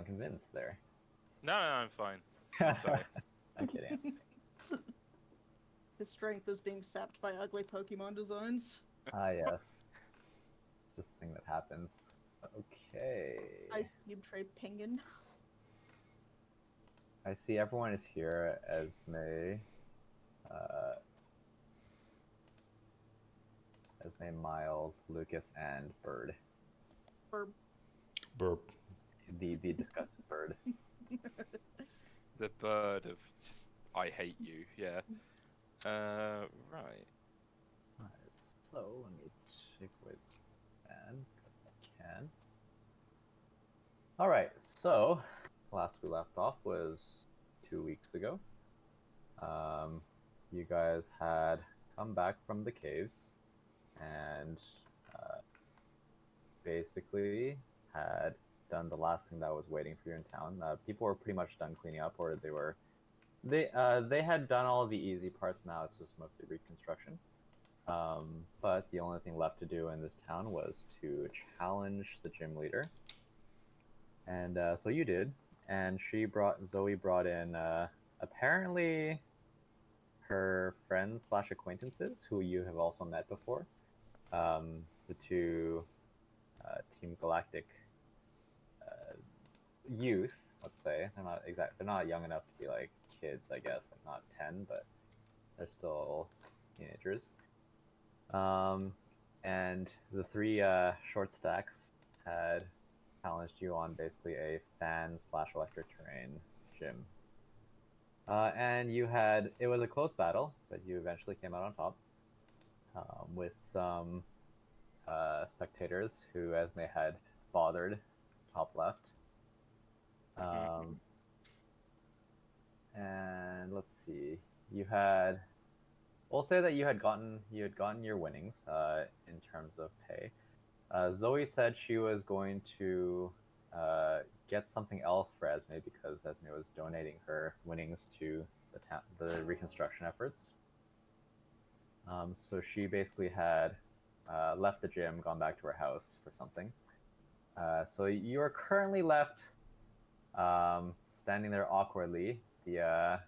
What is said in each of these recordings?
convinced there. No, I'm fine. I'm sorry. I'm kidding. His strength is being sapped by ugly Pokemon designs. Ah, yes. It's just a thing that happens. Okay. Ice Cube Trade Penguin. I see everyone is here. Esme, Esme, Miles, Lucas, and Bird. Or Burp. The disgusted bird. The bird of just, I hate you. Yeah. Right. Alright, so let me take away that because I can. Alright, so last we left off was 2 weeks ago. You guys had come back from the caves and basically had done the last thing that was waiting for you in town. People were pretty much done cleaning up, or they had done all the easy parts. Now it's just mostly reconstruction. But the only thing left to do in this town was to challenge the gym leader, and so you did. And Zoe brought in apparently her friends slash acquaintances who you have also met before. The two Team Galactic youth, let's say. They're not young enough to be like kids, I guess, like not 10, but they're still teenagers. And the three short stacks had challenged you on basically a fan slash electric terrain gym. And it was a close battle, but you eventually came out on top with some spectators who Esme had bothered, top left. And let's see, we'll say that you had gotten your winnings in terms of pay. Zoe said she was going to get something else for Esme because Esme was donating her winnings to the reconstruction efforts. So she basically had left the gym, gone back to her house for something. So you are currently left standing there awkwardly. The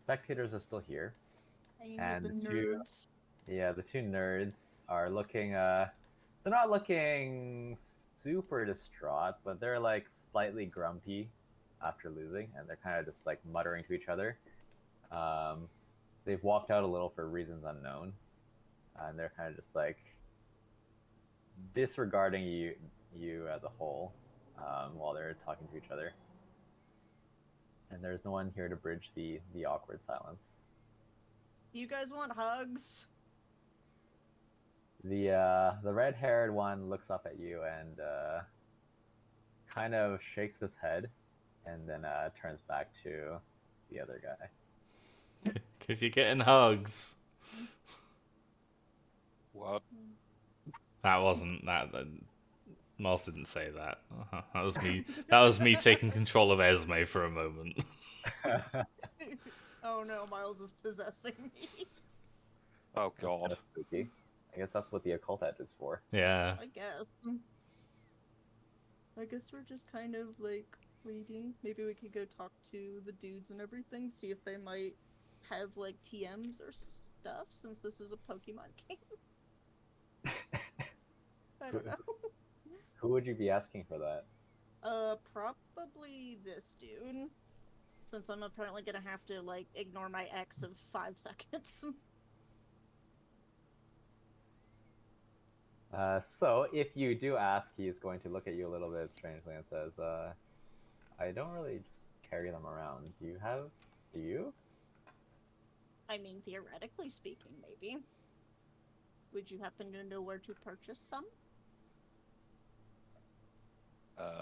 spectators are still here, and the two nerds are looking. They're not looking super distraught, but they're like slightly grumpy after losing, and they're kind of just like muttering to each other. They've walked out a little for reasons unknown, and they're kind of just like disregarding you as a whole while they're talking to each other. And there's no one here to bridge the awkward silence. Do you guys want hugs? The red-haired one looks up at you and kind of shakes his head, and then turns back to the other guy. Because you're getting hugs. What? That wasn't that. Miles didn't say that. That was me. That was me taking control of Esme for a moment. Oh no, Miles is possessing me. Oh God. That's spooky. I guess that's what the occult edge is for. Yeah. I guess we're just kind of like waiting. Maybe we could go talk to the dudes and everything, see if they might have like TMs or stuff, since this is a Pokemon game. I don't know. Who would you be asking for that? Probably this dude. Since I'm apparently gonna have to, like, ignore my ex of 5 seconds. So, if you do ask, he's going to look at you a little bit strangely and says, I don't really just carry them around. Do you? I mean, theoretically speaking, maybe. Would you happen to know where to purchase some?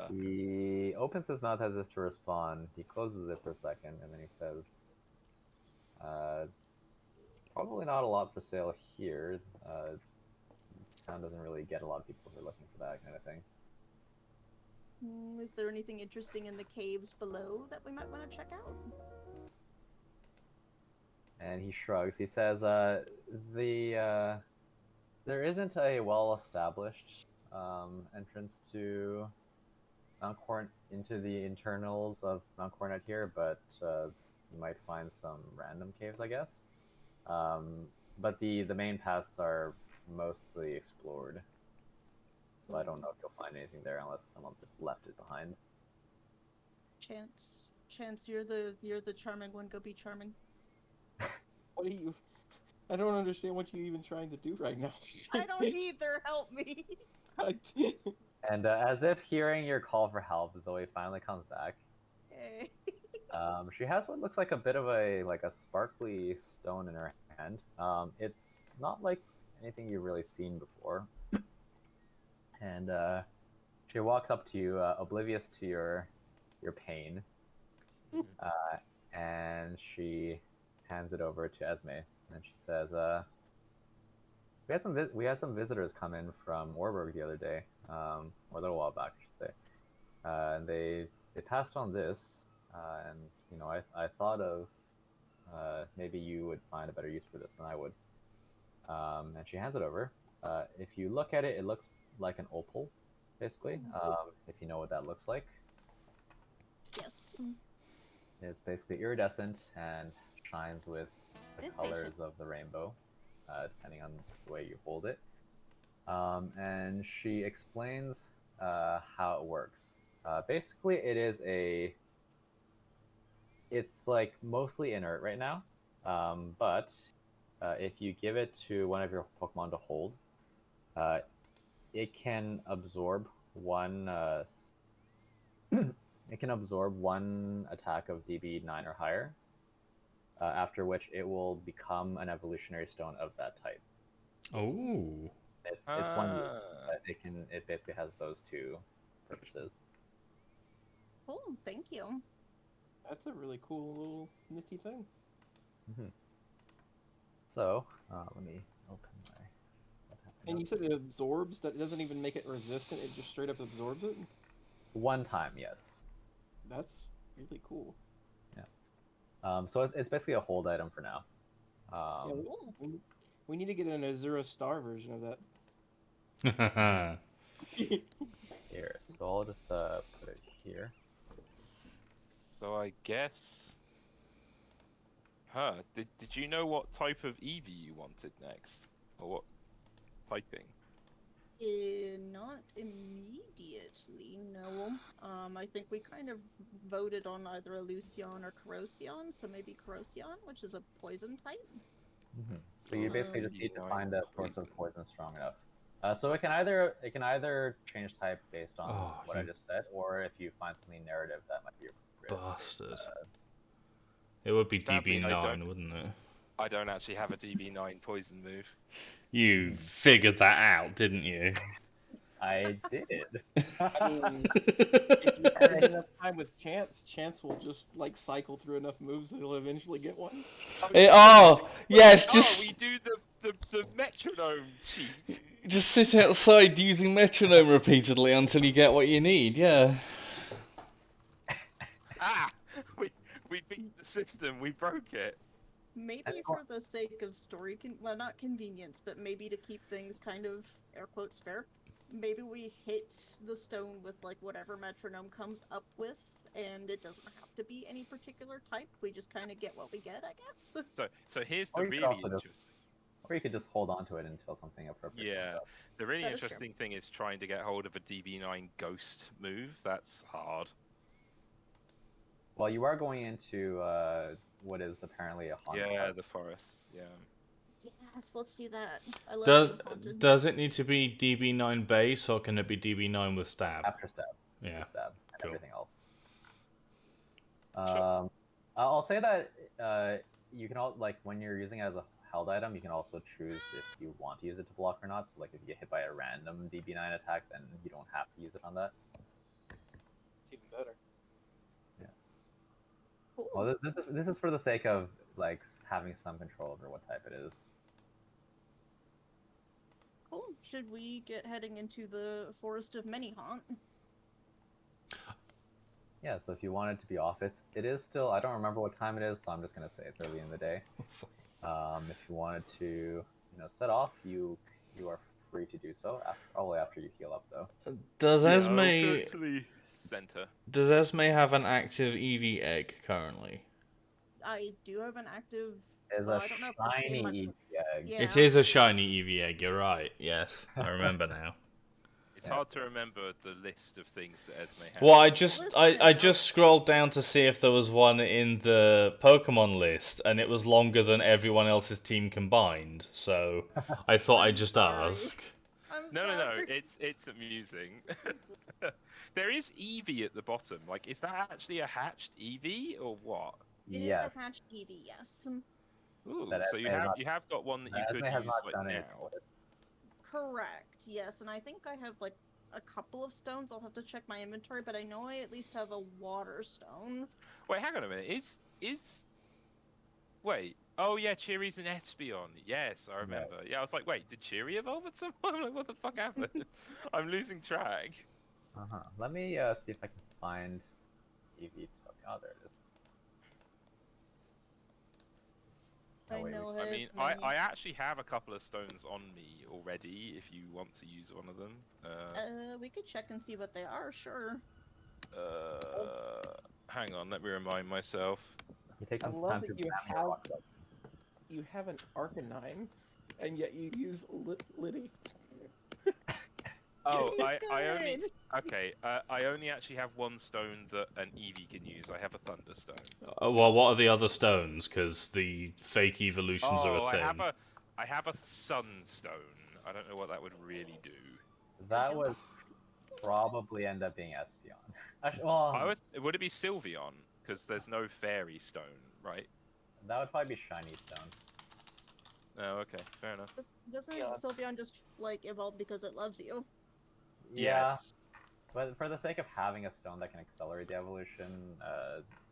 He opens his mouth as if to respond. He closes it for a second, and then he says, probably not a lot for sale here. This town doesn't really get a lot of people who are looking for that kind of thing. Is there anything interesting in the caves below that we might want to check out? And he shrugs. He says, there isn't a well-established entrance to Mount Corn into the internals of Mount Coronet here, but you might find some random caves, I guess. But the main paths are mostly explored, so I don't know if you'll find anything there unless someone just left it behind. Chance, you're the charming one. Go be charming. What are you? I don't understand what you're even trying to do right now. I don't either. Help me. And as if hearing your call for help, Zoe finally comes back. Hey. She has what looks like a bit of a sparkly stone in her hand. It's not like anything you've really seen before. And she walks up to you, oblivious to your pain, and she hands it over to Esme, and she says, "We had some visitors come in from Orberg the other day, or a little while back, I should say. And they passed on this, and you know, I thought of maybe you would find a better use for this than I would." And she hands it over. If you look at it, it looks like an opal, basically. If you know what that looks like. Yes. It's basically iridescent and shines with the This colors of the rainbow, depending on the way you hold it. And she explains how it works. Basically, it's like mostly inert right now, but if you give it to one of your Pokemon to hold, it can absorb one. It can absorb one attack of DB9 or higher, after which it will become an evolutionary stone of that type. Oh. It's one use, but it basically has those two purposes. Cool. Thank you. That's a really cool little nifty thing. So let me open my. And you said it absorbs. That doesn't even make it resistant. It just straight up absorbs it. One time, yes. That's really cool. So it's basically a hold item for now. Yeah, Cool. we need to get an Azura Star version of that. Here, so I'll just put it here. So I guess. Did you know what type of Eevee you wanted next, or what typing? Not immediately, no. I think we kind of voted on either a Lucian or Corrosion, so maybe Corrosion, which is a poison type. So you basically just need to Nine find a source of poison. poison strong enough. So it can either change type based on Oh, what I you- just said, or if you find something narrative that might be appropriate. Bastard. It would be Sadly, I DB9, don't- wouldn't it? I don't actually have a DB9 poison move. You figured that out, didn't you? I did. I mean, if you spend enough time with Chance will just like cycle through enough moves that he'll eventually get one. Yes, Oh, just we do the metronome cheat. just sit outside using metronome repeatedly until you get what you need. Yeah. We beat the system. We broke it. Maybe for the sake of story, well, not convenience, but maybe to keep things kind of air quotes fair. Maybe we hit the stone with like whatever metronome comes up with, and it doesn't have to be any particular type. We just kind of get what we get, I guess. So here's Or the you could really also just- interesting. Or you could just hold on to it until something appropriate Yeah, comes up. the really That is true. interesting thing is trying to get hold of a DB9 ghost move. That's hard. Well, you are going into what is apparently a haunted Yeah, house. the forest. Yeah. Yes, let's do that. I love Does being haunted. does it need to be DB9 base or can it be DB9 with stab? After stab. Yeah. After stab, and cool. everything else. Sure. I'll say that you can when you're using it as a held item, you can also choose if you want to use it to block or not. So like if you get hit by a random DB9 attack, then you don't have to use it on that. It's even better. Cool. Well, this is for the sake of like having some control over what type it is. Cool. Should we get heading into the Forest of Many-Haunt? Yeah. So if you want it to be off, it is still. I don't remember what time it is, so I'm just gonna say it's early in the day. If you wanted to, set off, you are free to do so. Probably after you heal up, though. Does Yeah, I'll Esme go to the center. does Esme have an active Eevee egg currently? I do have an active. There's Well, a I don't know if it's in shiny my. Eevee egg. Yeah. It is a shiny Eevee egg. You're right. Yes, I remember now. It's Yes. hard to remember the list of things that Esme has. Well, I I Listen. just scrolled down to see if there was one in the Pokemon list, and it was longer than everyone else's team combined. So I thought I'm I'd just sorry. ask. I'm No, sorry. it's amusing. There is Eevee at the bottom. Like, is that actually a hatched Eevee or what? It is Yes. a hatched Eevee, yes. Ooh, That so Esme has not- you have got one that you could Esme has use not like done now. it. Correct, yes, and I think I have like a couple of stones. I'll have to check my inventory, but I know I at least have a water stone. Wait, hang on a minute. Wait. Oh yeah, Cheery's an Espeon. Yes, I remember. Yeah, I was like, wait, did Cheery evolve at some point? I'm like, what the fuck happened? I'm losing track. Let me see if I can find Eevee token. Oh, there it is. I Oh, wait, know. I mean, I actually have a couple of stones on me already. If you want to use one of them. We could check and see what they are. Sure. Hang on, let me remind myself. You take I some love time that to you examine your have rock collection. you have an Arcanine, and yet you use Liddy. Oh, He's I only good. okay. I only actually have one stone that an Eevee can use. I have a Thunderstone. Well, what are the other stones? Because the fake evolutions are a Oh, thing. I have a Sunstone. I don't know what that would really do. That don't- would probably end up being Espeon. Actually, well, Would it be Sylveon? Because there's no Fairy Stone, right? that would probably be Shiny Stone. Oh, okay, fair enough. Doesn't Yeah. Sylveon just like evolve because it loves you? Yeah, Yes. but for the sake of having a stone that can accelerate the evolution,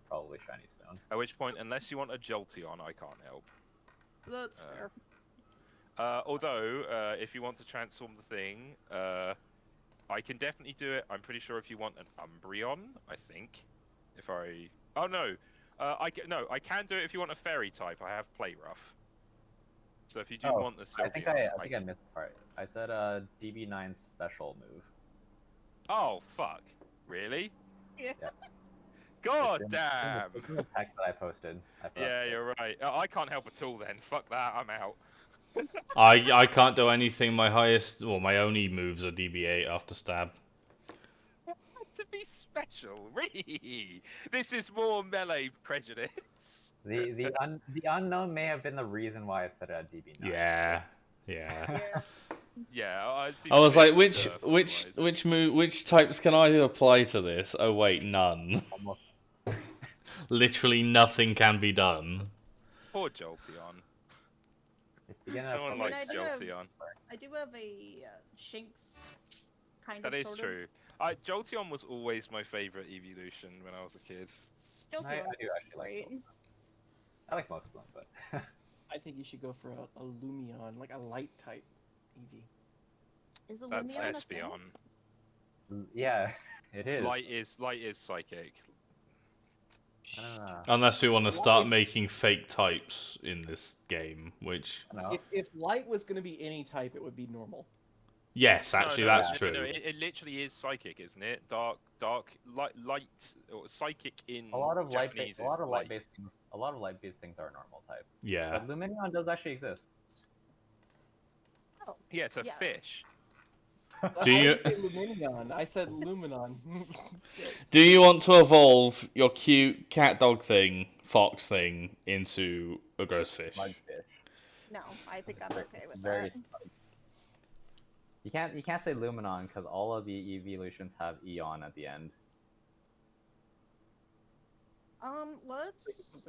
probably Shiny Stone. At which point, unless you want a Jolteon, I can't help. That's fair. Although, if you want to transform the thing, I can definitely do it. I'm pretty sure if you want an Umbreon, I think. If I... Oh, no. I can do it if you want a fairy type. I have Play Rough. So if you do want the Sylveon, I think I missed a part. I said DB9's special move. Oh, fuck. Really? Yeah. Yeah. God It's damn! in the text that I posted. Yeah, you're right. I can't help at all then. Fuck that, I'm out. I can't do anything. My my only moves are DB8 after stab. To be special, really? This is more melee prejudice. The unknown may have been the reason why I set it at DB9. Yeah. Yeah. Yeah, I was like, otherwise. which types can I apply to this? Oh wait, none. Almost. Literally nothing can be done. Poor Jolteon. If you get enough No one I mean, likes I do have- Jolteon. I do have a Shinx kind That of. is sort true. Jolteon was always my favorite evolution when I was a kid. Of. I do Jolteon's actually like great. Jolteon. I like most of them, but I think you should go for a Lumion, like a light type Eevee. Is a That's Lumion a thing? Espeon. yeah, it is. Light is psychic. I don't know. Unless we want to What start if- making fake types in this game, which I don't know. If light was going to be any type, it would be normal. yes, actually that's true. No, it literally is psychic, isn't it? Dark, light, or psychic in A lot of Japanese is light. light-based things. A lot of light-based things are normal type. Yeah. But Luminion does actually exist. Oh, Yeah, it's a Yeah. fish. Do I you- didn't say Luminion? I said Luminon. Do you want to evolve your cute cat dog thing, fox thing, into a gross fish? Mudfish. no, I think I'm okay with Very that. smart. You can't say Luminon because all of the evolutions have Eon at the end.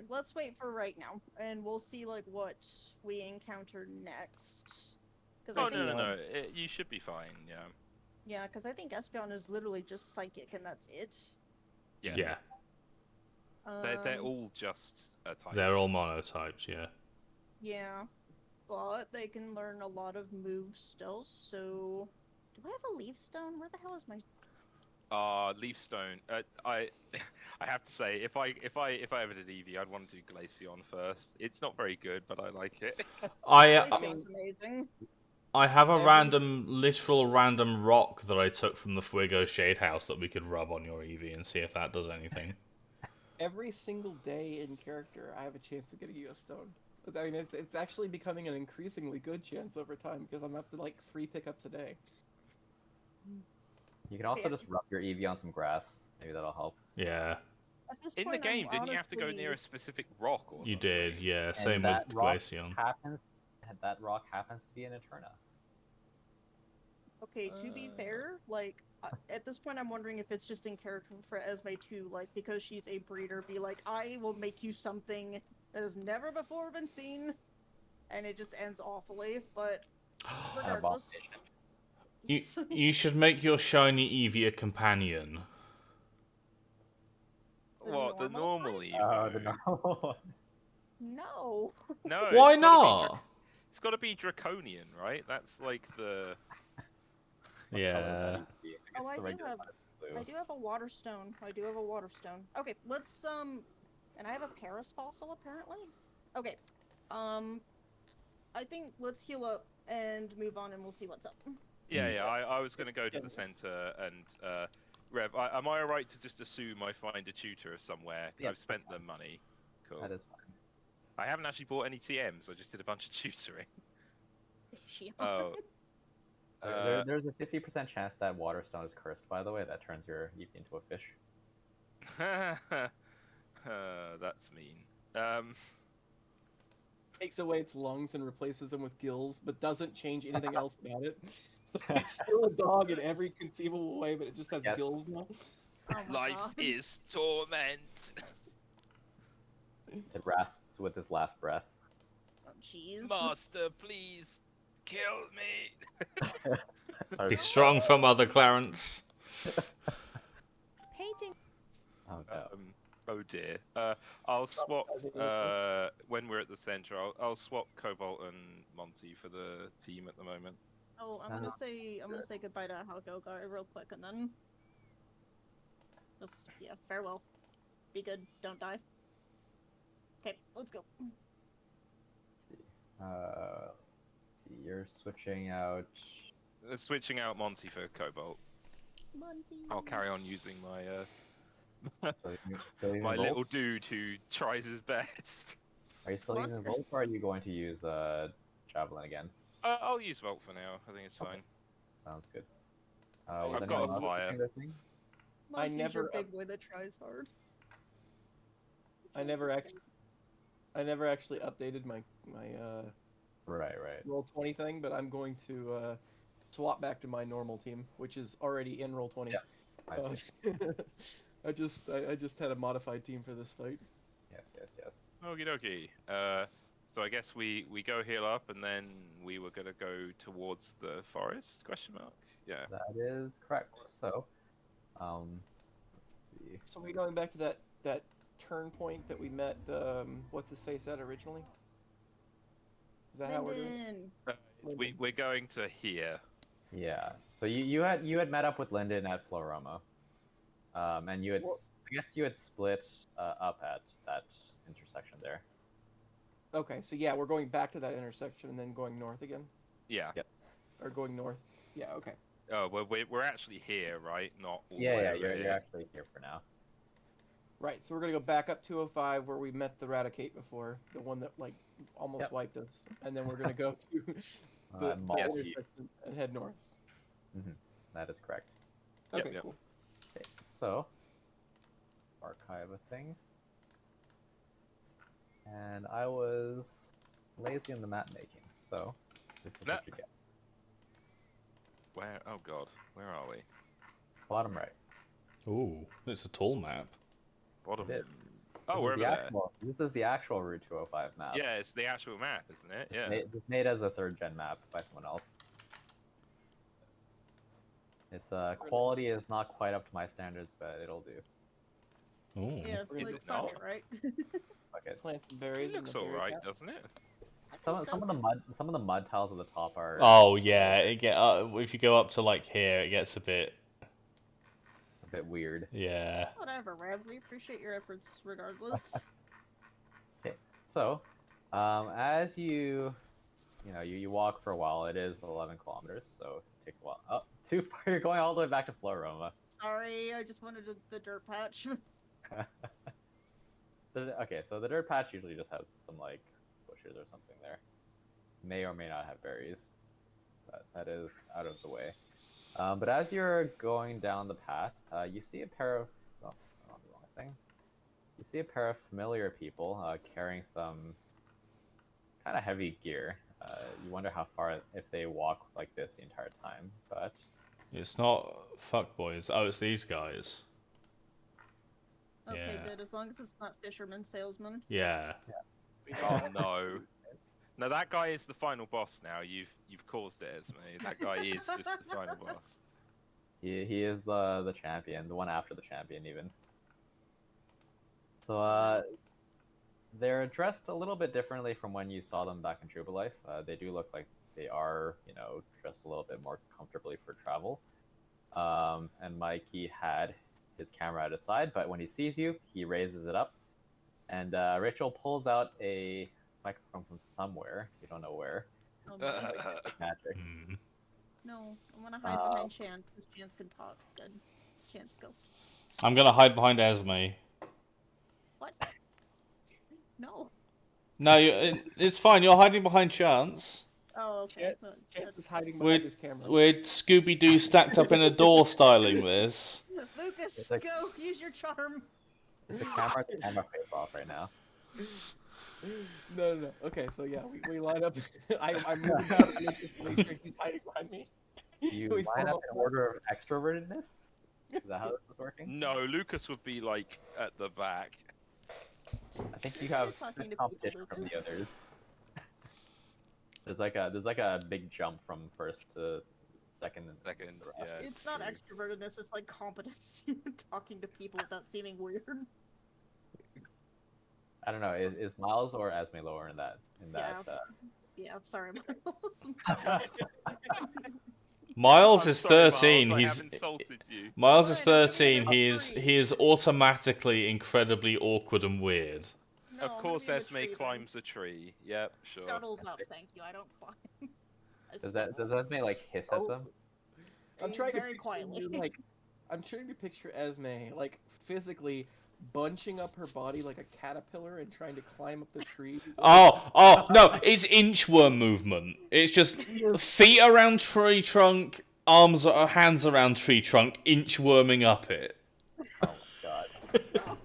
Let's wait for right now, and we'll see like what we encounter next. Because Oh I think no! You should be fine. Yeah. yeah, because I think Espeon is literally just psychic, and that's it. Yes. Yeah, They're all just a type. they're all monotypes. Yeah. Yeah, but they can learn a lot of moves still. So, do I have a leaf stone? Where the hell is my? Leaf Stone. I have to say, if I ever did Eevee, I'd want to do Glaceon first. It's not very good, but I like it. I Glaceon's amazing. I have a Every- literal random rock that I took from the Fuego Shade House that we could rub on your Eevee and see if that does anything. Every single day in character, I have a chance of getting you a stone. I mean, it's actually becoming an increasingly good chance over time because I'm up to like 3 pickups a day. You can also Yeah. just rub your Eevee on some grass. Maybe that'll help. Yeah, At this In the point, game, I'm didn't you have to go honestly... near a specific rock or you something? did. Yeah, And same that with rock Glaceon. happens. That rock happens to be an Eterna. Okay, to be fair, like, at this point, I'm wondering if it's just in character for Esme to, like, because she's a breeder, be like, I will make you something that has never before been seen, and it just ends awfully, but An regardless. You should make your shiny Eevee a companion. The What, the normal normal one? Evo? The normal one. No. No, Why it's gotta be not? it's gotta be draconian, right? That's like the... What color would Yeah. that be? Oh, guess I the do regular have... one is blue. I do have a water stone. Okay, let's, and I have a Paris fossil, apparently? Okay, I think let's heal up and move on and we'll see what's up. Yeah, I was gonna go to the center and, Rev, am I alright to just assume I find a tutor somewhere? Yeah, I've spent the money. Cool. That is fine. I haven't actually bought any TMs, I just did a bunch of tutoring. She... Oh. There's a 50% chance that Waterstone is cursed, by the way. That turns your Eevee into a fish. That's mean. Takes away its lungs and replaces them with gills, but doesn't change anything else about it. So it's still a dog in every conceivable way, but it just has Yes. gills now. Oh my Life god. is torment. It rasps with his last breath. Oh, jeez. Master, please kill me. Be strong for Mother Clarence. Painting. Oh no. Oh dear. I'll swap when we're at the center. I'll swap Cobalt and Monty for the team at the moment. Oh, I'm gonna say goodbye to Halgogar real quick and then just farewell. Be good, don't die. Okay, let's go. Let's see, you're switching out. Switching out Monty for Cobalt. Monty. I'll carry on using my Still using my Volt? little dude who tries his best. Are you still What? using Volt, or are you going to use Javelin again? I'll use Volt for now. I think it's fine. Sounds good. I've was got anyone a else flyer. using their thing? Monty's never your big boy that tries hard. I never Jesus actually- I never actually updated my Right. Roll20 thing, but I'm going to swap back to my normal team, which is already in Roll20. Yeah. I see. I just had a modified team for this fight. Yes. Okie dokie. So I guess we go heal up and then we were gonna go towards the forest? Question mark. Yeah. That is correct. So, let's see. So we're going back to that turn point that we met. What's his face at originally? Is that how we're doing? Linden. We're going to here. Yeah. So you had met up with Lyndon at Floroma, and you had I guess you had split up at that intersection there. Okay, so yeah, we're going back to that intersection and then going north again, Yeah. Yep. or going north. Yeah. Okay. Oh, well, we're actually here, right? Not all the Yeah, way over you're here. actually here for now. Right. So we're gonna go back up 205 where we met the Raticate before, the one that like almost Yep. wiped us, and then we're gonna go to the Malty. intersection and head north. That is correct. Yep, Okay. yep. Cool. Okay, so archive a thing, and I was lazy in the map making, so this is what you get. Where? Oh god, where are we? Bottom right. Ooh, it's a tall map. Bottom. It is. Oh, This we're is over the there. actual. This is the actual Route 205 map. Yeah, it's the actual map, isn't it? It's Yeah. It's made as a 3rd gen map by someone else. Its quality is not quite up to my standards, but it'll do. Ooh. Yeah, Is like, it fuck not? it, right? Okay. Plant some berries. It in looks the berry alright, patch. doesn't it? Some of the mud tiles at the top are Oh yeah, if you go up to like here, it gets a bit. a bit weird. Yeah. Whatever, Rev. We appreciate your efforts regardless. Okay, so as you you know, you walk for a while. It is 11 kilometers, so it takes a while. Oh, too far! You're going all the way back to Floroma. Sorry, I just wanted the dirt patch. Okay, so the dirt patch usually just has some like bushes or something there. May or may not have berries, but that is out of the way. But as you're going down the path, you see a pair of oh, I'm on the wrong thing. You see a pair of familiar people carrying some kind of heavy gear. You wonder how far if they walk like this the entire time, but It's not fuckboys. Oh, it's these guys. Okay, Yeah. good. As long as it's not fisherman salesman. Yeah. Oh no. No, that guy is the final boss now. You've caused it, Esme. That guy is just the final boss. he is the champion, the one after the champion even. So they're dressed a little bit differently from when you saw them back in Juba Life. They do look like they are, you know, dressed a little bit more comfortably for travel. And Mikey had his camera at his side, but when he sees you, he raises it up. And Rachel pulls out a microphone from somewhere. You don't know where. Oh, no. It's like magic. Mm. No, I want to hide behind Chance, because Chance can talk. Good. Chance, go. I'm gonna hide behind Esme. What? No. No, it's fine. You're hiding behind Chance. Oh, okay. Chance is hiding We're, behind his camera. we're Scooby Doo stacked up in a door styling this. Lucas, It's like- go! Use your charm! It's a camera to camera face off right now. No. Okay, so yeah, we line up. I'm moving out to make sure he's hiding behind me. You We line follow up in order of extrovertedness? Is that how this is working? No, Lucas would be like at the back. I think you have Talking to good people, competition from the Lucas. others. There's like a big jump from first to second. Second, yeah. It's not true. extrovertedness, it's like competence. Talking to people without seeming weird. I don't know. Is Miles or Esme lower in that? Yeah, I'm sorry, Miles. Miles I'm is sorry, 13. Miles, I He's have insulted you. Miles is Fine, I'm gonna 13. give He him a is treat. he is automatically awkward and weird. No, Of I'm course, gonna give him Esme a treat, then. climbs a tree. Yep, sure. Scuttles up, thank you. I don't climb. I Does scuttle. Esme like hiss at Oh. them? I'm trying to Very picture quietly. you, like, I'm trying to picture Esme like physically bunching up her body like a caterpillar and trying to climb up the tree. Oh no! It's inchworm movement. It's just feet around tree trunk, arms or hands around tree trunk, inchworming up it. Oh my god.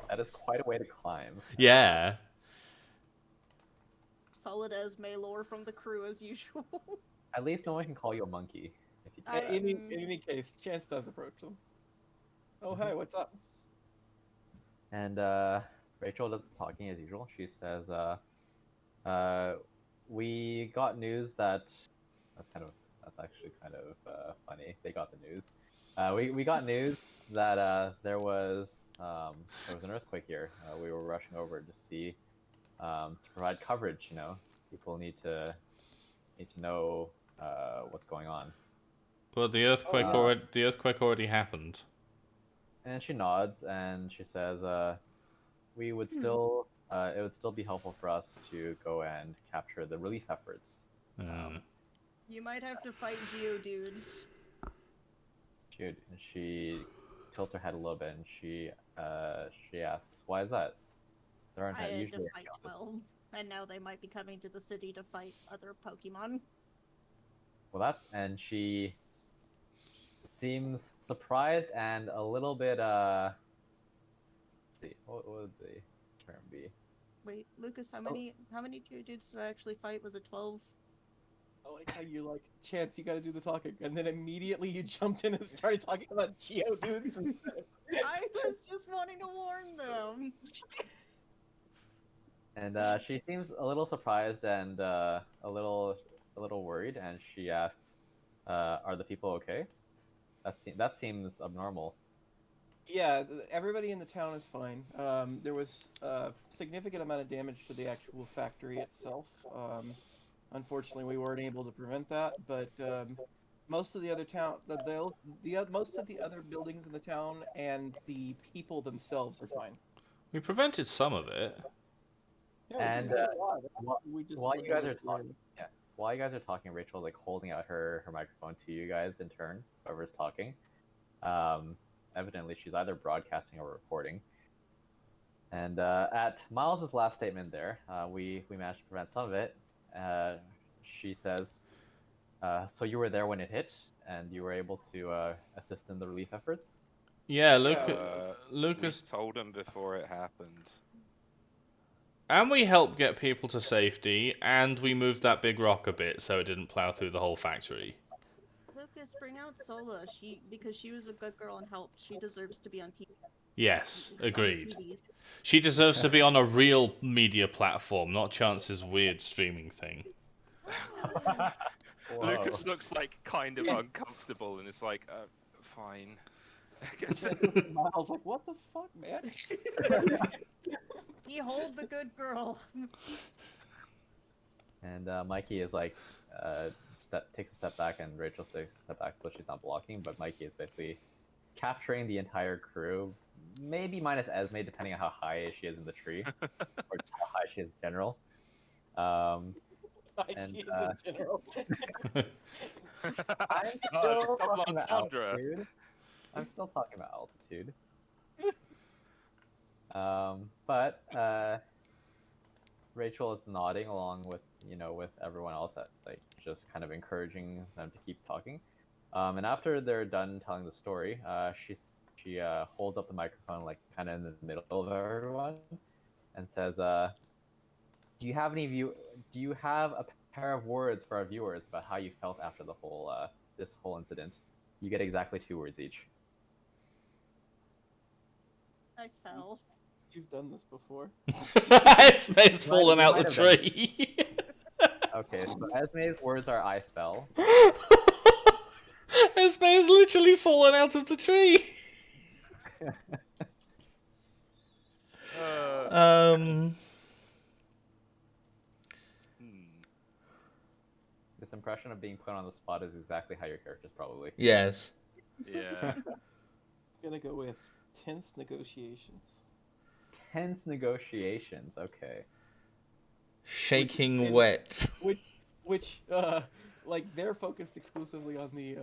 That is quite a way to climb. Yeah. Solid Esme lore from the crew as usual. At least no one can call you a monkey if you do I- that. In any case, Chance does approach them. Oh, hey, what's up? And Rachel does the talking as usual. She says, "We got news that that's actually kind of funny. They got the news. We got news that there was an earthquake here. We were rushing over to see to provide coverage. You know, people need to know what's going on." Well, the earthquake already happened. And she nods and she says, "We would still, it would still be helpful for us to go and capture the relief efforts." You might have to fight Geodudes. She tilts her head a little bit and she asks, "Why is that? There aren't I had to usually fight any on this." 12, and now they might be coming to the city to fight other Pokemon. Well, and she seems surprised and a little bit let's see, what would the term be? Wait, Lucas, how many Geodudes did I actually fight? Was it 12? I like how you like, Chance, you gotta do the talking, and then immediately you jumped in and started talking about Geodudes instead. I was just wanting to warn them. And she seems a little surprised and a little worried, and she asks, "Are the people okay?" That seems abnormal. Yeah, everybody in the town is fine. There was a significant amount of damage to the actual factory itself. Unfortunately, we weren't able to prevent that, but most of the other most of the other buildings in the town and the people themselves are fine. We prevented some of it. Yeah, we And did a lot. while We just while you weren't guys able are to- talking, yeah, while you guys are talking, Rachel's like holding out her microphone to you guys in turn, whoever's talking. Evidently, she's either broadcasting or recording. And at Miles's last statement there, we managed to prevent some of it. She says, so you were there when it hit, and you were able to assist in the relief efforts? Yeah, We Lucas, told him before it happened. and we helped get people to safety, and we moved that big rock a bit so it didn't plow through the whole factory. Lucas, bring out Sola. Because she was a good girl and helped. She deserves to be on TV. Yes, agreed. TVs. She deserves to be on a real media platform, not Chance's weird streaming thing. Whoa. Lucas looks like kind of uncomfortable, and it's like, fine. Miles like, what the fuck, man? Behold the good girl. And Mikey is like, takes a step back, and Rachel takes a step back so she's not blocking, but Mikey is basically capturing the entire crew, maybe minus Esme, depending on how high she is in the tree, or just how high she is in general. And, She is in general. I'm God, still come talking on, about Sandra. altitude. I'm still talking about altitude. But Rachel is nodding along with with everyone else, that like just kind of encouraging them to keep talking. And after they're done telling the story, she holds up the microphone like kind of in the middle of everyone, and says, "Do you have a pair of words for our viewers about how you felt after the whole this whole incident? You get exactly 2 words each." I fell. You've done this before. Esme's fallen You out might the have done tree. Okay, so Esme's words are "I fell." Esme has literally fallen out of the tree. Um. This impression of being put on the spot is exactly how your character's probably. Yes. Yeah. Gonna go with tense negotiations. Tense negotiations. Okay. Shaking and- wet. Which like they're focused exclusively on the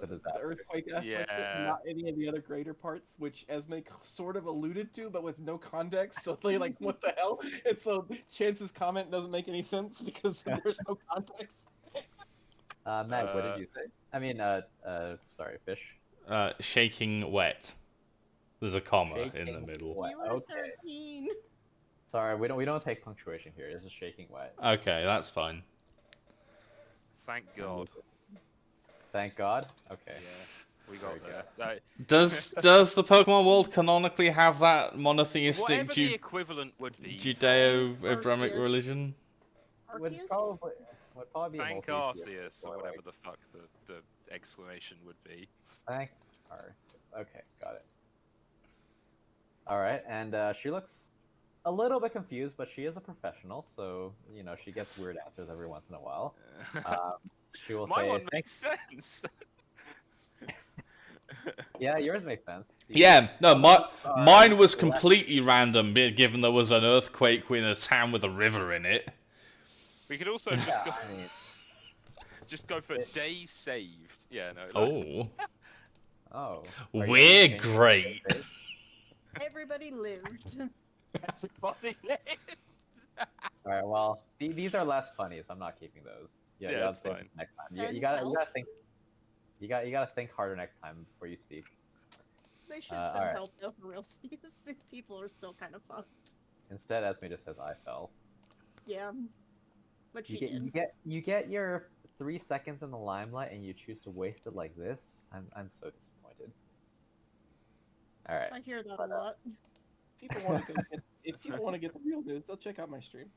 disaster. earthquake aspect, Yeah. not any of the other greater parts, which Esme sort of alluded to, but with no context. So they like, what the hell? And so Chance's comment doesn't make any sense because there's no context. Meg, what did you say? I mean, sorry, Fish. Shaking wet. There's a comma in the Shaking middle. wet. You were Okay. 13. Sorry, we don't take punctuation here. It's just shaking wet. Okay, that's fine. Thank God. Thank God. Okay. Yeah, we got Very there. Like, Does the Pokemon world canonically have that monotheistic whatever the equivalent would be. Judeo-Abrahamic Arceus. religion? Would Arceus? probably be a Thank multi-issue, Arceus, or or whatever like, the fuck the exclamation would be. Thank Arceus. Okay, got it. All right, and she looks a little bit confused, but she is a professional, so she gets weird answers every once in a while. She will My say, one "Thank." makes sense. Yeah, yours makes sense. Yeah, no, Sorry, mine was left. completely random, given there was an earthquake in a town with a river in it. We could also just Yeah, go, I mean, just go for days saved. Yeah, no. Oh, oh. we're great. Everybody lived. Everybody All right. Well, these are less funny, so I'm not keeping those. Yeah, Yeah, you gotta it's save fine. them next time. And You gotta help. think. You gotta think harder next time before you speak. They should all send right. help though for real. These people are still kind of fucked. Instead, Esme just says, "I fell." Yeah. But You she did. you get your 3 seconds in the limelight, and you choose to waste it like this. I'm so disappointed. All right. I hear that a lot. If people want to get the real news, they'll check out my stream.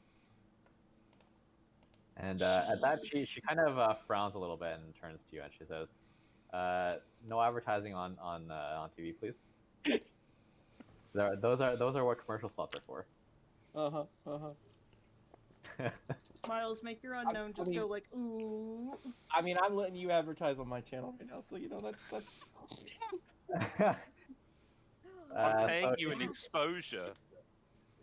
And at that, she kind of frowns a little bit and turns to you, and she says, "No advertising on TV, please." Those are what commercial slots are for. Miles, make your unknown just go like, ooh. I mean, I'm letting you advertise on my channel right now, so that's. I'm paying so you an exposure.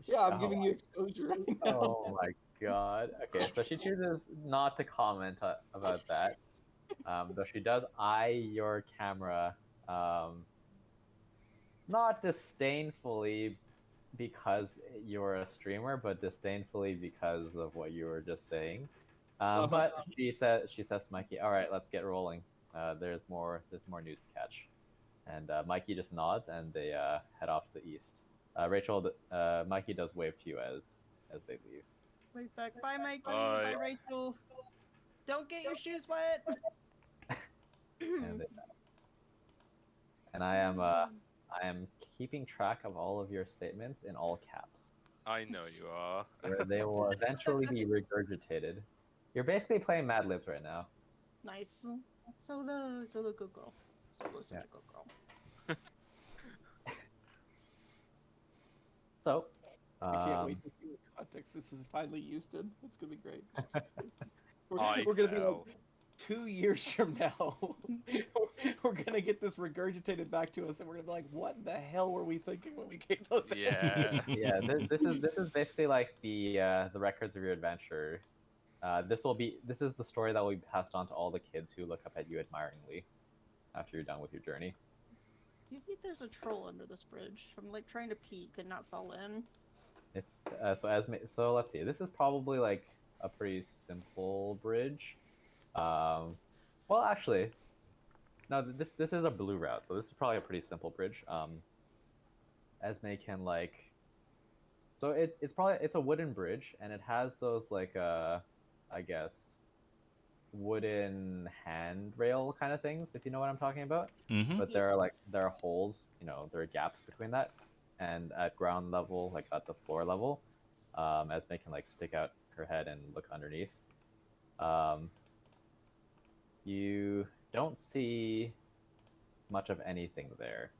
Yeah, I'm giving you exposure right now. Oh my god. Okay, so she chooses not to comment about that. Though she does eye your camera, not disdainfully because you're a streamer, but disdainfully because of what you were just saying. But she says to Mikey, "All right, let's get rolling. There's more news to catch." And Mikey just nods, and they head off to the east. Rachel, Mikey does wave to you as they leave. Wait back. Bye, Mikey. Bye. Bye, Rachel. Don't get your shoes wet. And, and I am keeping track of all of your statements in all caps, I know you are. where they will eventually be regurgitated. You're basically playing Mad Libs right now. Nice. Solo good girl. Solo's such Yeah. a good girl. So, I can't wait to see what context this is finally used in. It's gonna be great. I We're gonna be like fell. 2 years from now. we're gonna get this regurgitated back to us, and we're gonna be like, "What the hell were we thinking when we gave those?" Yeah. yeah, this is basically like the records of your adventure. This is the story that will be passed on to all the kids who look up at you admiringly after you're done with your journey. Maybe there's a troll under this bridge. I'm like trying to peek and not fall in. If so let's see. This is probably like a pretty simple bridge. Well, actually, no. This is a blue route, so this is probably a pretty simple bridge. Esme can like, so it's a wooden bridge, and it has those like I guess wooden handrail kind of things, if you know what I'm talking about. Mm-hmm. But there are holes, there are gaps between that, and at ground level, like at the floor level, Esme can like stick out her head and look underneath. You don't see much of anything there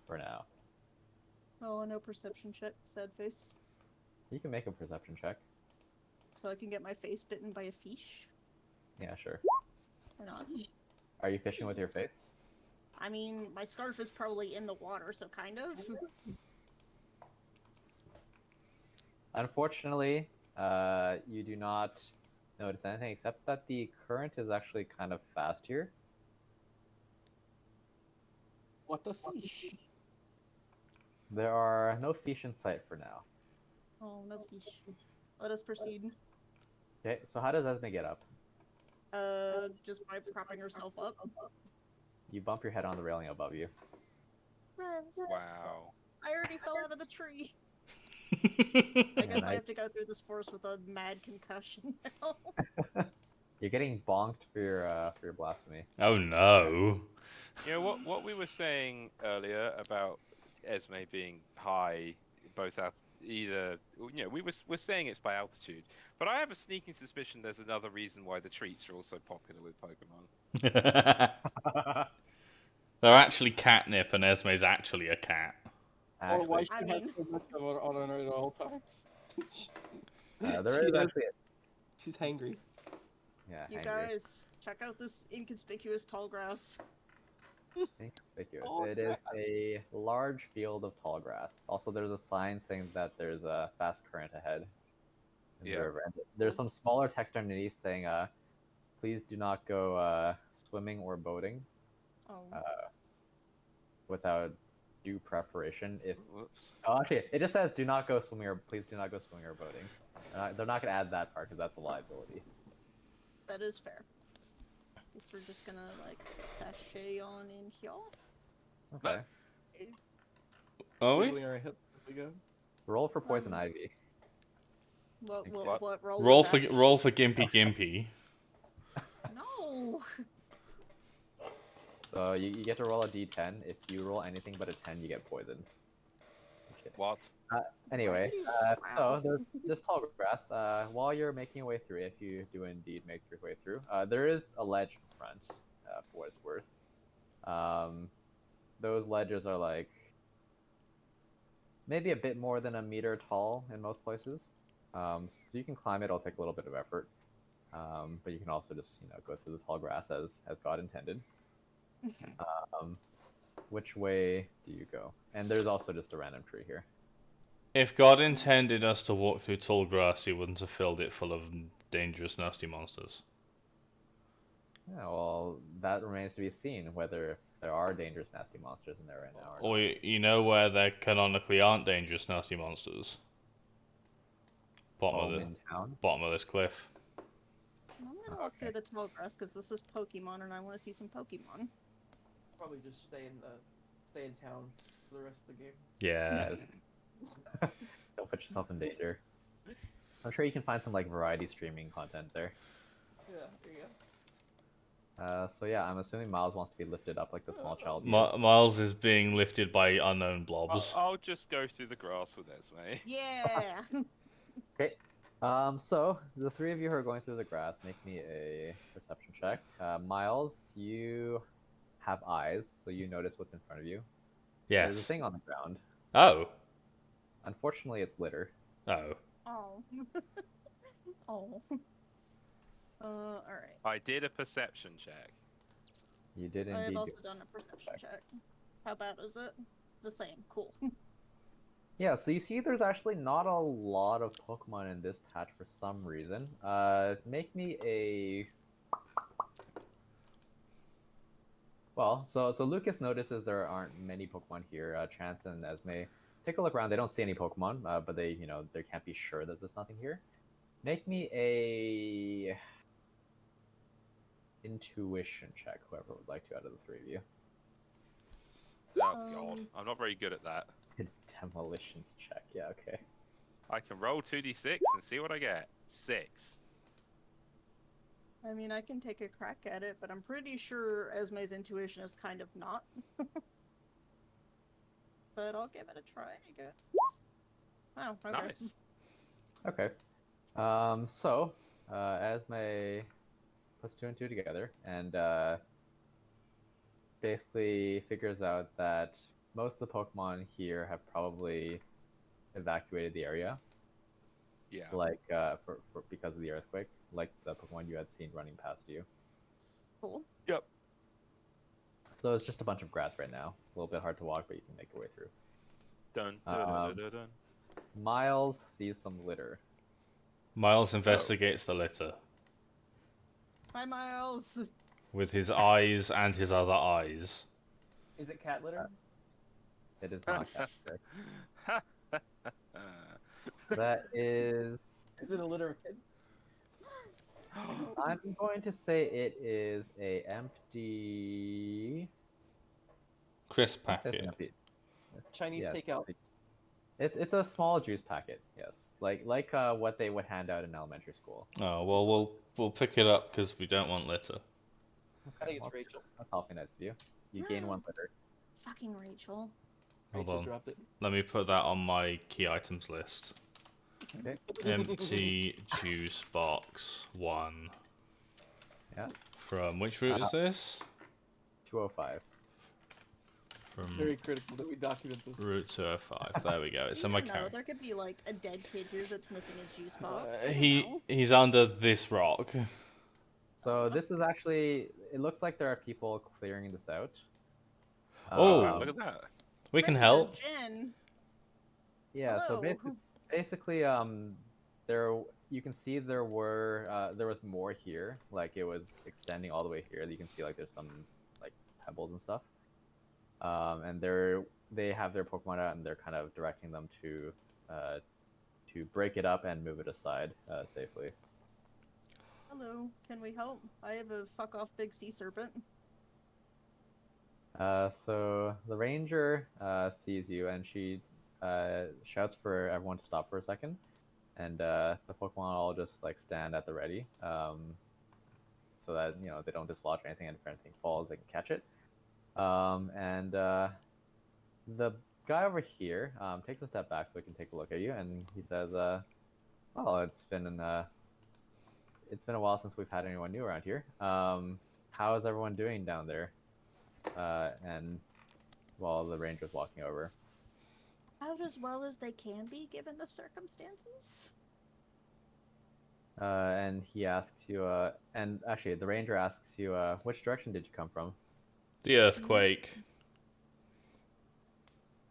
for now. Oh, no perception check. Sad face. You can make a perception check. So I can get my face bitten by a fish. Yeah, sure. Or not. Are you fishing with your face? I mean, my scarf is probably in the water, so kind of. Unfortunately, you do not notice anything except that the current is actually kind of fast here. What the fish? There are no fish in sight for now. Oh, no fish. Let us proceed. Okay, so how does Esme get up? Just by propping herself up. You bump your head on the railing above you. Wow. I already fell out of the tree. Oh I guess And I have to go through this forest with a mad concussion now. You're getting bonked for your blasphemy. no. You know what we were saying earlier about Esme being high, both at either. We're saying it's by altitude, but I have a sneaking suspicion there's another reason why the treats are also popular with Pokemon. They're actually catnip, and Esme's actually a cat. Or why Actually, she I has mean- so much of it on her at all times. there is actually She's hangry. yeah. You hangry. guys, check out this inconspicuous tall grass. Inconspicuous. Oh, It is a large field of tall grass. Also, there's a sign saying that there's a fast current ahead in the Yeah. river. And there's some smaller text underneath saying, "Please do not go swimming or boating Oh, without due preparation." Whoops. Actually, it just says, "Do not go swimming or please do not go swimming or boating." They're not gonna add that part because that's a liability. that is fair. Guess we're just gonna like sashay on in here. Okay. Are we? Wiggling our hips as we go. Roll for poison ivy. What What? roll? Roll was for that? Gimpy Gimpy. No. So you get to roll a d10. If you roll anything but a 10, you get poisoned. Okay. What? Anyway, Wow. so there's tall grass. While you're making your way through, if you do indeed make your way through, there is a ledge in front, for what it's worth. Those ledges are like maybe a bit more than a meter tall in most places. So you can climb it. It'll take a little bit of effort, but you can also just go through the tall grass as God intended. Which way do you go? And there's also just a random tree here. If God intended us to walk through tall grass, he wouldn't have filled it full of dangerous, nasty monsters. Yeah, well, that remains to be seen whether there are dangerous, nasty monsters in there right now or Or not. you know where there canonically aren't dangerous, nasty monsters? Home in town. Bottom of this cliff. I'm gonna walk Okay. through the tall grass because this is Pokemon and I want to see some Pokemon. Probably just stay in town for the rest of the game. Yeah. Don't put yourself in danger. I'm sure you can find some like variety streaming content there. Yeah, there you go. So yeah, I'm assuming Miles wants to be lifted up like the small child. he is. Miles is being lifted by unknown blobs. I'll just go through the grass with Esme. Yeah. Okay. So the three of you who are going through the grass, make me a perception check. Miles, you have eyes, so you notice what's in front of you. There's a Yes. thing on the ground. Oh. Unfortunately, it's litter. Oh. Oh. Oh. Alright. I did a perception check. You did I have indeed. also done a perception check. How bad is it? The same. Cool. Yeah, so you see there's actually not a lot of Pokemon in this patch for some reason. Make me a... Well, so Lucas notices there aren't many Pokemon here. Chance and Esme take a look around. They don't see any Pokemon, but they can't be sure that there's nothing here. Make me a... intuition check, whoever would like to out of the three of you. Oh god, I'm not very good at that. Demolitions check, yeah, okay. I can roll 2d6 and see what I get. 6. I mean, I can take a crack at it, but I'm pretty sure Esme's intuition is kind of not. But I'll give it a try, I guess. Wow, okay. Nice. Okay. So, Esme puts two and two together and basically figures out that most of the Pokemon here have probably evacuated the area. Yeah. Like, for because of the earthquake, like the Pokemon you had seen running past you. Cool. Yep. So it's just a bunch of grass right now. It's a little bit hard to walk, but you can make your way through. Dun, dun, dun, dun, dun. Miles sees some litter. Miles investigates the litter Hi, Miles. with his eyes and his other eyes. Is it cat litter? It is not cat litter. That is... Is it a litter of kids? I'm going to say it is a empty... Crisp I'd say it's packet. empty. Chinese Yeah, takeout. It's a small juice packet, yes. Like what they would hand out in elementary school. Oh well, we'll pick it up because we don't want litter. I think it's Rachel. That's awfully nice of you. You gain one litter. Fucking Rachel. Hold Rachel on. dropped it. Let me put that on my key items list. Okay. Empty juice box 1. Yeah. From which route is this? 205. From Very critical that we document this. route 205. There we go. It's You in my don't know, character. there could be like a dead kid here that's missing his juice box. I don't know. He's under this rock. So this is actually... It looks like there are people clearing this out. Oh. Look at that. We can Regular help. Jen. Yeah, so Hello. basically, there you can see there was more here. Like it was extending all the way here. You can see like there's some like pebbles and stuff. And they have their Pokemon out and they're kind of directing them to break it up and move it aside safely. Hello, can we help? I have a fuck off big sea serpent. So the ranger sees you and she shouts for everyone to stop for a second, and the Pokemon all just like stand at the ready, so that they don't dislodge anything, and if anything falls, they can catch it. And the guy over here takes a step back so he can take a look at you, and he says, "Well, it's been a while since we've had anyone new around here. How is everyone doing down there?" And while the ranger's walking over. About as well as they can be given the circumstances. And he asks you, and actually the ranger asks you, which direction did you come from? The earthquake.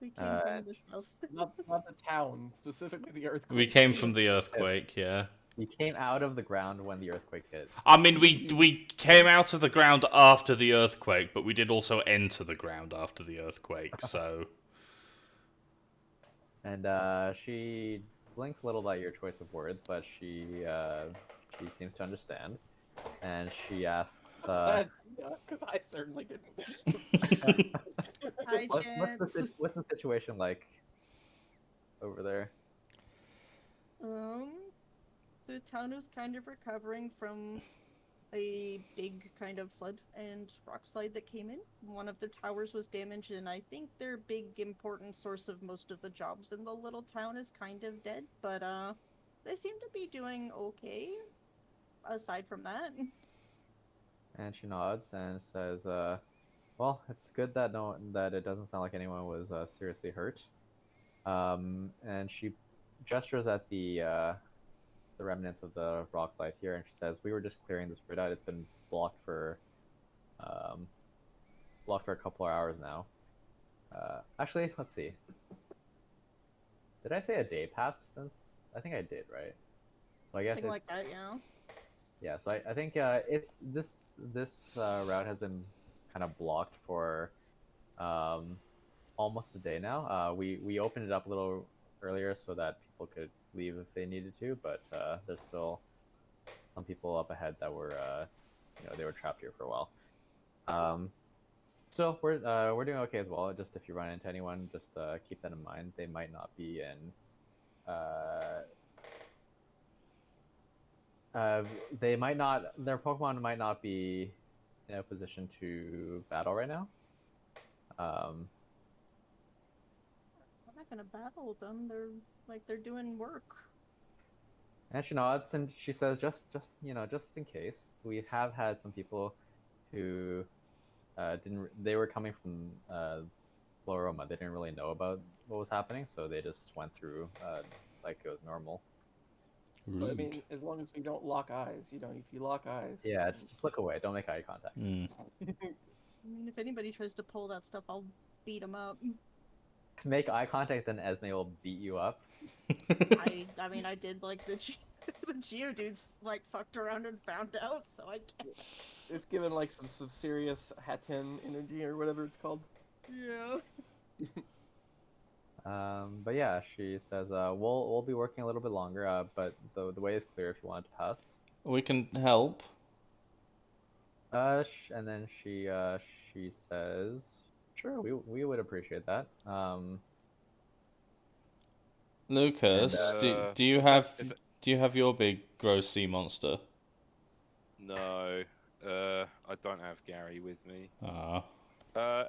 We came from the south. Not the town, specifically the earthquake. We came from the earthquake, yeah. You came out of the ground when the earthquake hit. I mean, we came out of the ground after the earthquake, but we did also enter the ground after the earthquake, so... And she blinks a little at your choice of words, but she seems to understand. And she asks, because I certainly didn't. Hi, what's the situation like over there? The town is kind of recovering from a big kind of flood and rock slide that came in. One of their towers was damaged, and I think their big important source of most of the jobs in the little town is kind of dead, but they seem to be doing okay aside from that. And she nods and says, well, it's good that that it doesn't sound like anyone was seriously hurt. And she gestures at the remnants of the rock slide here, and she says, "We were just clearing this bridge out. It's been blocked for a couple of hours now. Actually, let's see. Did I say a day passed since? I think I did, right? So I guess Something like that, yeah. yeah. So I think it's this route has been kind of blocked for almost a day now. We opened it up a little earlier so that people could leave if they needed to, but there's still some people up ahead that were they were trapped here for a while. So we're doing okay as well. Just if you run into anyone, just keep that in mind. They might not be in their Pokemon might not be in a position to battle right now. I'm not gonna battle them. They're doing work. And she nods and she says, just in case, we have had some people who they were coming from Floroma. They didn't really know about what was happening, so they just went through like it was normal. But, I mean, as long as we don't lock eyes, if you lock eyes. Yeah, just look away. Don't make eye contact. I mean, if anybody tries to pull that stuff, I'll beat them up. Make eye contact, then Esme will beat you up. I mean, I did like the Geodudes like fucked around and found out, so I can't. It's given like some serious Haten energy or whatever it's called. Yeah. But yeah, she says, we'll be working a little bit longer, but the way is clear if you want to pass. We can help. And then she says, sure, we would appreciate that. Lucas, and, do you have your big gross sea monster? No, I don't have Gary with me. Ah.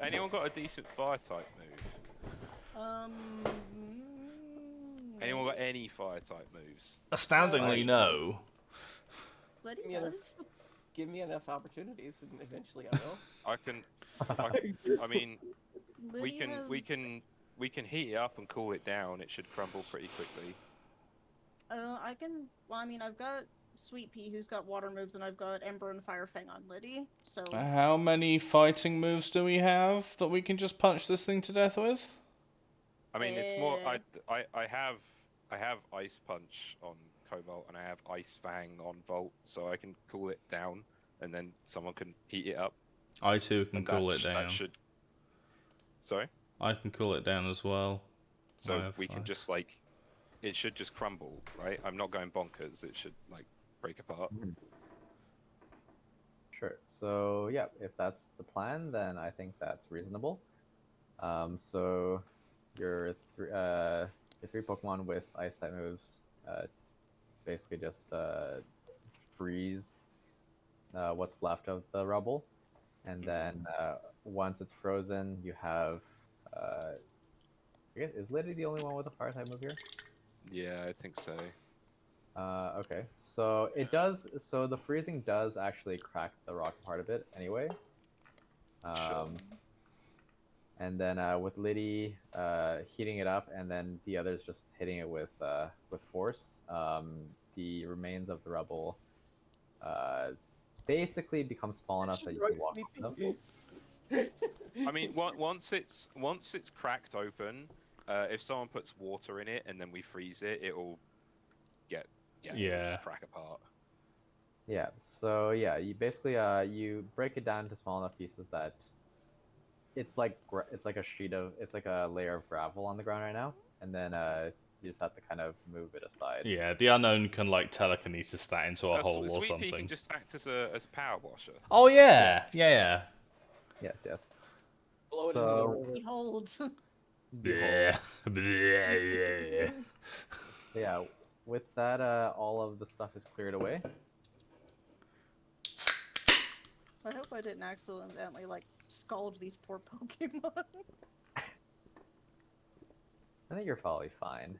Anyone got a decent fire type move? Anyone got any fire type moves? Astoundingly, no. Letty Yeah, does. Give me enough opportunities, and eventually I will. I mean, Liddy we can heat it up and cool it down. It should crumble pretty quickly. I can. Well, I mean, I've got Sweet Pea, who's got water moves, and I've got Ember and Fire Fang on Liddy. So. How many fighting moves do we have that we can just punch this thing to death with? I mean, it's more. I have Ice Punch on Cobalt, and I have Ice Fang on Volt, so I can cool it down, and then someone can heat it up. I too can cool it down. That should. Sorry. I can cool it down as well. So we can just like, it should just crumble, right? I'm not going bonkers. It should like break apart. Sure. So yeah, if that's the plan, then I think that's reasonable. So your three Pokemon with Ice type moves, basically just freeze what's left of the rubble, and then once it's frozen, you have. I guess, is Liddy the only one with a fire type move here? Yeah, I think so. Okay, so it does. So the freezing does actually crack the rock part of it anyway. Sure. And then with Liddy heating it up, and then the others just hitting it with force, the remains of the rubble basically become small enough that you can walk on them. I mean, once it's cracked open, if someone puts water in it and then we freeze it, it'll it'll Yeah. just crack apart. Yeah. So yeah, you basically you break it down into small enough pieces that it's like it's like a layer of gravel on the ground right now, and then you just have to kind of move it aside. Yeah, the unknown can like telekinesis that into a hole or Sweet Pea can something. just act as a power washer. Oh yeah, yeah, Yes. Yes. Blow it So- into the river. Behold. yeah. Bleh. Yeah. With that, all of the stuff is cleared away. I hope I didn't accidentally like scald these poor Pokemon. I think you're probably fine.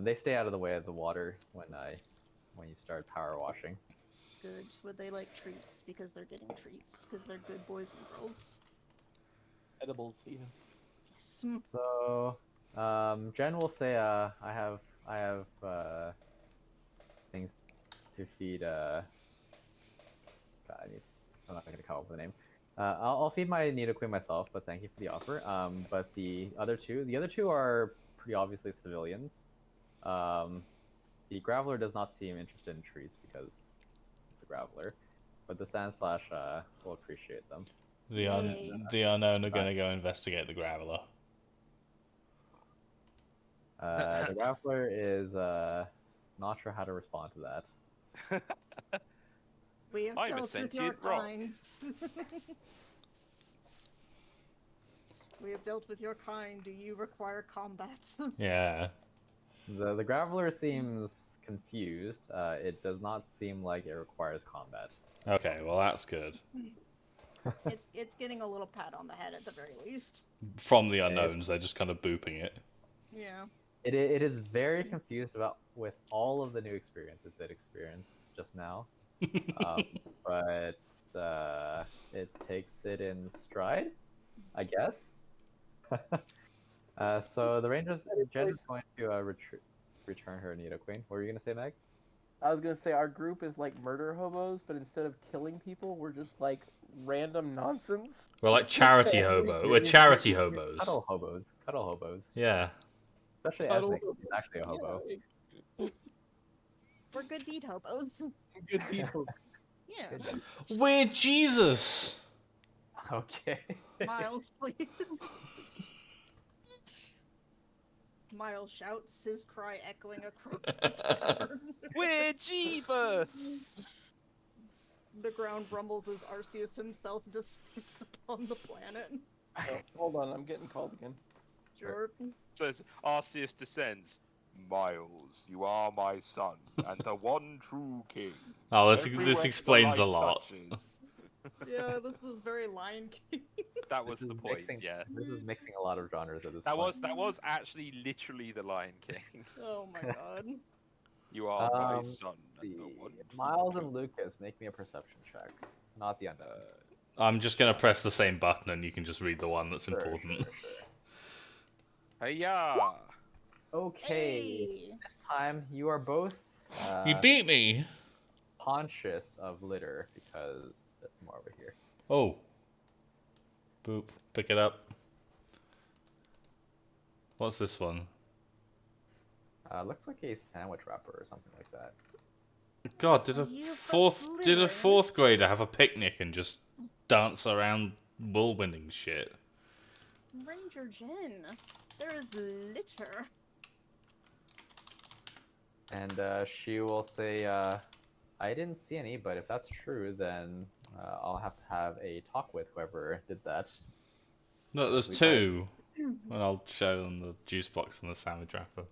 They stay out of the way of the water when you start power washing. Good. Would they like treats because they're getting treats because they're good boys and girls? Edibles, even. Yes. So, Jen will say, I have things to feed. God, I'm not gonna come up with a name. I'll feed my Nidoqueen myself, but thank you for the offer. But the other two are pretty obviously civilians. The Graveler does not seem interested in treats because it's a Graveler, but the Sandslash will appreciate them. The unknown are gonna go investigate the Graveler. The Graveler is not sure how to respond to that. We have I'm a dealt with your sentient rock. kind. We have dealt with your kind. Do you require combat? Yeah. The Graveler seems confused. It does not seem like it requires combat. Okay, well that's good. it's getting a little pat on the head at the very least. From the unknowns, they're just kind of booping it. Yeah. It is very confused with all of the new experiences it experienced just now. But it takes it in stride, I guess. So the Rangers, Jen is going to return her Nidoqueen. What were you gonna say, Meg? I was gonna say our group is like murder hobos, but instead of killing people, we're just like random nonsense. We're like charity hobo. We're charity hobos. Cuddle hobos. Cuddle hobos. Yeah. Especially Cuddle Esme, who's actually a hobo. We're good deed hobos. Good deed. Yeah. We're Jesus. Okay. Miles, please. Miles shouts, his cry echoing across the cavern. We're Jeebus! The ground rumbles as Arceus himself descends upon the planet. Oh, hold on, I'm getting called again. Sure. Says Arceus descends. Miles, you are my son, and the one true king. Oh, this Everywhere this the explains a light lot. touches. Yeah, this is very Lion King. That was This the is point, mixing- yeah. This is mixing a lot of genres at this That point. was actually literally the Lion King. Oh my god. You are my Um, son, let's and the see. one true Miles king. and Lucas, make me a perception check. Not the unknown. I'm just gonna press the same button and you can just read the one that's Sure, important. sure. Hey-ya! Okay. Hey! This time you are both You beat me. conscious of litter because that's more over here. Oh. Boop. Pick it up. What's this one? Looks like a sandwich wrapper or something like that. God, did a You've got fourth slithering. grader have a picnic and just dance around whirlwinding shit? Ranger Jen, there is litter. And she will say, I didn't see any, but if that's true, then I'll have to have a talk with whoever did that. No, there's We two. And I'll show them the juice box and the sandwich wrapper.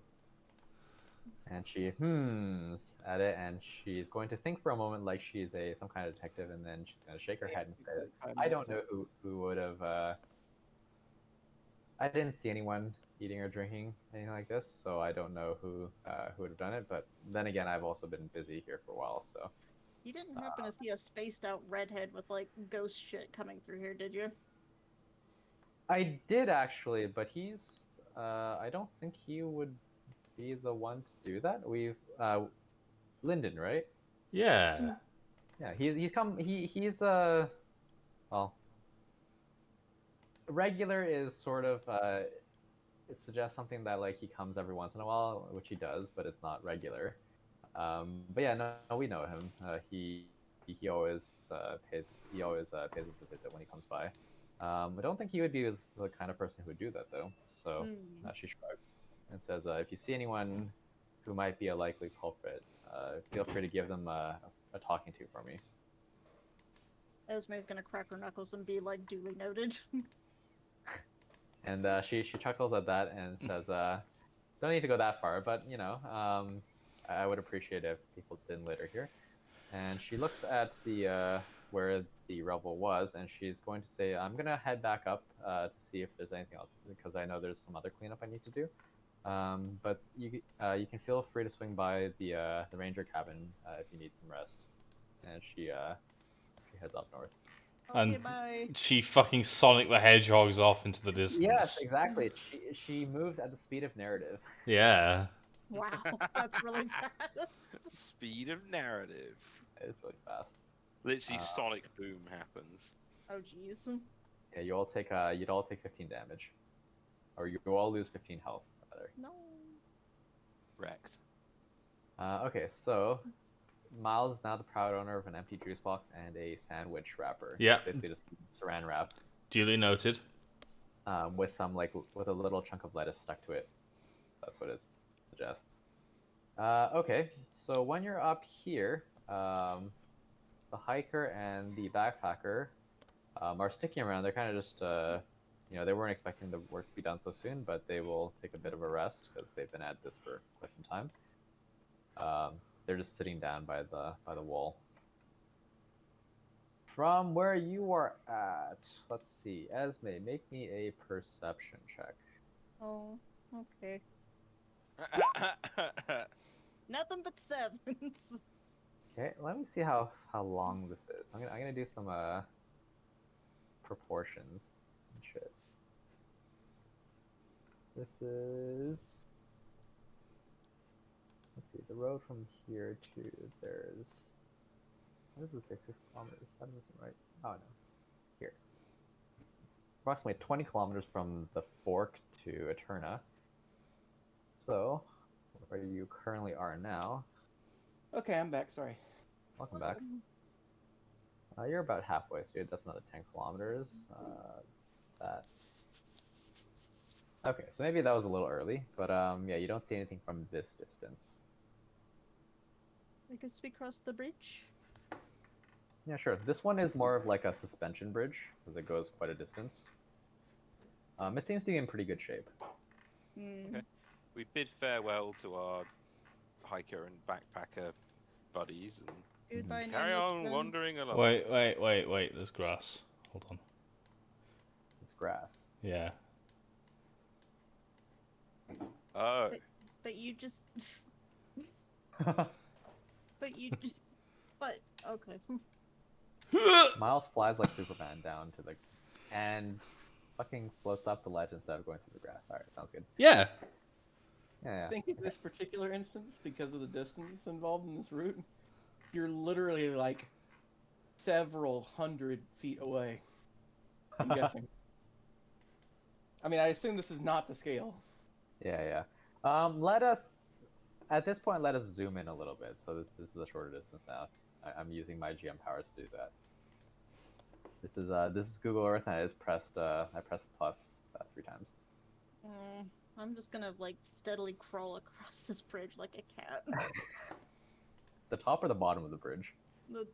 And she hums at it, and she's going to think for a moment like she's some kind of detective, and then she's going to shake her head and say, I don't know who would have... I didn't see anyone eating or drinking anything like this, so I don't know who would have done it, but then again, I've also been busy here for a while, so... You didn't happen to see a spaced out redhead with like ghost shit coming through here, did you? I did actually, but he's... I don't think he would be the one to do that. We've... Lyndon, right? Yeah. Yeah, he's come... He's well... regular is sort of it suggests something that like he comes every once in a while, which he does, but it's not regular. But yeah, no, we know him. He always pays us a visit when he comes by. I don't think he would be the kind of person who would do that though. So she shrugs and says, "If you see anyone who might be a likely culprit, feel free to give them a talking to for me." Esme's gonna crack her knuckles and be like, duly noted. And she chuckles at that and says, "Don't need to go that far, but I would appreciate if people didn't litter here." And she looks at the where the rubble was, and she's going to say, "I'm gonna head back up to see if there's anything else, because I know there's some other cleanup I need to do. But you can feel free to swing by the ranger cabin if you need some rest." And she heads up north. Okay, And bye. she fucking Sonic the Hedgehog's off into the distance. Yes, exactly. She moves at the speed of narrative. Yeah. Wow, that's really fast. Speed of narrative. It's really fast. Literally, sonic boom happens. Oh jeez. Yeah, you'd all take 15 damage, or you all lose 15 health rather. No. Wrecked. Okay, so Miles is now the proud owner of an empty juice box and a sandwich wrapper. Yeah. Basically just saran wrap, Duly noted. with with a little chunk of lettuce stuck to it. That's what it suggests. Okay, so when you're up here, the hiker and the backpacker are sticking around. They're kind of just, they weren't expecting the work to be done so soon, but they will take a bit of a rest because they've been at this for quite some time. They're just sitting down by the wall. From where you are at, let's see, Esme, make me a perception check. Oh, okay. Nothing but sevens. Okay, let me see how long this is. I'm gonna do some proportions and shit. This is, let's see, the road from here to there's, what does this say, 6 kilometers? That doesn't seem right. Oh no, here. Approximately 20 kilometers from the fork to Eterna. So, where you currently are now. Okay, I'm back. Sorry. Welcome back. You're about halfway, so that's another 10 kilometers. That. Okay, so maybe that was a little early, but yeah, you don't see anything from this distance. I guess we cross the bridge. Yeah, sure. This one is more of like a suspension bridge, because it goes quite a distance. It seems to be in pretty good shape. Okay. We bid farewell to our hiker and backpacker buddies and Goodbye, carry nameless on friends. wandering along. Wait. There's grass. Hold on. It's grass. Yeah. Oh, But you just. But okay. Miles flies like Superman down to the, and fucking floats up the ledge instead of going through the grass. Alright, sounds good. Yeah. Yeah. I think in this particular instance, because of the distance involved in this route, you're literally like several hundred feet away. I'm guessing. I mean, I assume this is not to scale. Yeah. Let us, at this point, let us zoom in a little bit. So this is a shorter distance now. I'm using my GM powers to do that. This is Google Earth, and I pressed plus 3 times. I'm just gonna like steadily crawl across this bridge like a cat. The top or the bottom of the bridge? Well,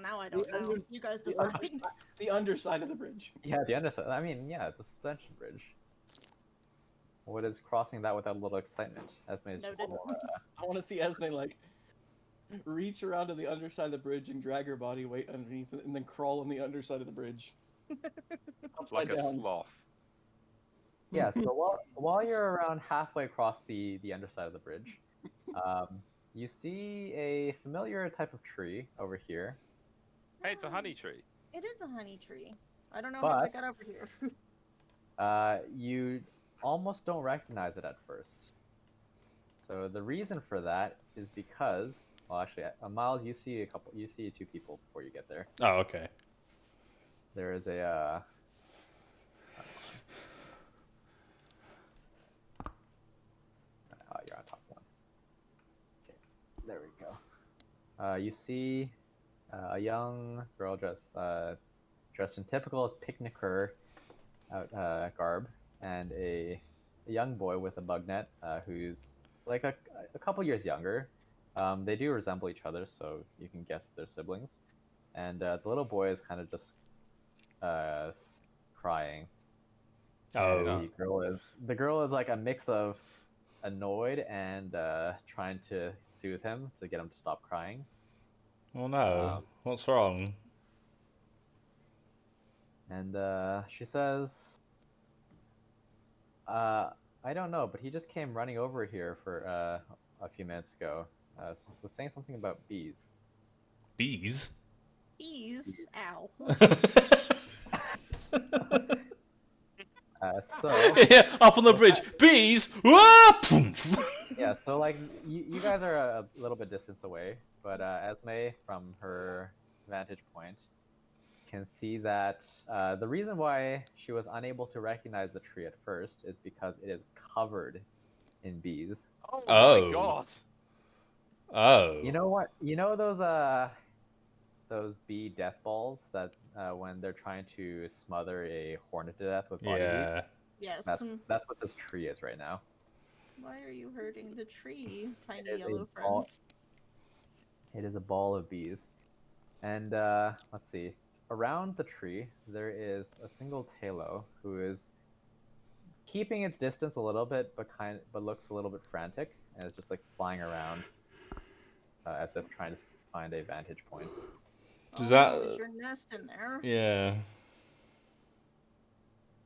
now I don't know. You guys decide. The underside of the bridge. Yeah, the underside. I mean, yeah, it's a suspension bridge. What is crossing that without a little excitement? Esme is just Noted. more, I want to see Esme like reach around to the underside of the bridge and drag her body weight underneath it, and then crawl on the underside of the bridge. like Upside a down. sloth. Yeah, so while you're around halfway across the underside of the bridge, you see a familiar type of tree over here. Hey, it's a honey tree. It is a honey tree. I don't know how I But- got over here. You almost don't recognize it at first. So the reason for that is because, well, actually, Miles, you see 2 people before you get there. Oh, okay. There is a you see a young girl dressed in typical picnicker garb, and a young boy with a bug net who's like a couple years younger. They do resemble each other, so you can guess they're siblings. And the little boy is kind of just crying. And Oh. the girl is like a mix of annoyed and trying to soothe him to get him to stop crying. Oh no. What's wrong? And she says, I don't know, but he just came running over here for a few minutes ago. Was saying something about bees. Bees? Bees. Ow. So Yeah, up on the bridge. Bees! Ah, poof. yeah, so like you guys are a little bit distance away, but Esme, from her vantage point, can see that the reason why she was unable to recognize the tree at first is because it is covered in bees. Oh, Oh. my god! Oh. You know what? You know those bee death balls that when they're trying to smother a hornet to death with body heat? Yeah. Yes. That's what this tree is right now. Why are you hurting the tree, tiny is a yellow ball- friends? It is a ball of bees. And let's see. Around the tree, there is a single Talo who is keeping its distance a little bit, but looks a little bit frantic, and is just like flying around as if trying to find a vantage point. Does Oh, that- no, is your nest in there? Yeah.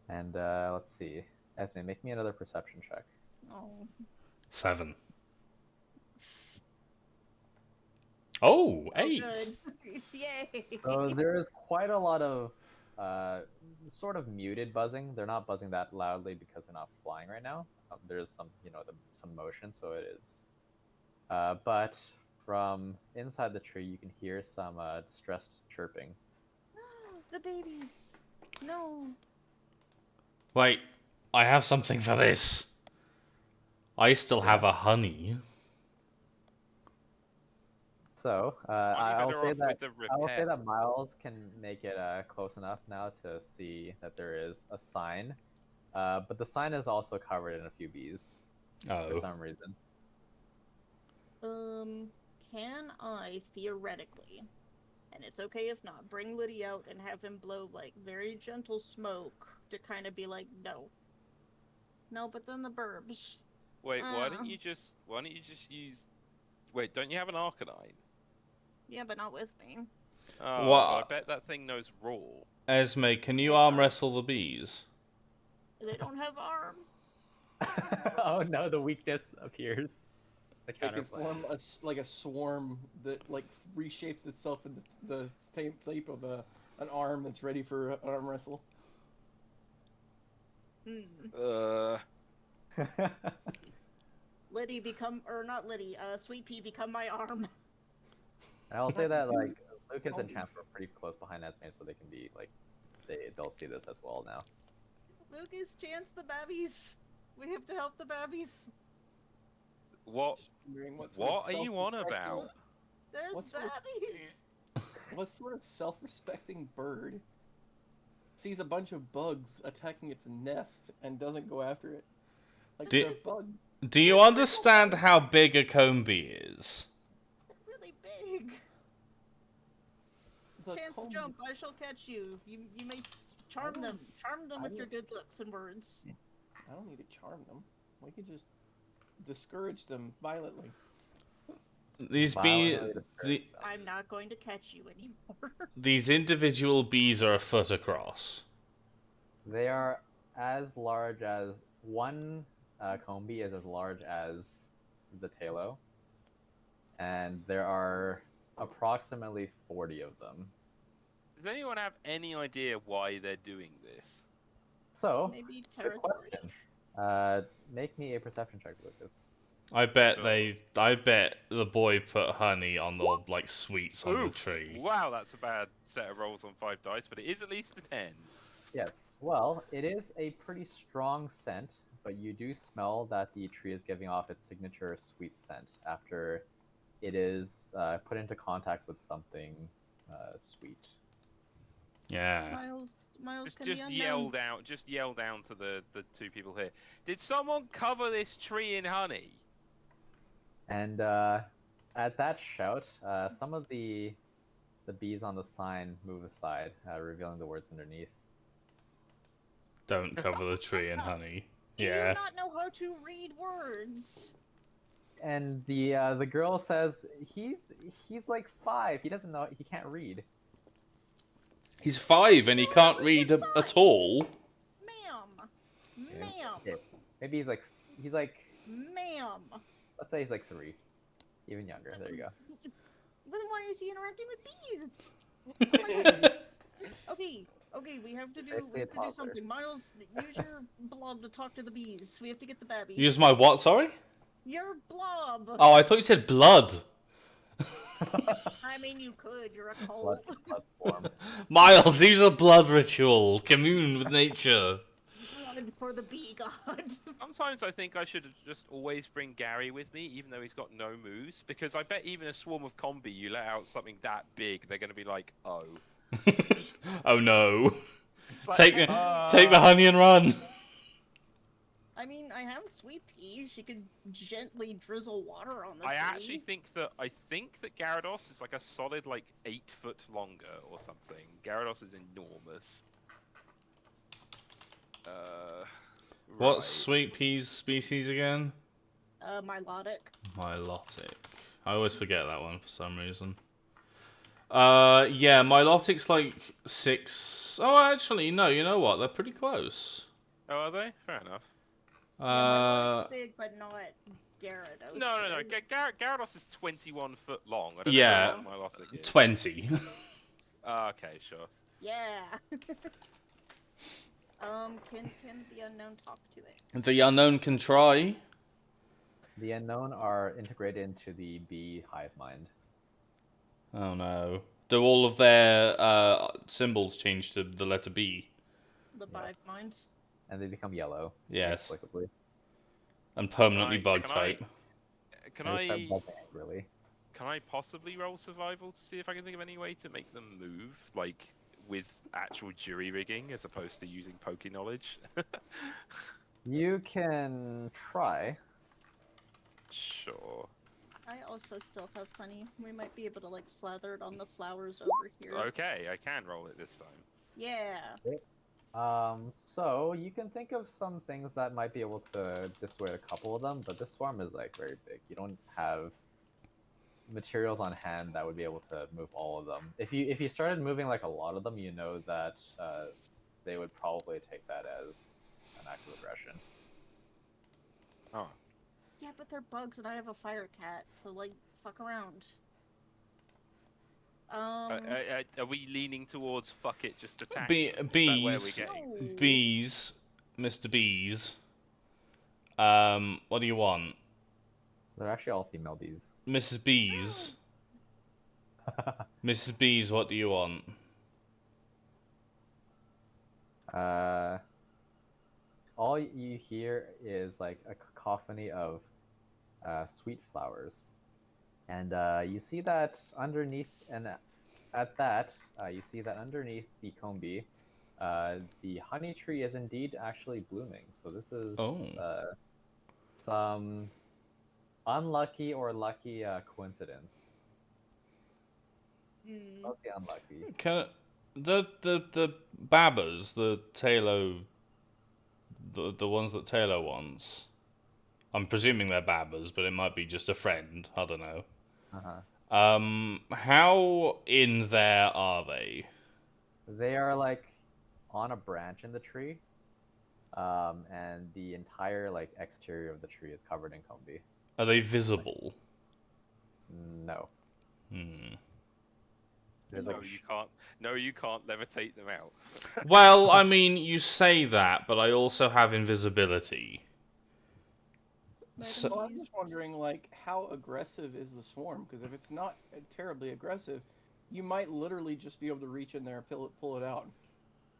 And let's see. Esme, make me another perception check. Oh. 7. Oh, Oh, 8. good. Yay! So there is quite a lot of sort of muted buzzing. They're not buzzing that loudly because they're not flying right now. There's some, some motion, so it is. But from inside the tree, you can hear some distressed chirping. The babies. No. Wait, I have something for this. I still have a honey. So Aren't you better off with the I will say repair? that Miles can make it close enough now to see that there is a sign, but the sign is also covered in a few bees for Oh. some reason. Can I theoretically, and it's okay if not, bring Liddy out and have him blow like very gentle smoke to kind of be like, no. No, but then the burbs. Wait, why don't you just use? Wait, don't you have an Arcanine? Yeah, but not with me. Oh, What- but I bet that thing knows Raw. Esme, can you arm wrestle the bees? They don't have arms. Oh no, the weakness appears. The They can counterplay. form like a swarm that like reshapes itself in the same shape of an arm that's ready for an arm wrestle. Liddy become, or not Liddy, Sweet Pea become my arm. And I'll say that like Lucas and Chance were pretty close behind Esme, so they can be like they'll see this as well now. Lucas, Chance, the babbies. We have to help the babbies. What? Wondering what sort of What are you on self-respecting- about? There's What sort of- babbies. What sort of self-respecting bird sees a bunch of bugs attacking its nest and doesn't go after it? Like Do- the bug. Do you understand how big a comb bee is? Really big. The Chance, comb- jump! I shall catch you. You may charm I them. Charm them I with your don't- good looks and words. I don't need to charm them. We could just discourage them violently. These bee, Violently the, discouraged them. I'm not going to catch you anymore. these individual bees are a foot across. They are as large as one comb bee is as large as the Talo, and there are approximately 40 of them. Does anyone have any idea why they're doing this? So, Maybe good territory. question. Make me a perception check, Lucas. I bet the boy put honey on the like sweets on the Oof. tree. Wow, that's a bad set of rolls on 5 dice, but it is at least a 10. Yes. Well, it is a pretty strong scent, but you do smell that the tree is giving off its signature sweet scent after it is put into contact with something sweet. Yeah. Miles, can Just the yell unknown... down. Just yell down to the two people here. Did someone cover this tree in honey? And at that shout, some of the bees on the sign move aside, revealing the words underneath. Don't cover the tree in honey. Do you Yeah. not know how to read words? And the girl says he's like 5. He doesn't know. He can't read. He's 5 and he can't read at all. Ma'am. Okay, Ma'am. okay. Maybe he's like Ma'am. let's say he's like 3, even younger. There you go. Then why is he interacting with bees? Okay, we have to do Basically a toddler. something. Miles, use your blob to talk to the bees. We have to get the babby. Use my what, sorry? Your blob. Oh, I thought you said blood. I mean, you could. You're a Blood, cult. blood form. Miles, use a blood ritual. Commune with nature. Blood for the bee god. Sometimes I think I should just always bring Gary with me, even though he's got no moves, because I bet even a swarm of combi, you let out something that big, they're going to be like, oh. Oh no. It's like, Take the honey and run. I mean, I have Sweet Pea. She could gently drizzle water on the I tree. actually think that Gyarados is like a solid 8 foot longer or something. Gyarados is enormous. What Right. sweet peas species again? Milotic. Milotic. I always forget that one for some reason. Yeah, Milotic's like 6. Oh, actually, no. You know what? They're pretty close. Oh, are they? Fair enough. Yeah, Milotic's big, but not Gyarados. No. Gyarados is 21 foot long. I don't Yeah. know what Milotic is. 20. Okay, sure. Yeah. Can the unknown talk to it? The unknown can try. The unknown are integrated into the bee hive mind. Oh no. Do all of their symbols change to the letter B? The Bive Minds. And they become yellow. Yes. Inexplicably. And permanently Can bug I- type. Can And they start I buzzing angrily. can I possibly roll survival to see if I can think of any way to make them move, with actual jury rigging as opposed to using Poke knowledge? You can try. Sure. I also still have honey. We might be able to slather it on the flowers over here. Okay, I can roll it this time. Yeah. So you can think of some things that might be able to dissuade a couple of them, but this swarm is very big. You don't have materials on hand that would be able to move all of them. If you started moving a lot of them, you know that they would probably take that as an act of aggression. Oh. Yeah, but they're bugs and I have a fire cat, so fuck around. Are we leaning towards fuck it, just attack? Is that where we're Bees. getting to? No. Bees. Mr. Bees. What do you want? They're actually all female bees. Mrs. Bees. Mrs. Bees, what do you want? All you hear is a cacophony of sweet flowers, and you see that underneath, you see that underneath the combi, the honey tree is indeed actually blooming. So this is some unlucky or lucky coincidence. Mostly unlucky. The babbers, the Taylor, the ones that Taylor wants. I'm presuming they're babbers, but it might be just a friend. I don't know. How in there are they? They are on a branch in the tree, and the entire exterior of the tree is covered in combi. Are they visible? No. There's No, you can't. No, you can't levitate them out. Well, I mean, you say that, but I also have invisibility. Well, I'm just wondering, how aggressive is the swarm? Because if it's not terribly aggressive, you might literally just be able to reach in there, pull it out,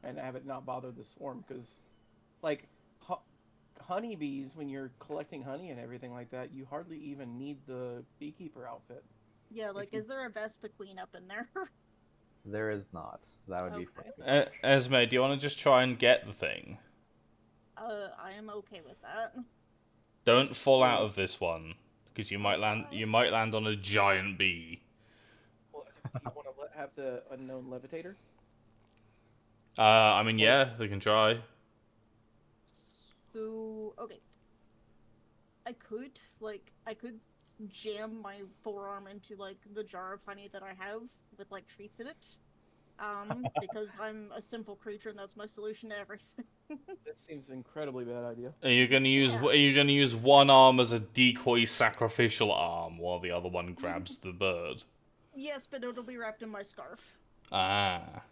and have it not bother the swarm. Because, honeybees, when you're collecting honey and everything like that, you hardly even need the beekeeper outfit. Yeah, like, you- is there a Vespa Queen up in there? There is not. That would be far Okay. too much. Esme, do you want to just try and get the thing? I am okay with that. Don't fall out of this one, because you might land. You might land on a giant bee. Well, do you want to have the unknown levitator? I mean, yeah, they can try. So, okay. I could jam my forearm into, like, the jar of honey that I have with, like, treats in it. Because I'm a simple creature and that's my solution to everything. That seems an incredibly bad idea. Are you gonna use? Yeah. Are you gonna use one arm as a decoy sacrificial arm while the other one grabs the bird? Yes, but it'll be wrapped in my scarf. Ah,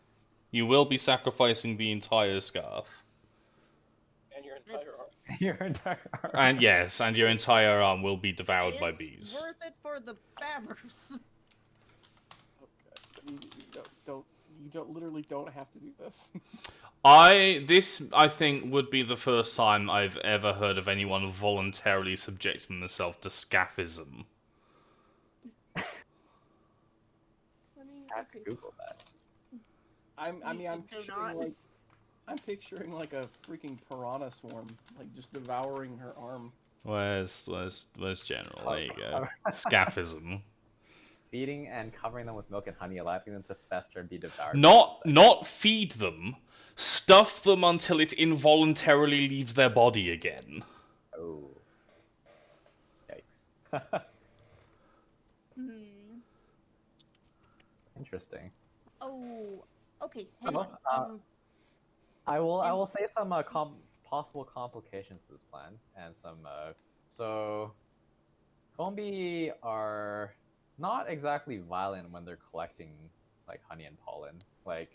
you will be sacrificing the entire scarf, And your entire It's- arm. Your entire arm. and yes, and your entire arm will be devoured by It's bees. worth it for the babbers. Okay. You don't literally don't have to do this. I think would be the first time I've ever heard of anyone voluntarily subjecting themselves to scaphism. I mean, I have to okay. Google that. I'm Do not. picturing like a freaking piranha swarm, like just devouring her arm. Where's general? There you go. Scaphism. Feeding and covering them with milk and honey, allowing them to fester and be devoured. Not feed them. Stuff them until it involuntarily leaves their body again. Oh. Yikes. Hmm. Interesting. Oh, okay. Hang So, on. I will say some possible complications to this plan and some so Combi are not exactly violent when they're collecting like honey and pollen. Like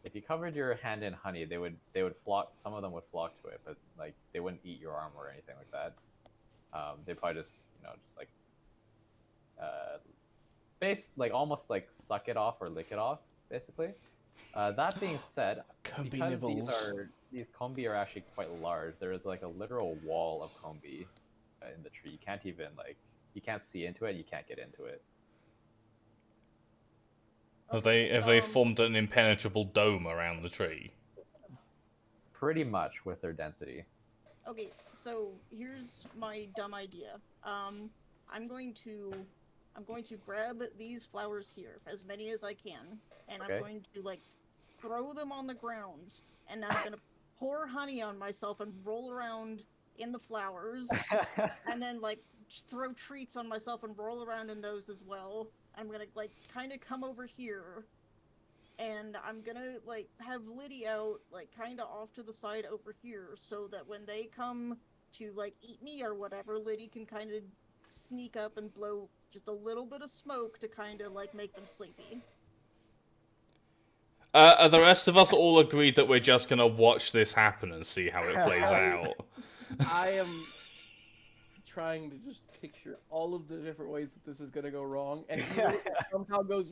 if you covered your hand in honey, they would flock. Some of them would flock to it, but like they wouldn't eat your arm or anything like that. They probably just like almost like suck it off or lick it off, basically. That being said, Combi because nibbles. these combi are actually quite large, there is like a literal wall of combi in the tree. You can't see into it. You can't get into it. Have they formed an impenetrable dome around the tree? Pretty much with their density. Okay, so here's my dumb idea. I'm going to grab these flowers here, as many as I can, and Okay. I'm going to like throw them on the ground, and I'm gonna pour honey on myself and roll around in the flowers, and then like throw treats on myself and roll around in those as well. I'm gonna like kind of come over here, and I'm gonna like have Liddy out like kind of off to the side over here, so that when they come to like eat me or whatever, Liddy can kind of sneak up and blow just a little bit of smoke to kind of like make them sleepy. The rest of us all agreed that we're just gonna watch this happen and see how it plays out. I am trying to just picture all of the different ways that this is gonna go wrong, and even if it somehow goes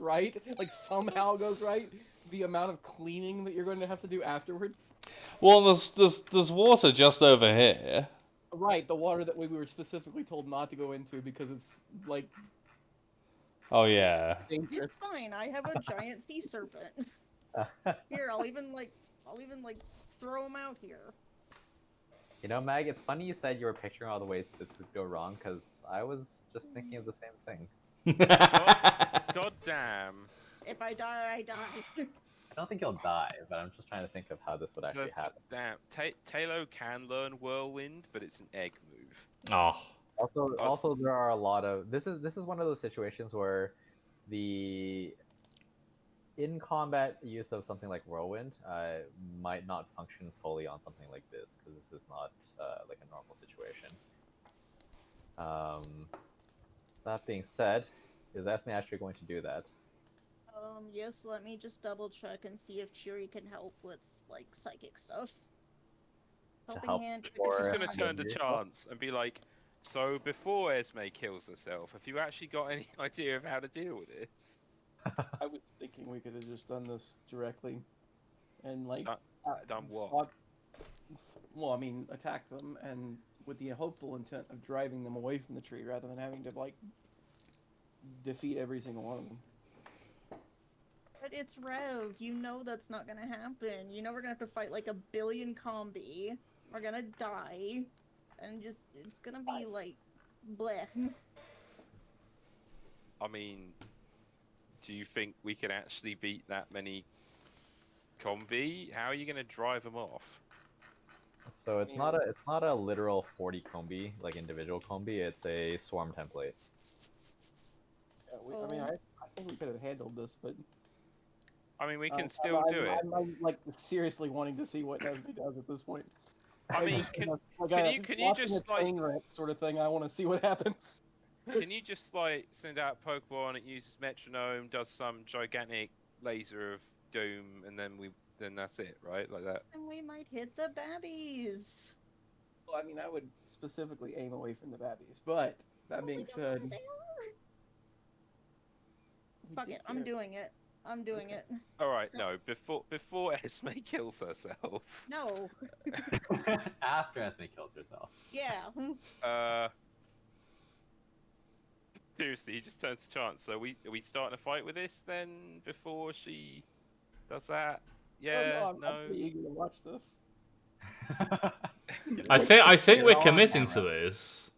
right, the amount of cleaning that you're going to have to do afterwards. Well, there's water just over here. Right, the water that we were specifically told not to go into because it's like Oh yeah. dangerous. It's fine. I have a giant sea serpent. Here, I'll even like throw him out here. You know, Mag, it's funny you said you were picturing all the ways this could go wrong, because I was just thinking of the same thing. God damn. If I die, I die. I don't think you'll die, but I'm just trying to think of how this would actually happen. Damn. Talo can learn Whirlwind, but it's an egg move. Oh. Also, there are a lot of this is one of those situations where the in combat use of something like Whirlwind might not function fully on something like this, because this is not like a normal situation. That being said, is Esme actually going to do that? Yes, let me just double check and see if Cheery can help with, like, psychic stuff. To Helping help hand. or- It's just Or gonna turn to Chance and be like, so before Esme kills herself, have you actually got any idea of how to deal with this? I was thinking we could have just done this directly, and like Done what? well, I mean, attack them, and with the hopeful intent of driving them away from the tree rather than having to like defeat every single one of them. But it's Rev. You know that's not gonna happen. You know we're gonna have to fight like a billion combi. We're gonna die, and just it's gonna be like, bleh. I mean, do you think we can actually beat that many combi? How are you going to drive them off? So it's not a literal 40 combi, like individual combi. It's a swarm template. I mean, I think we could have handled this, but I mean, we can still do it. I'm like seriously wanting to see what Esme does at this point. I mean, can you just a train wreck sort of thing? I want to see what happens. Can you just like send out Pokemon? It uses metronome, does some gigantic laser of doom, and then that's it, right? Like that. And we might hit the babbies. Well, I mean, I would specifically aim away from the babbies, but that being said, fuck it, I'm doing it. I'm doing it. All right, no, before Esme kills herself. No. After Esme kills herself. Yeah. Seriously, he just turns to chance. So are we starting a fight with this then before she does that? Yeah, I'm pretty eager to watch this. I think Get we're all on committing to camera. this.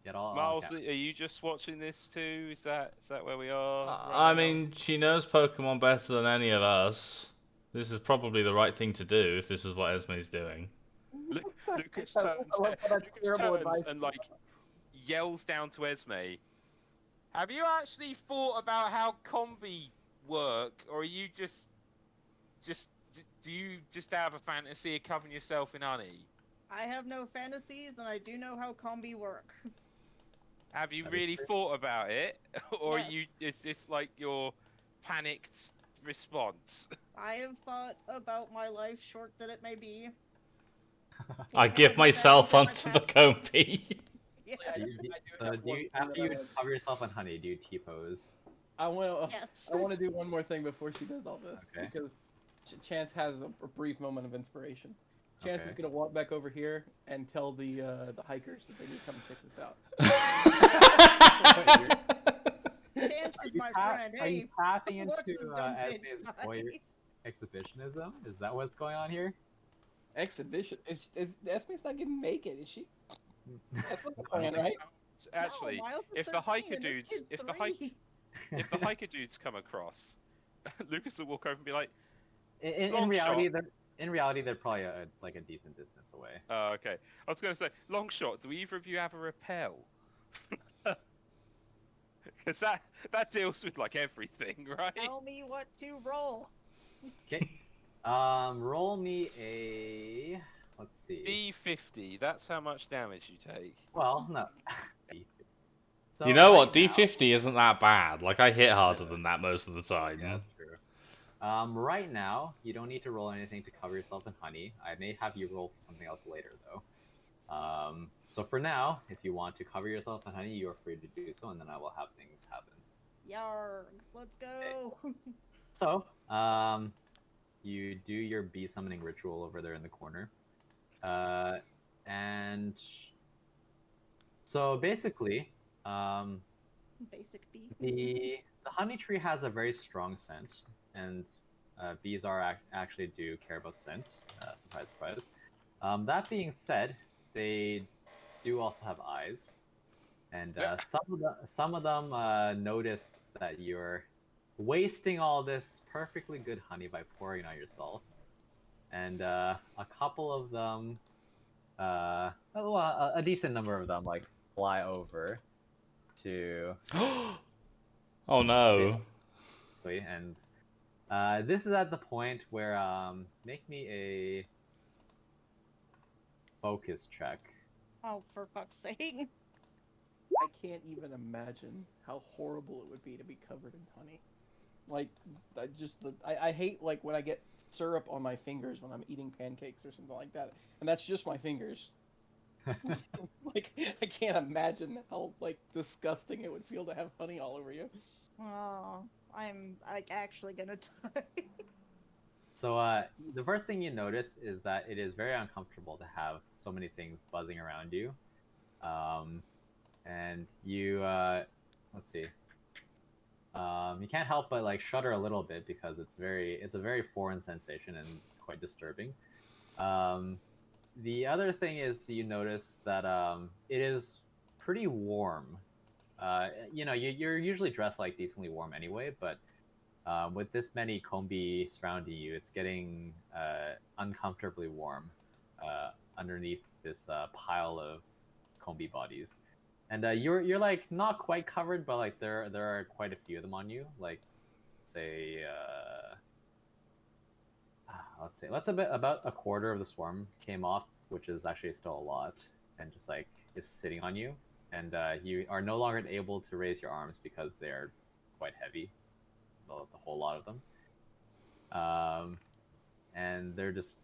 Get all on Miles, camera. are you just watching this too? Is that where we are? right I now? mean, she knows Pokemon better than any of us. This is probably the right thing to do if this is what Esme's doing. Lucas I turns, like how that's terrible advice. and like yells down to Esme. Have you actually thought about how combi work, or are you just do you just have a fantasy of covering yourself in honey? I have no fantasies, and I do know how combi work. Have you really thought about it, or Yes. is this like your panicked response? I have thought about my life, short that it may be. I give myself onto the Compi. Yeah. After you cover yourself in honey, do you T-pose? I want Yes. to do one more thing before she does all this, Okay. because Chance has a brief moment of inspiration. Chance is Okay. gonna walk back over here and tell the hikers that they need to come check this out. Chance is my friend. Are you Hey, tapping into watch this dumb bitch Esme's fight. voyeur exhibitionism? Is that what's going on here? Exhibition. Is Esme's not gonna make it? Is she? That's not the plan, right? Actually, No, Miles is if the 13 hiker and this dudes, kid's if the 3. hiker dudes come across, Lucas will walk over and be like, In Long reality, shot. they're probably like a decent distance away. "Oh, okay." I was gonna say, long shot. Do either of you have a repel? Because that deals with like everything, right? Tell me what to roll. Okay. Roll me a. Let's see. D50. That's how much damage you take. Well, no. So You know right what? now- D50 isn't that bad. Like, I hit harder than that most of the time. Yeah, that's true. Right now, you don't need to roll anything to cover yourself in honey. I may have you roll for something else later, though. So for now, if you want to cover yourself in honey, you are free to do so, and then I will have things happen. Yarg, let's go. So, you do your bee summoning ritual over there in the corner. And so basically, Basic B. the honey tree has a very strong scent, and bees actually do care about scent. Surprise, surprise. That being said, they do also have eyes, and some of them notice that you're wasting all this perfectly good honey by pouring on yourself, and a couple of them, a decent number of them, like fly over to Oh no. and this is at the point where make me a focus check. Oh, for fuck's sake. I can't even imagine how horrible it would be to be covered in honey. Like, I hate like when I get syrup on my fingers when I'm eating pancakes or something like that, and that's just my fingers. Like, I can't imagine how like disgusting it would feel to have honey all over you. Oh, I'm like actually gonna die. the first thing you notice is that it is very uncomfortable to have so many things buzzing around you. And you, let's see. You can't help but like shudder a little bit because it's a very foreign sensation and quite disturbing. The other thing is you notice that it is pretty warm. You're usually dressed like decently warm anyway, but with this many combi surrounding you, it's getting uncomfortably warm underneath this pile of combi bodies. And you're like not quite covered, but like there are quite a few of them on you. Like, say, let's say about a quarter of the swarm came off, which is actually still a lot, and just like is sitting on you, and you are no longer able to raise your arms because they are quite heavy, the whole lot of them. And they're just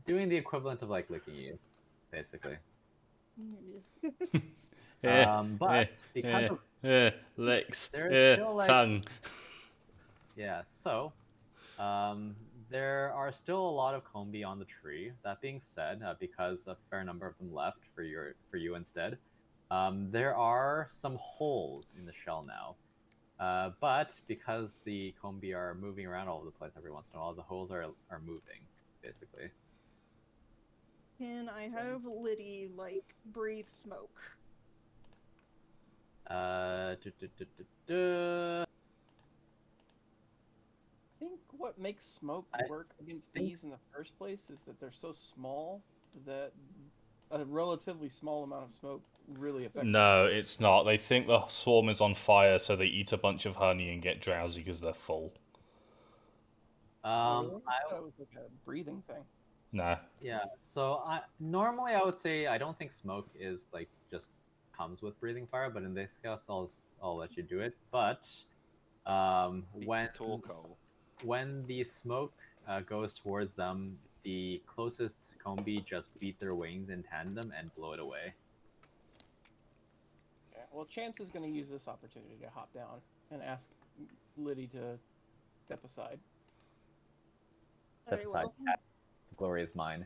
doing the equivalent of like licking you, basically. But because of licks, there's still like tongue. yeah, so there are still a lot of combi on the tree. That being said, because a fair number of them left for you instead, there are some holes in the shell now. But because the combi are moving around all over the place every once in a while, the holes are moving, basically. Can I have Liddy, like, breathe smoke? Du- du- du- du- du. I think what makes smoke work against bees in the first place is that they're so small that a relatively small amount of smoke really affects No, it's not. They think the swarm is on fire, so they eat a bunch of honey and get drowsy because they're full. them. Really? I thought it was like a breathing thing. Nah. Yeah, so normally I would say I don't think smoke is like just comes with breathing fire, but in this case I'll let you do it. But when the smoke goes towards them, the closest combi just beat their wings in tandem and blow it away. Yeah, well, Chance is going to use this opportunity to hop down and ask Liddy to step aside. Step aside, cat. The glory is mine.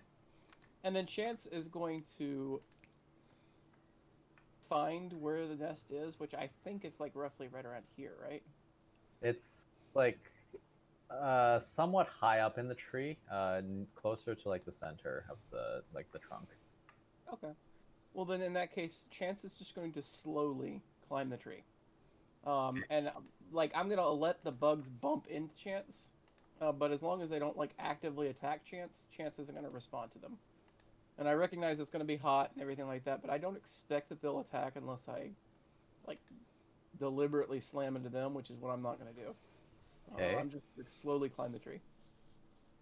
And then Chance is going to find where the nest is, which I think is like roughly right around here, right? It's like somewhat high up in the tree, closer to like the center of the trunk. Okay. Well, then in that case, Chance is just going to slowly climb the tree. And like I'm gonna let the bugs bump into Chance, but as long as they don't like actively attack Chance, Chance isn't gonna respond to them. And I recognize it's gonna be hot and everything like that, but I don't expect that they'll attack unless I like deliberately slam into them, which is what I'm not gonna do. Okay. I'm just gonna slowly climb the tree.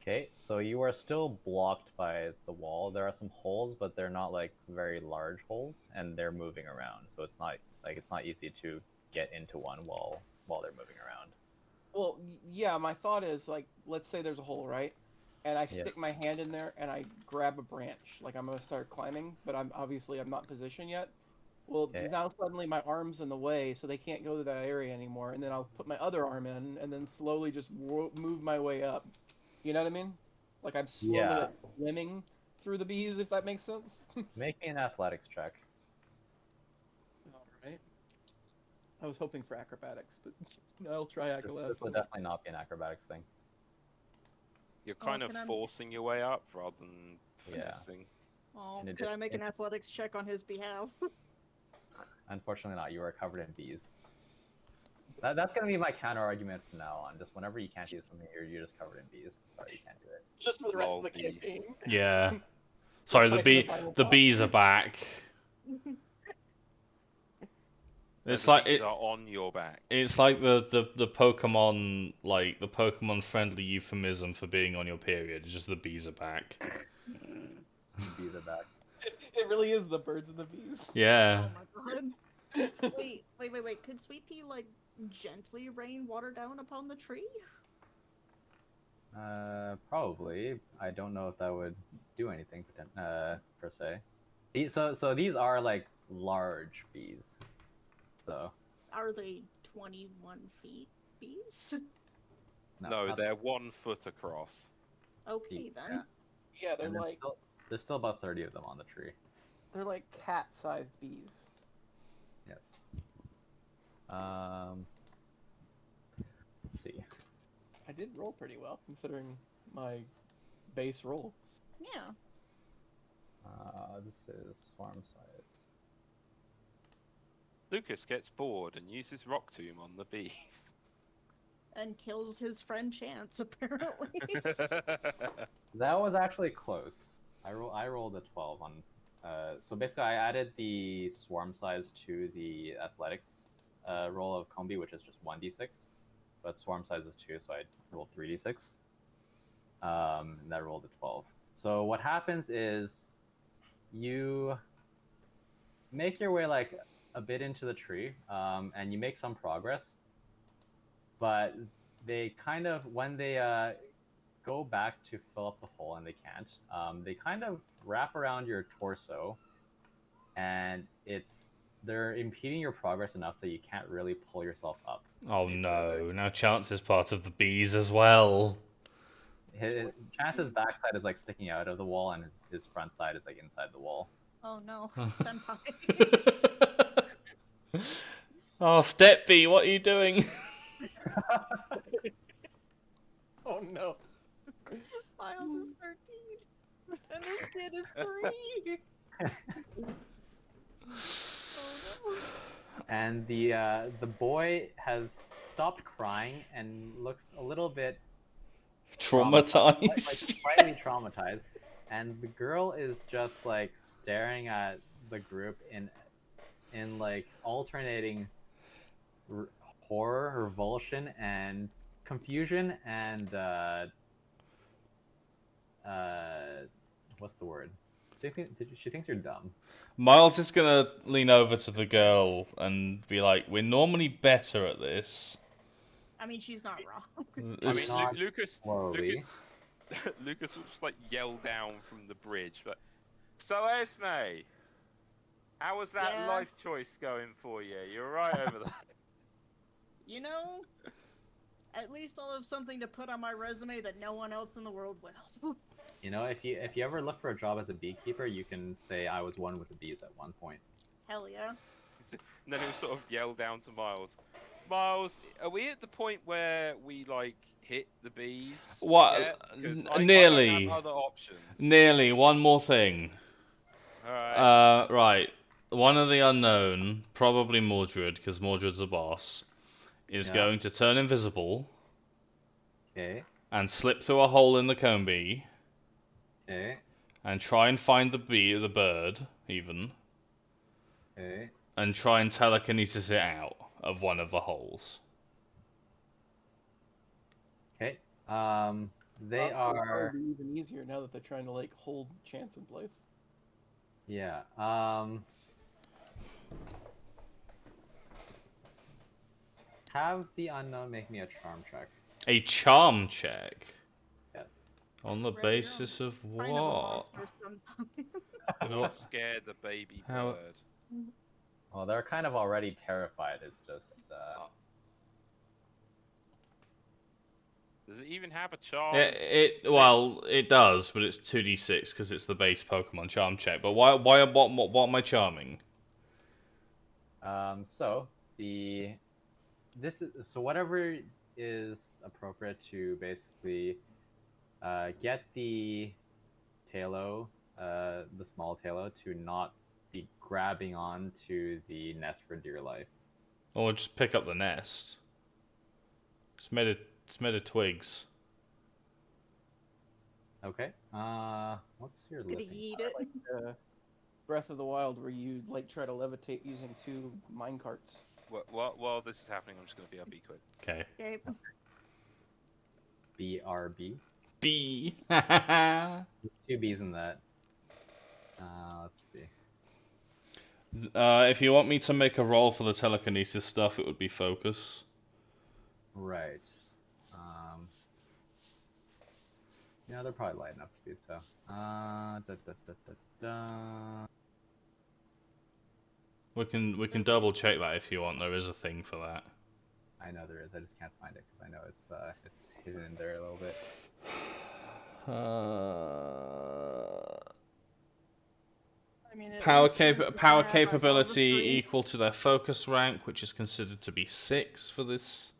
Okay, so you are still blocked by the wall. There are some holes, but they're not like very large holes, and they're moving around. So it's not easy to get into one while they're moving around. Well, yeah, my thought is like, let's say there's a hole, right? And I stick my hand in there and I grab a branch. Like I'm gonna start climbing, but I'm not positioned yet. Well, now suddenly my arm's in the way, so they can't go to that area anymore. And then I'll put my other arm in, and then slowly just move my way up. You know what I mean? Like I'm slowly like, swimming through the bees, if that makes sense. Make me an athletics check. All right. I was hoping for acrobatics, but I'll try acrobatics. This will definitely not be an acrobatics thing. You're kind of forcing your way up rather than finessing. Oh, can I make an athletics check on his behalf? Unfortunately not. You are covered in bees. That's going to be my counter argument from now on. Just whenever you can't do something, you're just covered in bees. Sorry, you can't do it. Just for the rest of the campaign. Yeah. Sorry, the bees are back. It's like it are on your back. It's like the Pokemon, like the Pokemon friendly euphemism for being on your period. It's just the bees are back. Bees are back. It really is the birds and the bees. Yeah. Oh my god. Wait. Could Sweet Pea like gently rain water down upon the tree? Probably. I don't know if that would do anything per se. So these are like large bees. So are they 21 feet bees? No, not they're 1 foot across. Okay feet, then. Yeah, they're And like there's still about 30 of them on the tree. cat-sized bees. Yes. Let's see. I did roll pretty well considering my base roll. Yeah. This is swarm size. Lucas gets bored and uses Rock Tomb on the bee. And kills his friend Chance, apparently. That was actually close. I rolled a 12 on. So basically, I added the swarm size to the athletics roll of Combi, which is just 1d6, but swarm size is 2, so I rolled 3d6. And that rolled a 12. So what happens is you make your way like a bit into the tree, and you make some progress, but they kind of, when they go back to fill up the hole and they can't, they kind of wrap around your torso, and they're impeding your progress enough that you can't really pull yourself up. Oh no, now Chance is part of the bees as well. Chance's backside is like sticking out of the wall, and his front side is like inside the wall. Oh no, senpai. Oh, Step Bee, what are you doing? Oh no. Miles is 13, and this kid is 3. Oh no. And the boy has stopped crying and looks a little bit Traumatized. like slightly traumatized, and the girl is just like staring at the group in like alternating horror, revulsion, and confusion, and what's the word? She thinks you're dumb. Miles is gonna lean over to the girl and be like, "We're normally better at this." I mean, she's not wrong. This- Not Lucas slowly. Lucas will just like yell down from the bridge, but so Esme, how was that Yeah. life choice going for you? You're right over there. You know, at least I'll have something to put on my resume that no one else in the world will. You know, if you ever look for a job as a beekeeper, you can say I was one with the bees at one point. Hell yeah. And then he'll sort of yell down to Miles. Miles, are we at the point where we like hit the bees? What? yet? 'Cause Nearly. I don't have other options. Nearly. One more thing. Alright. Right. One of the unknown, probably Mordred, because Mordred's the boss, is Yeah. going to turn invisible Okay. and slip through a hole in the comb bee Okay. and try and find the bird, even, Okay. and try and telekinesis it out of one of the holes. Okay. They Honestly, it'd are. probably be even easier now that they're trying to like hold Chance in place. Yeah. Have the unknown make me a charm check. A charm check. Yes. On the Red basis of Kind of a what? monster sometimes. Don't What? scare the baby How- bird. Well, they're kind of already terrified. It's just. Does it even have a charm? Well, it does, but it's 2d6 because it's the base Pokemon charm check. But what am I charming? So so whatever is appropriate to basically get the Tailo, the small Tailo, to not be grabbing onto the nest for dear life. Or just pick up the nest. It's made of twigs. Okay. What's your Could living? he eat it? Breath of the Wild, where you like try to levitate using 2 minecarts. While this is happening, I'm just gonna be be quick. Okay. Okay. BRB. B. 2 B's in that. Let's see. If you want me to make a roll for the telekinesis stuff, it would be focus. Right. Yeah, they're probably light enough to do so. We can double check that if you want. There is a thing for that. I know there is. I just can't find it because I know it's hidden in there a little bit. I mean, at Power least for this power map, I saw the capability three. equal to their focus rank, which is considered to be 6 for this.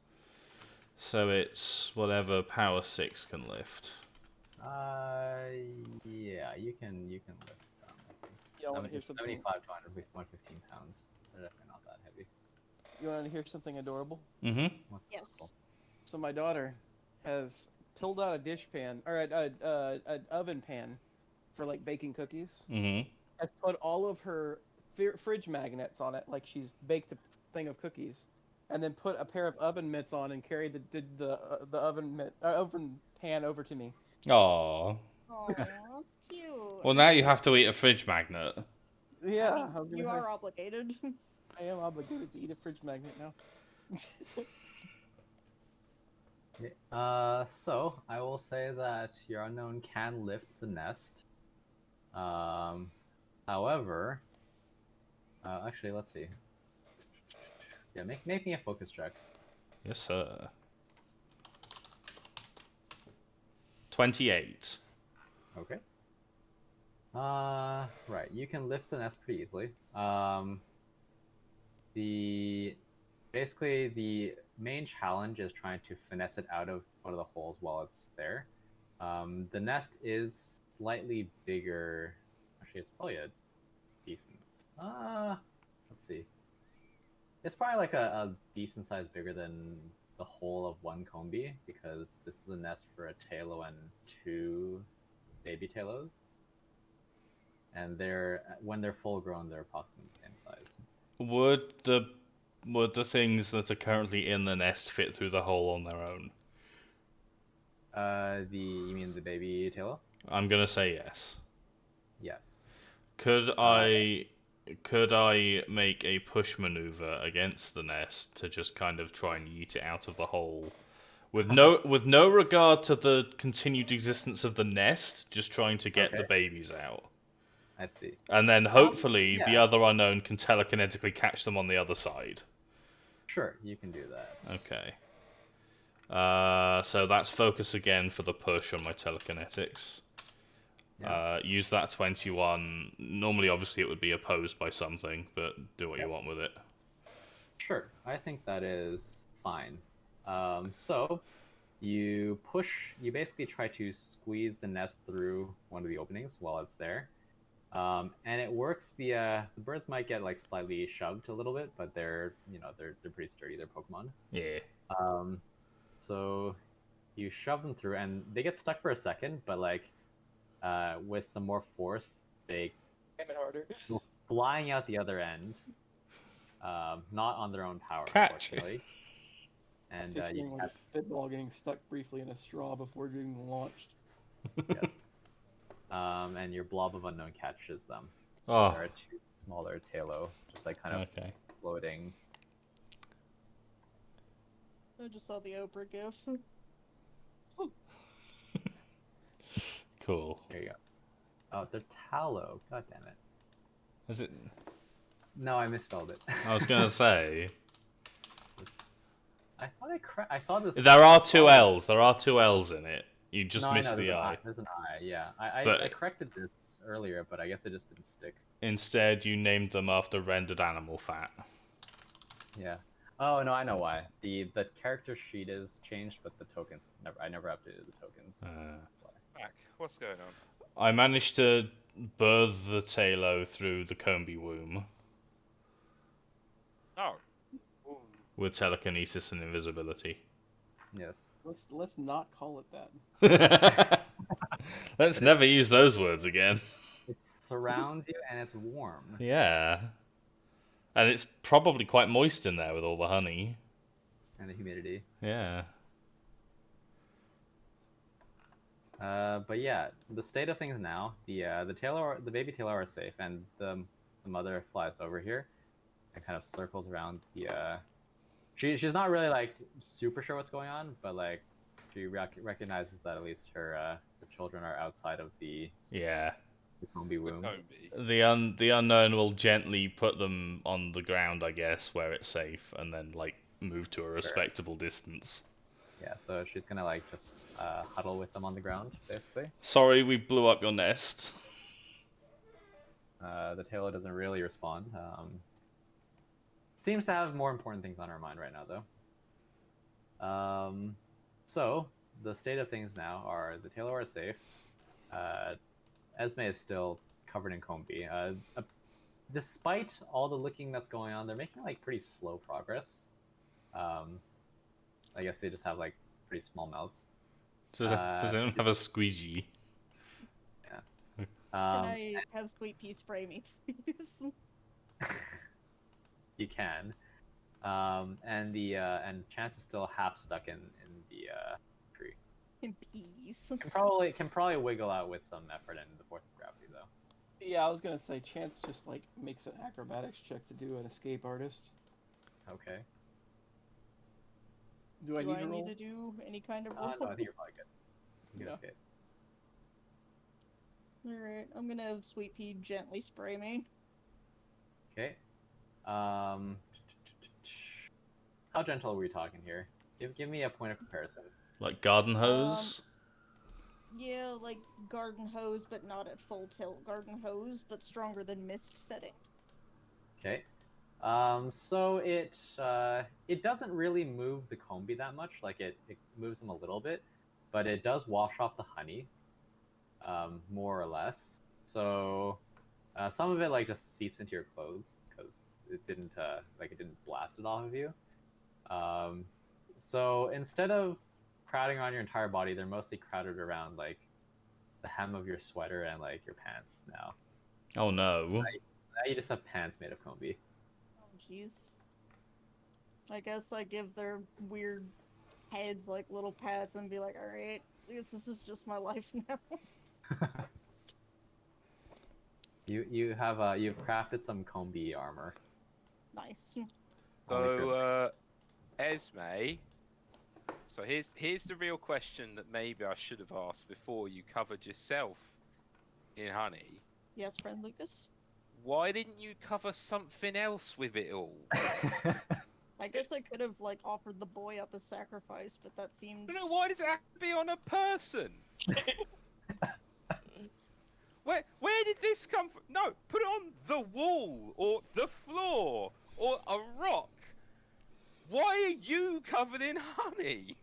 So it's whatever power 6 can lift. Yeah, you can lift them. I think. Y'all want to hear something? 75 to 115 pounds. They're definitely not that heavy. You want to hear something adorable? Mm-hmm. What's Yes. cool? So my daughter has pulled out a dish pan or an oven pan for like baking cookies. Mm-hmm. Has put all of her fridge magnets on it, like she's baked a thing of cookies, and then put a pair of oven mitts on and carried the oven pan over to me. Aww. Oh, that's cute. Well, now you have to eat a fridge magnet. Yeah, I mean, I'm you gonna are obligated. I am obligated to eat a fridge magnet now. So I will say that your unknown can lift the nest. However, actually, let's see. Yeah, make me a focus check. Yes, sir. 28. Okay. Right. You can lift the nest pretty easily. Basically the main challenge is trying to finesse it out of one of the holes while it's there. The nest is slightly bigger. Actually, it's probably a decent. Let's see. It's probably like a decent size bigger than the whole of one combi because this is a nest for a talo and 2 baby talos. And when they're full grown, they're approximately the same size. Would the things that are currently in the nest fit through the hole on their own? You mean the baby talo? I'm gonna say yes. Yes. Could I make a push maneuver against the nest to just kind of try and yeet it out of the hole? With no regard to the continued existence of the nest, just trying to get the Okay. babies out. I see. And then hopefully the yeah. other unknown can telekinetically catch them on the other side. Sure, you can do that. Okay. So that's focus again for the push on my telekinetics. Yeah. Use that 21. Normally, obviously, it would be opposed by something, but do what you want with it. Sure, I think that is fine. So you basically try to squeeze the nest through one of the openings while it's there. And it works. The birds might get like slightly shoved a little bit, but they're pretty sturdy. They're Pokemon. Yeah. So you shove them through, and they get stuck for a second, but like with some more force, they Damn it harder. go flying out the other end. Not on their own power, Catch. unfortunately. And Picturing you like a spitball getting stuck briefly in a straw before being launched. yes. And your blob of unknown catches them. Oh, There are 2 smaller talo, just like kind of okay. floating. I just saw the Oprah gif. Cool. There you go. Oh, they're tallow. God damn it. Is it? No, I misspelled it. I was gonna say I thought I saw this. there are 2 L's. There are 2 L's in it. You just No, missed I know, the I. there's an I. Yeah, But- I corrected this earlier, but I guess it just didn't stick. Instead, you named them after rendered animal fat. Yeah. Oh no, I know why. The character sheet is changed, but the tokens never. I never updated the tokens. Back. What's going on? I managed to birth the Talo through the Combi womb Oh, Ooh, with telekinesis and invisibility. Yes. let's not call it that. Let's never use those words again. It surrounds you and it's warm. Yeah. And it's probably quite moist in there with all the honey. And the humidity. Yeah. But yeah, the state of things now, the baby tailor are safe, and the mother flies over here and kind of circles around she's not really like super sure what's going on, but like she recognizes that at least her children are outside of the Yeah. combi womb. Combi. The unknown will gently put them on the ground, I guess, where it's safe, and then like move to a respectable distance. Yeah, so she's gonna like just huddle with them on the ground, basically. Sorry, we blew up your nest. The tailor doesn't really respond. Seems to have more important things on her mind right now, though. So the state of things now are the tailor is safe. Esme is still covered in combi. Despite all the licking that's going on, they're making like pretty slow progress. I guess they just have like pretty small mouths. Does anyone have a squeegee? Yeah. Can I have Sweet Pea spray me, please? You can. And Chance is still half stuck in the tree. In peace. Can probably wiggle out with some effort and the force of gravity though. Yeah, I was gonna say Chance just like makes an acrobatics check to do an escape artist. Okay. Do I Do need I to roll? need to do any kind of roll? No, I think you're probably good. You can Yeah. escape. Alright, I'm gonna have Sweet Pea gently spray me. Okay. How gentle are we talking here? Give me a point of comparison. Like garden hose? Yeah, like garden hose, but not at full tilt. Garden hose, but stronger than mist setting. Okay. So it doesn't really move the combi that much. Like it moves them a little bit, but it does wash off the honey, more or less. So some of it like just seeps into your clothes because it didn't blast it off of you. So instead of crowding around your entire body, they're mostly crowded around like the hem of your sweater and like your pants now. Oh no. Now you just have pants made of combi. Oh, jeez. I guess I give their weird heads like little pats and be like, alright, I guess this is just my life now. You've crafted some combi armor. Nice. Only for- So, Esme. So here's the real question that maybe I should have asked before you covered yourself in honey. Yes, friend Lucas? Why didn't you cover something else with it all? I guess I could have, like, offered the boy up as sacrifice, but that seemed... No, why does it have to be on a person? Where did this come from? No, put it on the wall, or the floor, or a rock. Why are you covered in honey?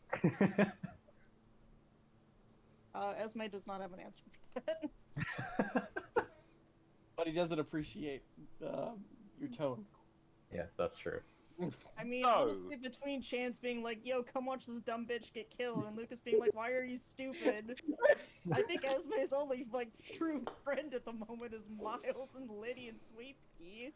Esme does not have an answer for that. But he doesn't appreciate your tone. Yes, that's true. I mean, No. honestly, between Chance being like, yo, come watch this dumb bitch get killed, and Lucas being like, why are you stupid? I think Esme's only, like, true friend at the moment is Miles and Liddy and Sweet Pea.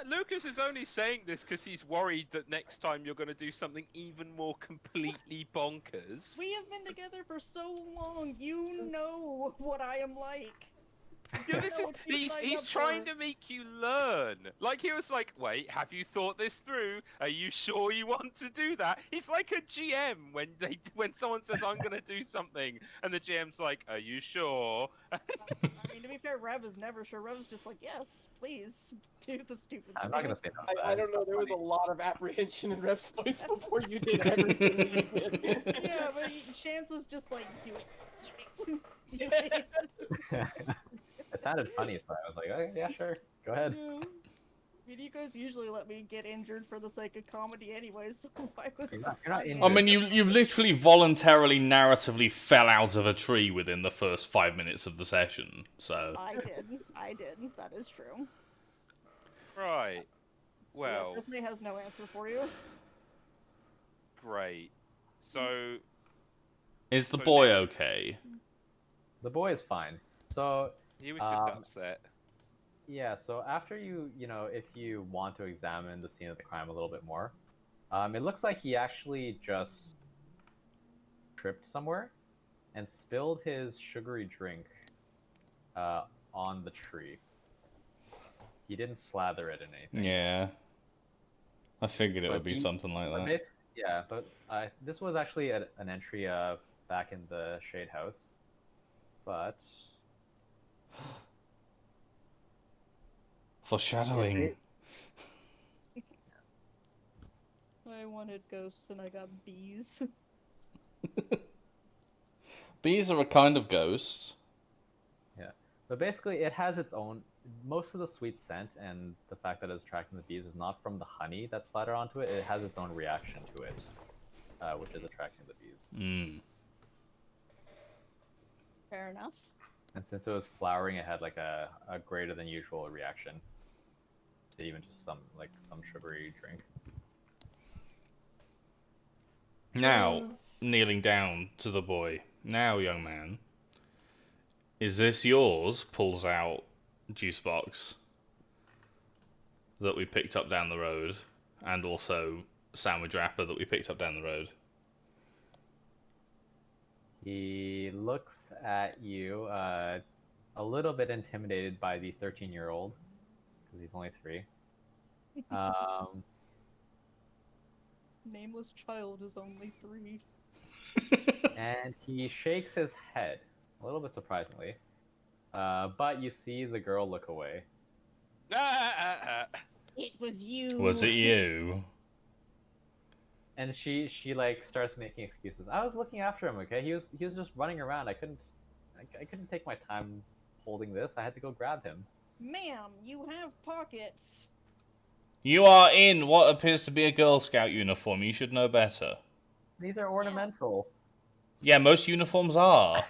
Lucas is only saying this because he's worried that next time you're going to do something even more completely bonkers. We have been together for so long, you know what I am like. Yeah, I know what you signed he's up trying for. to make you learn. Like, he was like, wait, have you thought this through? Are you sure you want to do that? He's like a GM when someone says, I'm going to do something, and the GM's like, are you sure? I mean, to be fair, Rev is never sure. Rev is just like, yes, please, do the stupid I'm thing. not gonna say no. to I that. don't know. There was a lot of apprehension in Ref's voice before you did everything you did. Yeah, but Chance was just like, do it. Do it. It sounded funny, so I was like, okay, yeah, sure, go ahead. Yeah. I mean, you guys usually let me get injured for the sake of comedy anyway, so why was You're the not- you're not fun injured. I mean, you literally voluntarily narratively fell out of a tree within the first 5 minutes of the session, so... I did. That is true. Right. Well, Yes, Esme has no answer for you. great. So, Is the So boy now- okay? The boy is fine. So he was just upset. yeah, so after if you want to examine the scene of the crime a little bit more, it looks like he actually just tripped somewhere and spilled his sugary drink on the tree. He didn't slather it in anything. Yeah. I figured it But would be he- something like But that. yeah, but this was actually an entry back in the Shade House, but Foreshadowing. I wanted ghosts and I got bees. Bees are a kind of ghost. Yeah, but basically, it has its own. Most of the sweet scent and the fact that it's attracting the bees is not from the honey that's splattered onto it. It has its own reaction to it, which is attracting the bees. Mm. Fair enough. And since it was flowering, it had like a greater than usual reaction to even just some sugary drink. Now, kneeling down to the boy. Now, young man, is this yours? Pulls out juice box that we picked up down the road, and also sandwich wrapper that we picked up down the road. He looks at you, a little bit intimidated by the 13-year-old, because he's only 3. Nameless child is only 3. And he shakes his head, a little bit surprisingly. But you see the girl look away. It was you. Was it you? And she like starts making excuses. I was looking after him, okay? He was just running around. I couldn't take my time holding this. I had to go grab him. Ma'am, you have pockets. You are in what appears to be a Girl Scout uniform. You should know better. These are ornamental. Yeah, most uniforms are.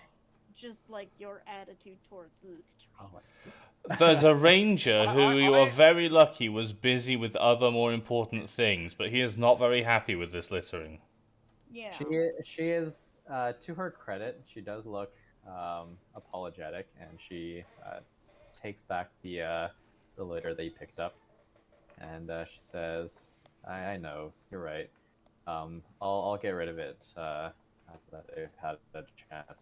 Just like your attitude towards littering. Oh my. There's a ranger who I- you are very lucky was busy with other more important things, but he is not very happy with this littering. Yeah. She is, to her credit, she does look apologetic, and she takes back the litter that you picked up, and she says, "I know, you're right. I'll get rid of it after that I've had a chance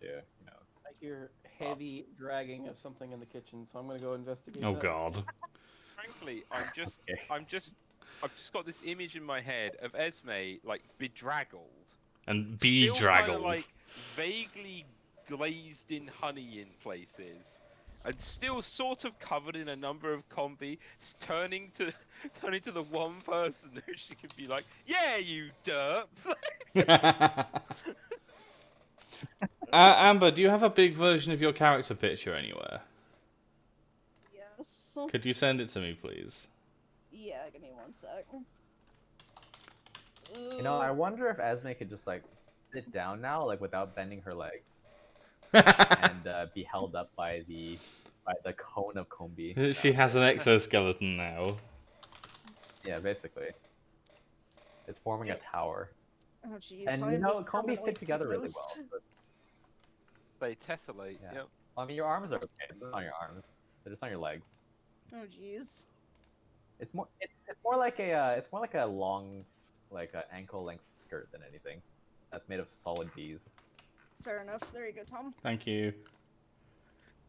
to, you know." I hear heavy dragging of something in the kitchen, so I'm gonna go investigate. Oh that. god. Frankly, Okay. I've just got this image in my head of Esme like bedraggled, And still bedraggled. kinda, like vaguely glazed in honey in places, and still sort of covered in a number of combi, turning to the one person who she could be like, "Yeah, you derp." Amber, do you have a big version of your character picture anywhere? Yes. Could you send it to me, please? Yeah, give me one sec. You know, I wonder if Esme could just like sit down now, like without bending her legs, and be held up by the cone of Kombi. She has an exoskeleton now. Yeah, basically, it's forming a tower. Oh jeez. And I you am know, just Kombi permanently fit together really closed. well. But, They tessellate. Yeah. Yep. I mean, your arms are okay. They're not on your arms. They're just on your legs. Oh jeez. It's more like a long ankle length skirt than anything. That's made of solid bees. Fair enough. There you go, Tom. Thank you.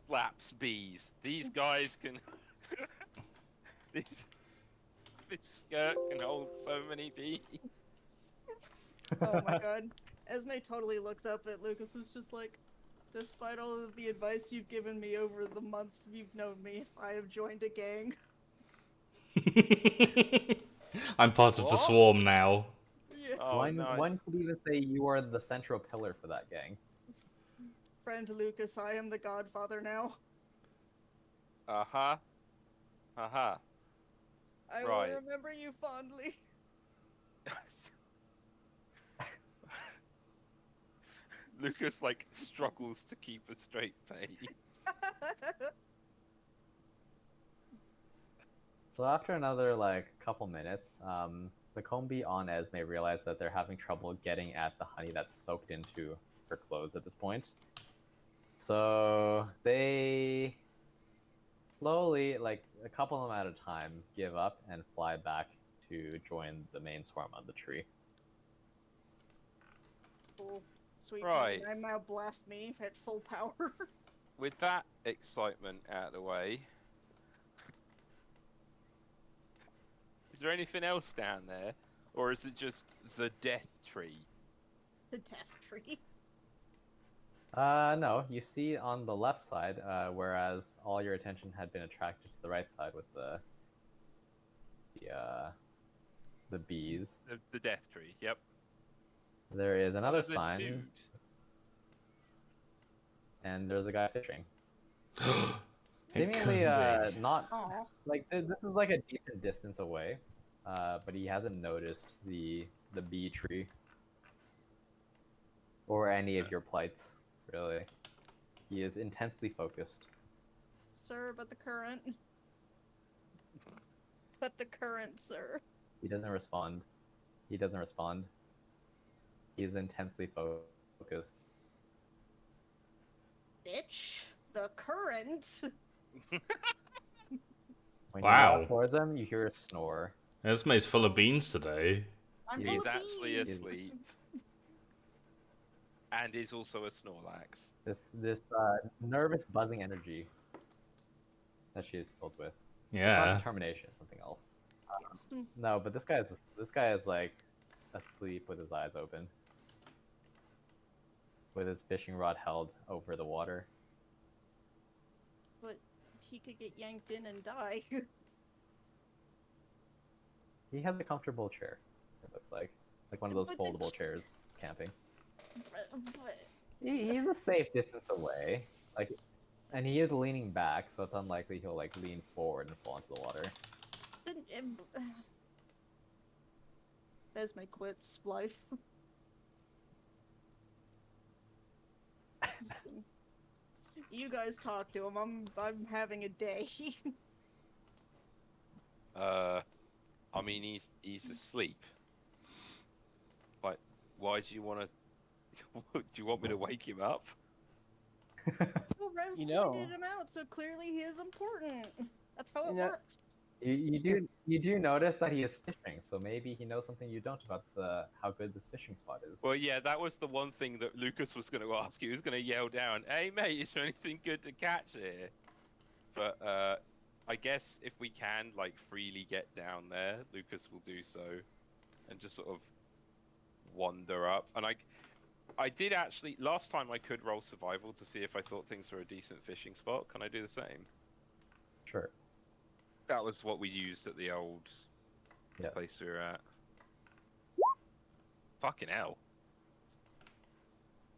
Slaps bees. These guys can. This skirt can hold so many bees. Oh my god. Esme totally looks up at Lucas, who's just like, despite all of the advice you've given me over the months you've known me, I have joined a gang. I'm part of the What? swarm now. Yeah. Oh no. One could even say you are the central pillar for that gang. Friend Lucas, I am the godfather now. Uh-huh. Uh-huh. I Right. will remember you fondly. Lucas like struggles to keep a straight face. So after another couple minutes, the Kombi on Esme realize that they're having trouble getting at the honey that's soaked into her clothes at this point. So they slowly, like a couple of them at a time, give up and fly back to join the main swarm on the tree. Cool. Sweet. Right. I now blast me at full power. With that excitement out of the way, is there anything else down there? Or is it just the death tree? The death tree. No, you see on the left side, whereas all your attention had been attracted to the right side with the bees. The death tree, yep. There is another There's a sign, dude. and there's a guy fishing. It Seemingly, couldn't be. not Aw. like this is like a decent distance away, but he hasn't noticed the bee tree or any of your plights. Really, he is intensely focused. Sir, but the current. But the current, sir. He doesn't respond. He doesn't respond. He is intensely focused. Bitch. The current. When you Wow. walk towards him, you hear a snore. Esme's full of beans today. I'm He full He's of actually bees. asleep. And is also a Snorlax. This nervous buzzing energy that she is filled with. It's not Yeah. determination, it's something else. Yes. No, but this guy is like asleep with his eyes open, with his fishing rod held over the water. But he could get yanked in and die. He has a comfortable chair. It looks like one of those But the- foldable chairs camping. but He's a safe distance away, like, and he is leaning back, so it's unlikely he'll like lean forward and fall into the water. then Esme quits life. You guys talk to him. I'm having a day. I mean, he's asleep. But why do you want to? Do you want me to wake him up? Well, Rev You know. pointed him out, so clearly he is important. That's how it You know- works. You do notice that he is fishing, so maybe he knows something you don't about how good this fishing spot is. Well, yeah, that was the one thing that Lucas was going to ask. He was going to yell down, "Hey, mate, is there anything good to catch here?" But I guess if we can like freely get down there, Lucas will do so, and just sort of wander up. And I did actually last time I could roll survival to see if I thought things were a decent fishing spot. Can I do the same? Sure. That was what we used at the old Yes. place we were at. Fucking hell.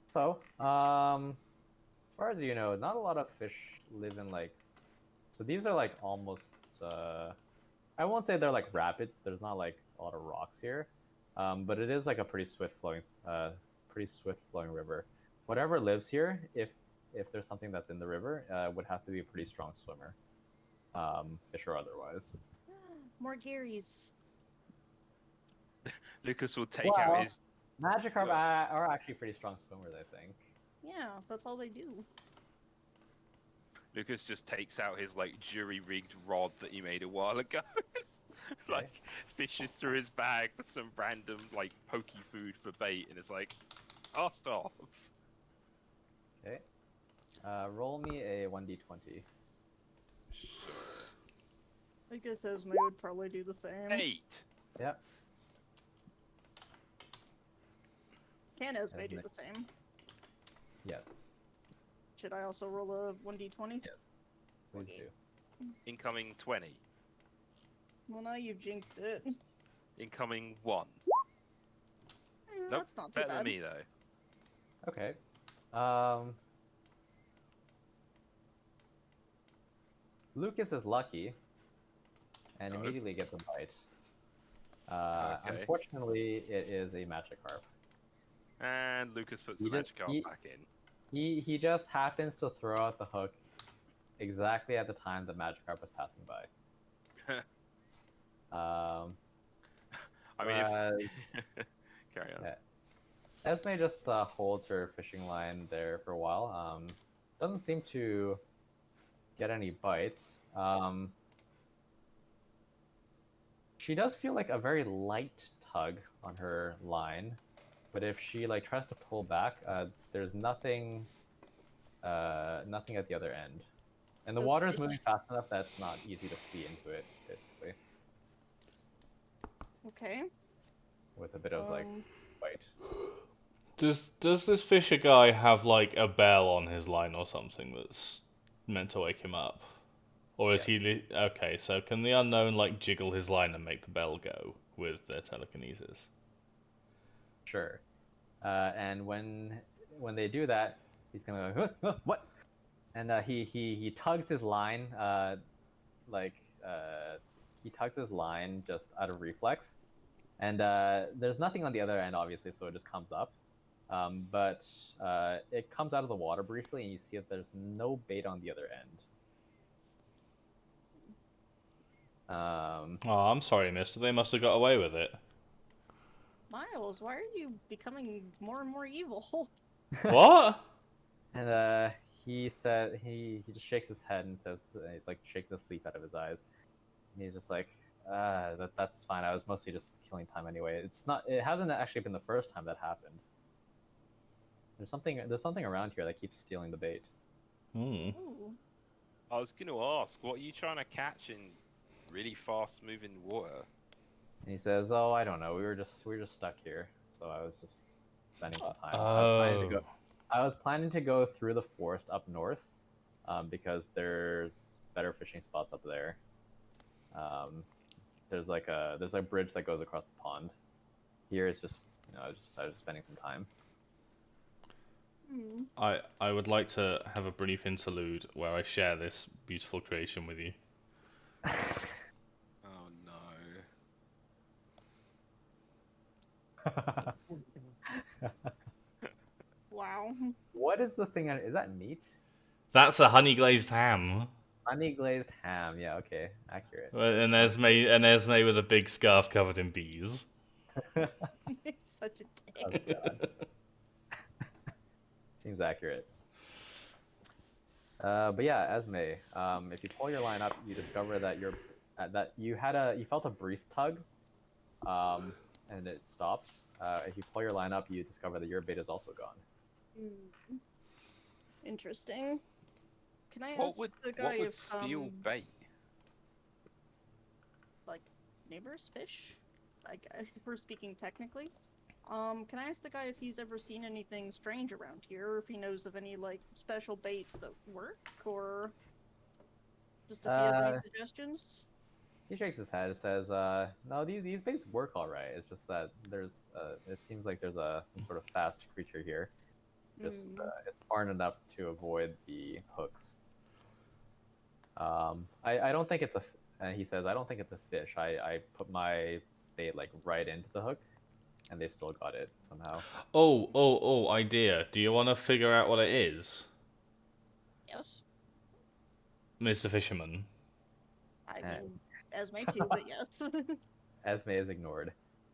So, as far as you know, not a lot of fish live in like. So these are like almost. I won't say they're like rapids. There's not like a lot of rocks here, but it is like a pretty swift flowing river. Whatever lives here, if there's something that's in the river, would have to be a pretty strong swimmer, fish or otherwise. More Garys. Lucas will take Well, out his. Magikarp So- are actually pretty strong swimmers, I think. Yeah, that's all they do. Lucas just takes out his like jury-rigged rod that he made a while ago. Like fishes through his bag for some random like pokey food for bait, and it's like, cast off. Okay. Roll me a 1d20. I guess Esme would probably do the same. 8. Yep. Can Esme do Esme. the same? Yes. Should I also roll a 1d20? Yes. Please Okay. do. Incoming 20. Well, now you've jinxed it. Incoming 1. Nope, That's not too better bad. than me though. Okay. Lucas is lucky and Oh. immediately gets a bite. Okay. Unfortunately, it is a Magikarp. And Lucas puts He the just- Magikarp back in. He just happens to throw out the hook exactly at the time the Magikarp was passing by. I mean, whereas carry on. Yeah. Esme just holds her fishing line there for a while. Doesn't seem to get any bites. She does feel like a very light tug on her line, but if she like tries to pull back, there's nothing at the other end, and the That's water is great. moving fast enough that it's not easy to see into it, basically, Okay. with a bit of like bite. Does this fisher guy have like a bell on his line or something that's meant to wake him up? Or is he okay, so can the unknown like jiggle his line and make the bell go with their telekinesis? Sure. And when they do that, he's gonna go, "Huh, huh, what?" And he tugs his line, like he tugs his line just out of reflex, and there's nothing on the other end, obviously, so it just comes up. But it comes out of the water briefly, and you see that there's no bait on the other end. Oh, I'm sorry, mister. They must have got away with it. Miles, why are you becoming more and more evil? What? And he said he just shakes his head and says, like, shake the sleep out of his eyes. And he's just like, that's fine. I was mostly just killing time anyway. It hasn't actually been the first time that happened. There's something around here that keeps stealing the bait. Hmm. Ooh. I was going to ask, what are you trying to catch in really fast-moving water? And he says, "Oh, I don't know. We were just stuck here, so I was just spending some time. Oh. I was planning to go through the forest up north, because there's better fishing spots up there. There's a bridge that goes across the pond. Here it's just I was just spending some time." Hmm. I would like to have a brief interlude where I share this beautiful creation with you. Oh no. Wow. What is the thing? Is that meat? That's a honey glazed ham. Honey glazed ham. Yeah, okay, accurate. And Esme with a big scarf covered in bees. You're such a Oh, dick. God. Seems accurate. But yeah, Esme, if you pull your line up, you discover that you felt a brief tug, and it stopped. If you pull your line up, you discover that your bait is also gone. Hmm. Interesting. Can I What ask would the guy if steal bait? like neighbors fish? If we're speaking technically. Can I ask the guy if he's ever seen anything strange around here, or if he knows of any like special baits that work, or just if he has any suggestions? He shakes his head and says, "No, these baits work all right. It's just that it seems like there's some sort of fast creature here. Just Hmm. it's far enough to avoid the hooks. I don't think it's a. And he says, I don't think it's a fish. I put my bait like right into the hook, and they still got it somehow. Oh, idea. Do you want to figure out what it is, Yes. Mr. Fisherman? I And mean, Esme too, but yes. Esme is ignored.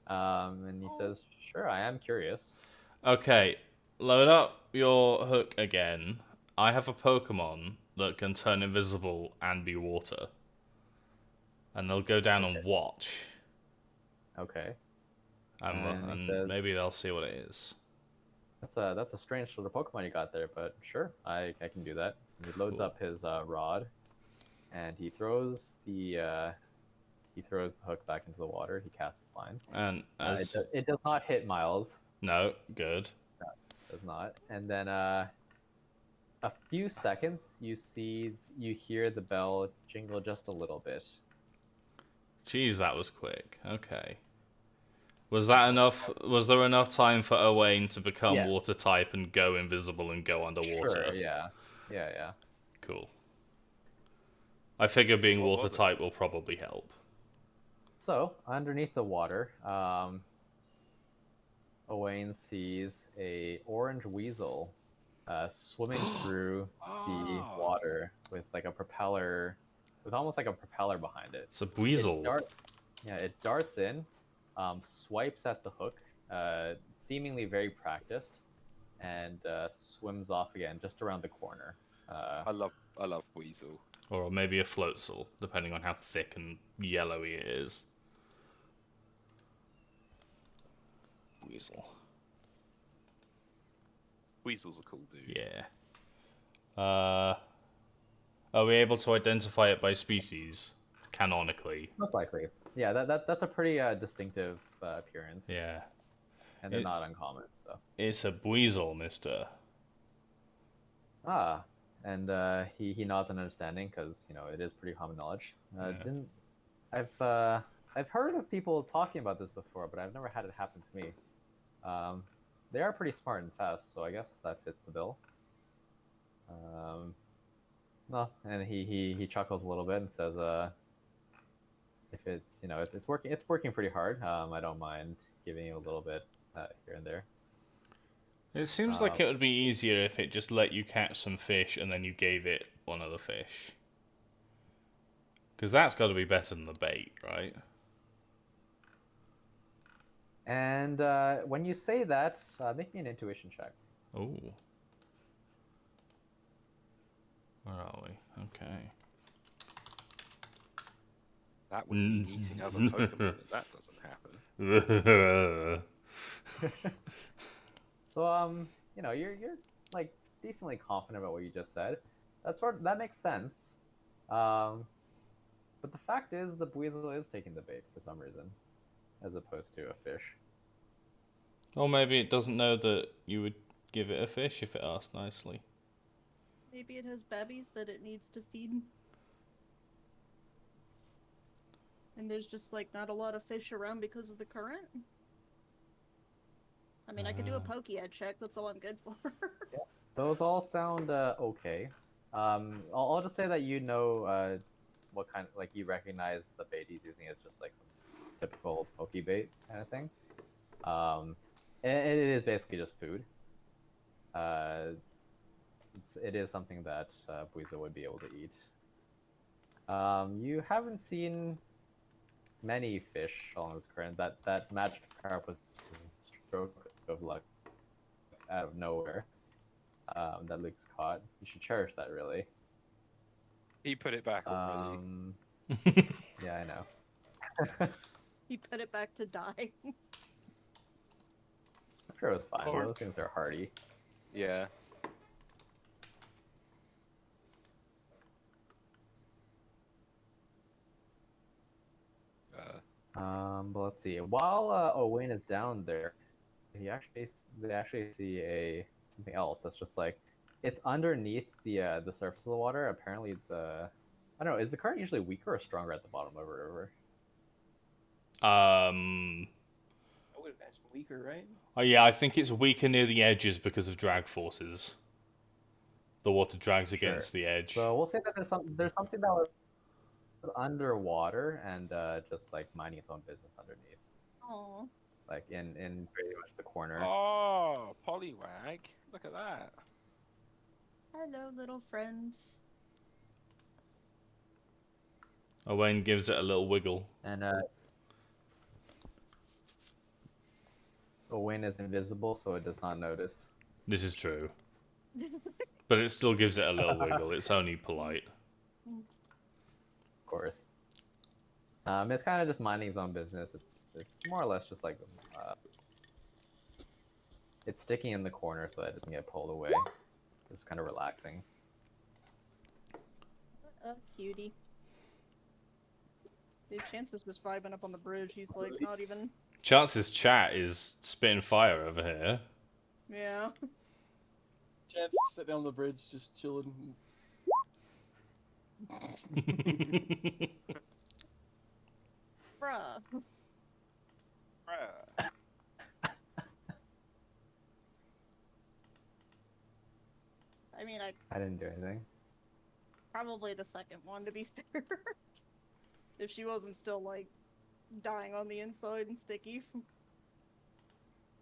And he says, "Sure, I am curious." Okay, load up your hook again. I have a Pokemon that can turn invisible and be water. And they'll go down and watch. Okay. And, And he and says, maybe they'll see what it is. That's a strange sort of Pokemon you got there, but sure, I can do that." And he loads Cool. up his rod, and he throws the hook back into the water. He casts his line. And as... It does not hit Miles. No, good. No, it does not. And then a few seconds, you hear the bell jingle just a little bit. Jeez, that was quick. Okay. Was that enough? Was there enough time for Owain to become Yeah. water type and go invisible and go underwater? Sure, yeah. Cool. I figure being What water was it? type will probably help. So underneath the water, Owain sees a orange weasel swimming through the Ah. water with like a propeller, with almost like a propeller behind it. It's a weasel. It darts in, swipes at the hook, seemingly very practiced, and swims off again just around the corner. I love Weasel. Or maybe a floatzel, depending on how thick and yellowy it is. Weasel. Weasel's a cool dude. Yeah. Are we able to identify it by species? Canonically. Most likely. Yeah, that's a pretty distinctive appearance. Yeah. And they're not uncommon, so. It's a weasel, mister. Ah, and he nods in understanding because it is pretty common knowledge. I've heard of people talking about this before, but I've never had it happen to me. they are pretty smart and fast, so I guess that fits the bill. No, and he chuckles a little bit and says, if it's it's working pretty hard. I don't mind giving you a little bit here and there. It seems like it would be easier if it just let you catch some fish and then you gave it one of the fish. Because that's got to be better than the bait, right? And when you say that, make me an intuition check. Ooh. Where are we? Okay. That would be eating other Pokemon. And that doesn't happen. So you're like decently confident about what you just said. That makes sense. But the fact is, the Buizel is taking the bait for some reason, as opposed to a fish. Or maybe it doesn't know that you would give it a fish if it asked nicely. Maybe it has babbies that it needs to feed. And there's just like not a lot of fish around because of the current. I mean, I could do a Pokéad check. That's all I'm good for. Yeah, those all sound okay. I'll just say that what kind, like you recognize the bait he's using as just like some typical Pokebait kind of thing. It is basically just food. It is something that Buizel would be able to eat. You haven't seen many fish along this current. That magic carp was a stroke of luck out of nowhere. That Luke's caught. You should cherish that, really. He put it back already. Yeah, I know. He put it back to die. I'm sure it was fine. Or- Those things are hardy. Yeah. But let's see. While Owain is down there, they actually see something else that's just like it's underneath the surface of the water. Apparently, I don't know. Is the current usually weaker or stronger at the bottom of a river? I would imagine weaker, right? Oh yeah, I think it's weaker near the edges because of drag forces. The water drags against the edge. So we'll say that there's something that was underwater and just like minding its own business underneath, Aww. like in pretty much the corner. Oh, Poliwag. Look at that. Hello, little friends. Owain gives it a little wiggle. And Owain is invisible, so it does not notice. This is true. But it still gives it a little wiggle. It's only polite. Of course. It's kind of just minding its own business. It's more or less just like it's sticking in the corner so that it doesn't get pulled away. Just kind of relaxing. What a cutie. Dude, Chance is just vibing up on the bridge. He's like not even. Chance's chat is spitting fire over here. Yeah. Chance is sitting on the bridge, just chilling. Bruh. Bruh. I mean, I didn't do anything. probably the second one to be fair. If she wasn't still like dying on the inside and sticky.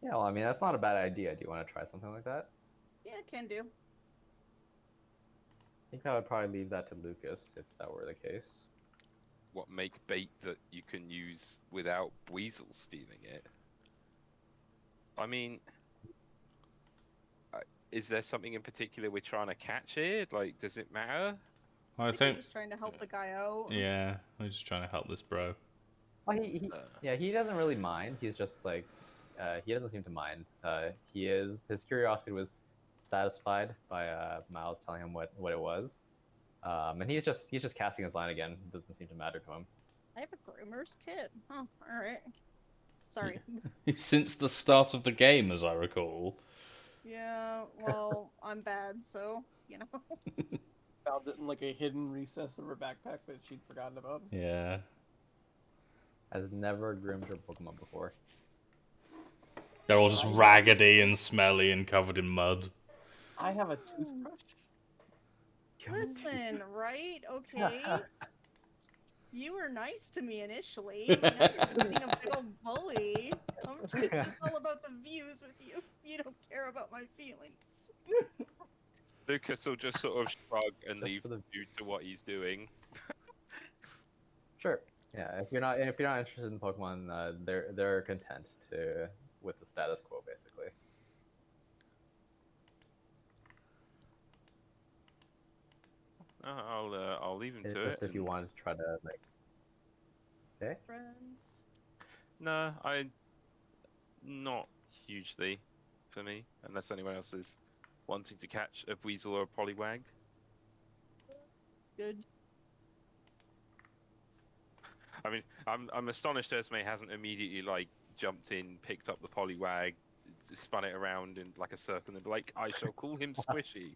Yeah, well, I mean that's not a bad idea. Do you want to try something like that? Yeah, can do. I think I would probably leave that to Lucas if that were the case. What, make bait that you can use without Weasel stealing it? I mean, is there something in particular we're trying to catch here? Like, does it matter? I I'm think. just trying to help the guy out. Yeah, I'm just trying to help this bro. Well, he doesn't really mind. He's just like, he doesn't seem to mind. His curiosity was satisfied by Miles telling him what it was, and he's just casting his line again. It doesn't seem to matter to him. I have a groomer's kit. Oh, alright. Sorry. Since the start of the game, as I recall. Yeah, well, I'm bad, so, you know. Found it in like a hidden recess of her backpack that she'd forgotten about. Yeah. Has never groomed her Pokemon before. They're all just raggedy and smelly and covered in mud. I have a toothbrush. Listen, right? Okay. You were nice to me initially, but now you're just being a big old bully. It's just all about the views with you. You don't care about my feelings. Lucas will just sort of shrug and Just leave for the- you to what he's doing. Sure. Yeah, if you're not interested in Pokemon, they're content with the status quo basically. I'll leave him It's to just it. if you and- wanted to try to like. Okay. Friends. No, not hugely for me, unless anyone else is wanting to catch a Weasel or a Poliwag. Good. I mean, I'm astonished Esme hasn't immediately like jumped in, picked up the Poliwag, spun it around in like a circle, and be like, I shall call him Squishy.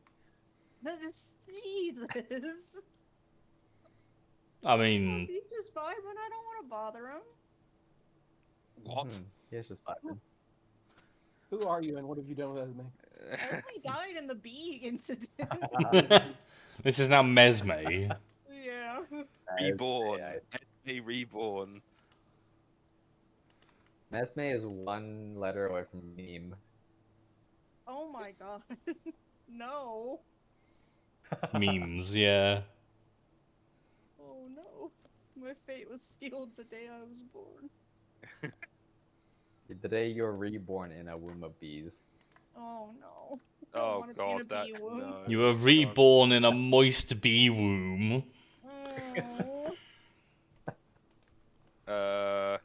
Jesus. I mean, He's just vibing. I don't want to bother him. What? Yeah, it's just vibing. Who are you and what have you done with Esme? Esme died in the bee incident. this is now Mesme. Yeah. Reborn. Yeah, Esme reborn. Esme is one letter away from meme. Oh my god. No. Memes, yeah. Oh no. My fate was sealed the day I was born. The day you're reborn in a womb of bees. Oh no. I don't Oh wanna be in a god, that bee womb. no. You were reborn in a moist bee womb. Oh.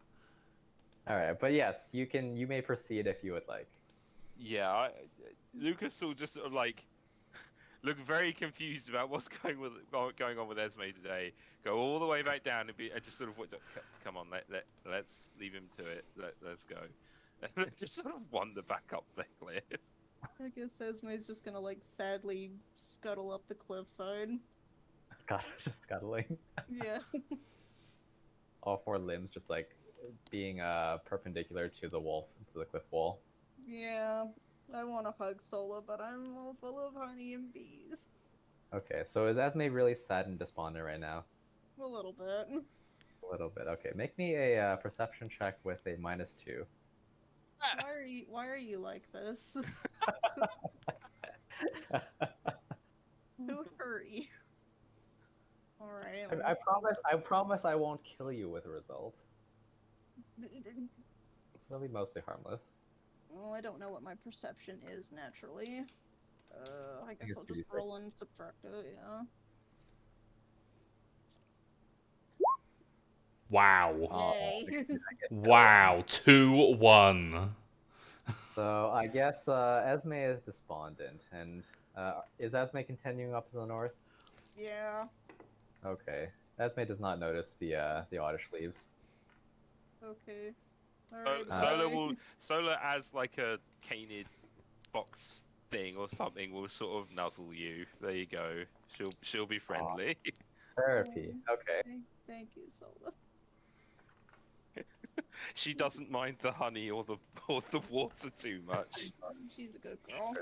All right, but yes, you may proceed if you would like. Yeah, Lucas will just sort of like look very confused about what's going on with Esme today. Go all the way back down and just sort of come on, let's leave him to it. Let's go. And just sort of wander back up the cliff. I guess Esme's just gonna like sadly scuttle up the cliffside. God, just scuttling. Yeah. All four limbs just like being perpendicular to the wall, to the cliff wall. Yeah. I want to hug Sola, but I'm all full of honey and bees. Okay, so is Esme really sad and despondent right now? A little bit. A little bit. Okay, make me a perception check with a -2. Why are you like this? Who hurry? Alright. I promise I won't kill you with a result. It'll be mostly harmless. Well, I don't know what my perception is naturally. I guess it's I'll pretty just roll and subtract it, yeah. Wow. Oh, Yay. Wow. 2-1. So I guess Esme is despondent, and is Esme continuing up to the north? Yeah. Okay. Esme does not notice the oddish leaves. Okay. Alright, Solar as like a canid box thing or something will sort of nuzzle you. There you go. She'll be friendly. Therapy. Okay. Thank you, Sola. She doesn't mind the honey or the water too much. She's a good girl.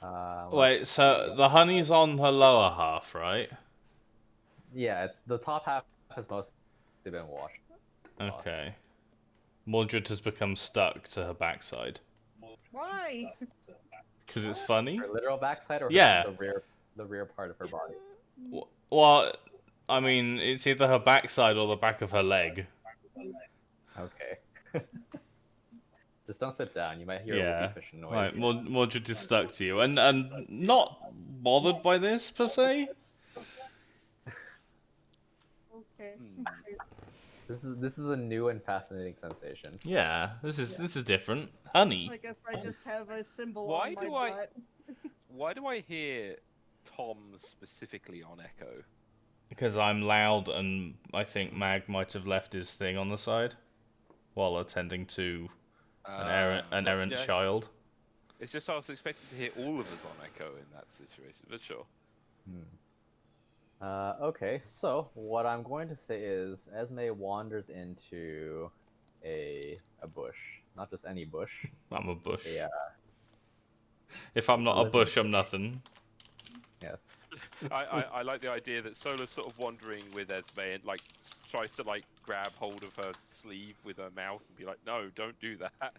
Sure. Wait, so the honey's on her lower half, right? Yeah, it's the top half has mostly been washed. Okay. Mordred has become stuck to her backside. Why? Because it's funny? Her literal backside, or Yeah. the rear part of her body. Well, I mean, it's either her backside or the back of her leg. Okay. Just don't sit down. You might hear a Yeah. whoopee fishing noise. Right, Mordred is stuck to you. And not bothered by this, per se? Okay. This is a new and fascinating sensation. Yeah, this is different. Honey. I guess I just have a symbol Why on my do I- butt. Why do I hear Tom specifically on Echo? Because I'm loud and I think Mag might have left his thing on the side while attending to an errant Yeah, child. It's just I was expecting to hear all of us on Echo in that situation, but sure. Okay, so what I'm going to say is Esme wanders into a bush not just any bush. I'm a bush. Yeah. If I'm not a living bush, I'm city. nothing. Yes. I like the idea that Sola's sort of wandering with Esme and like tries to like grab hold of her sleeve with her mouth and be like, "No, don't do that."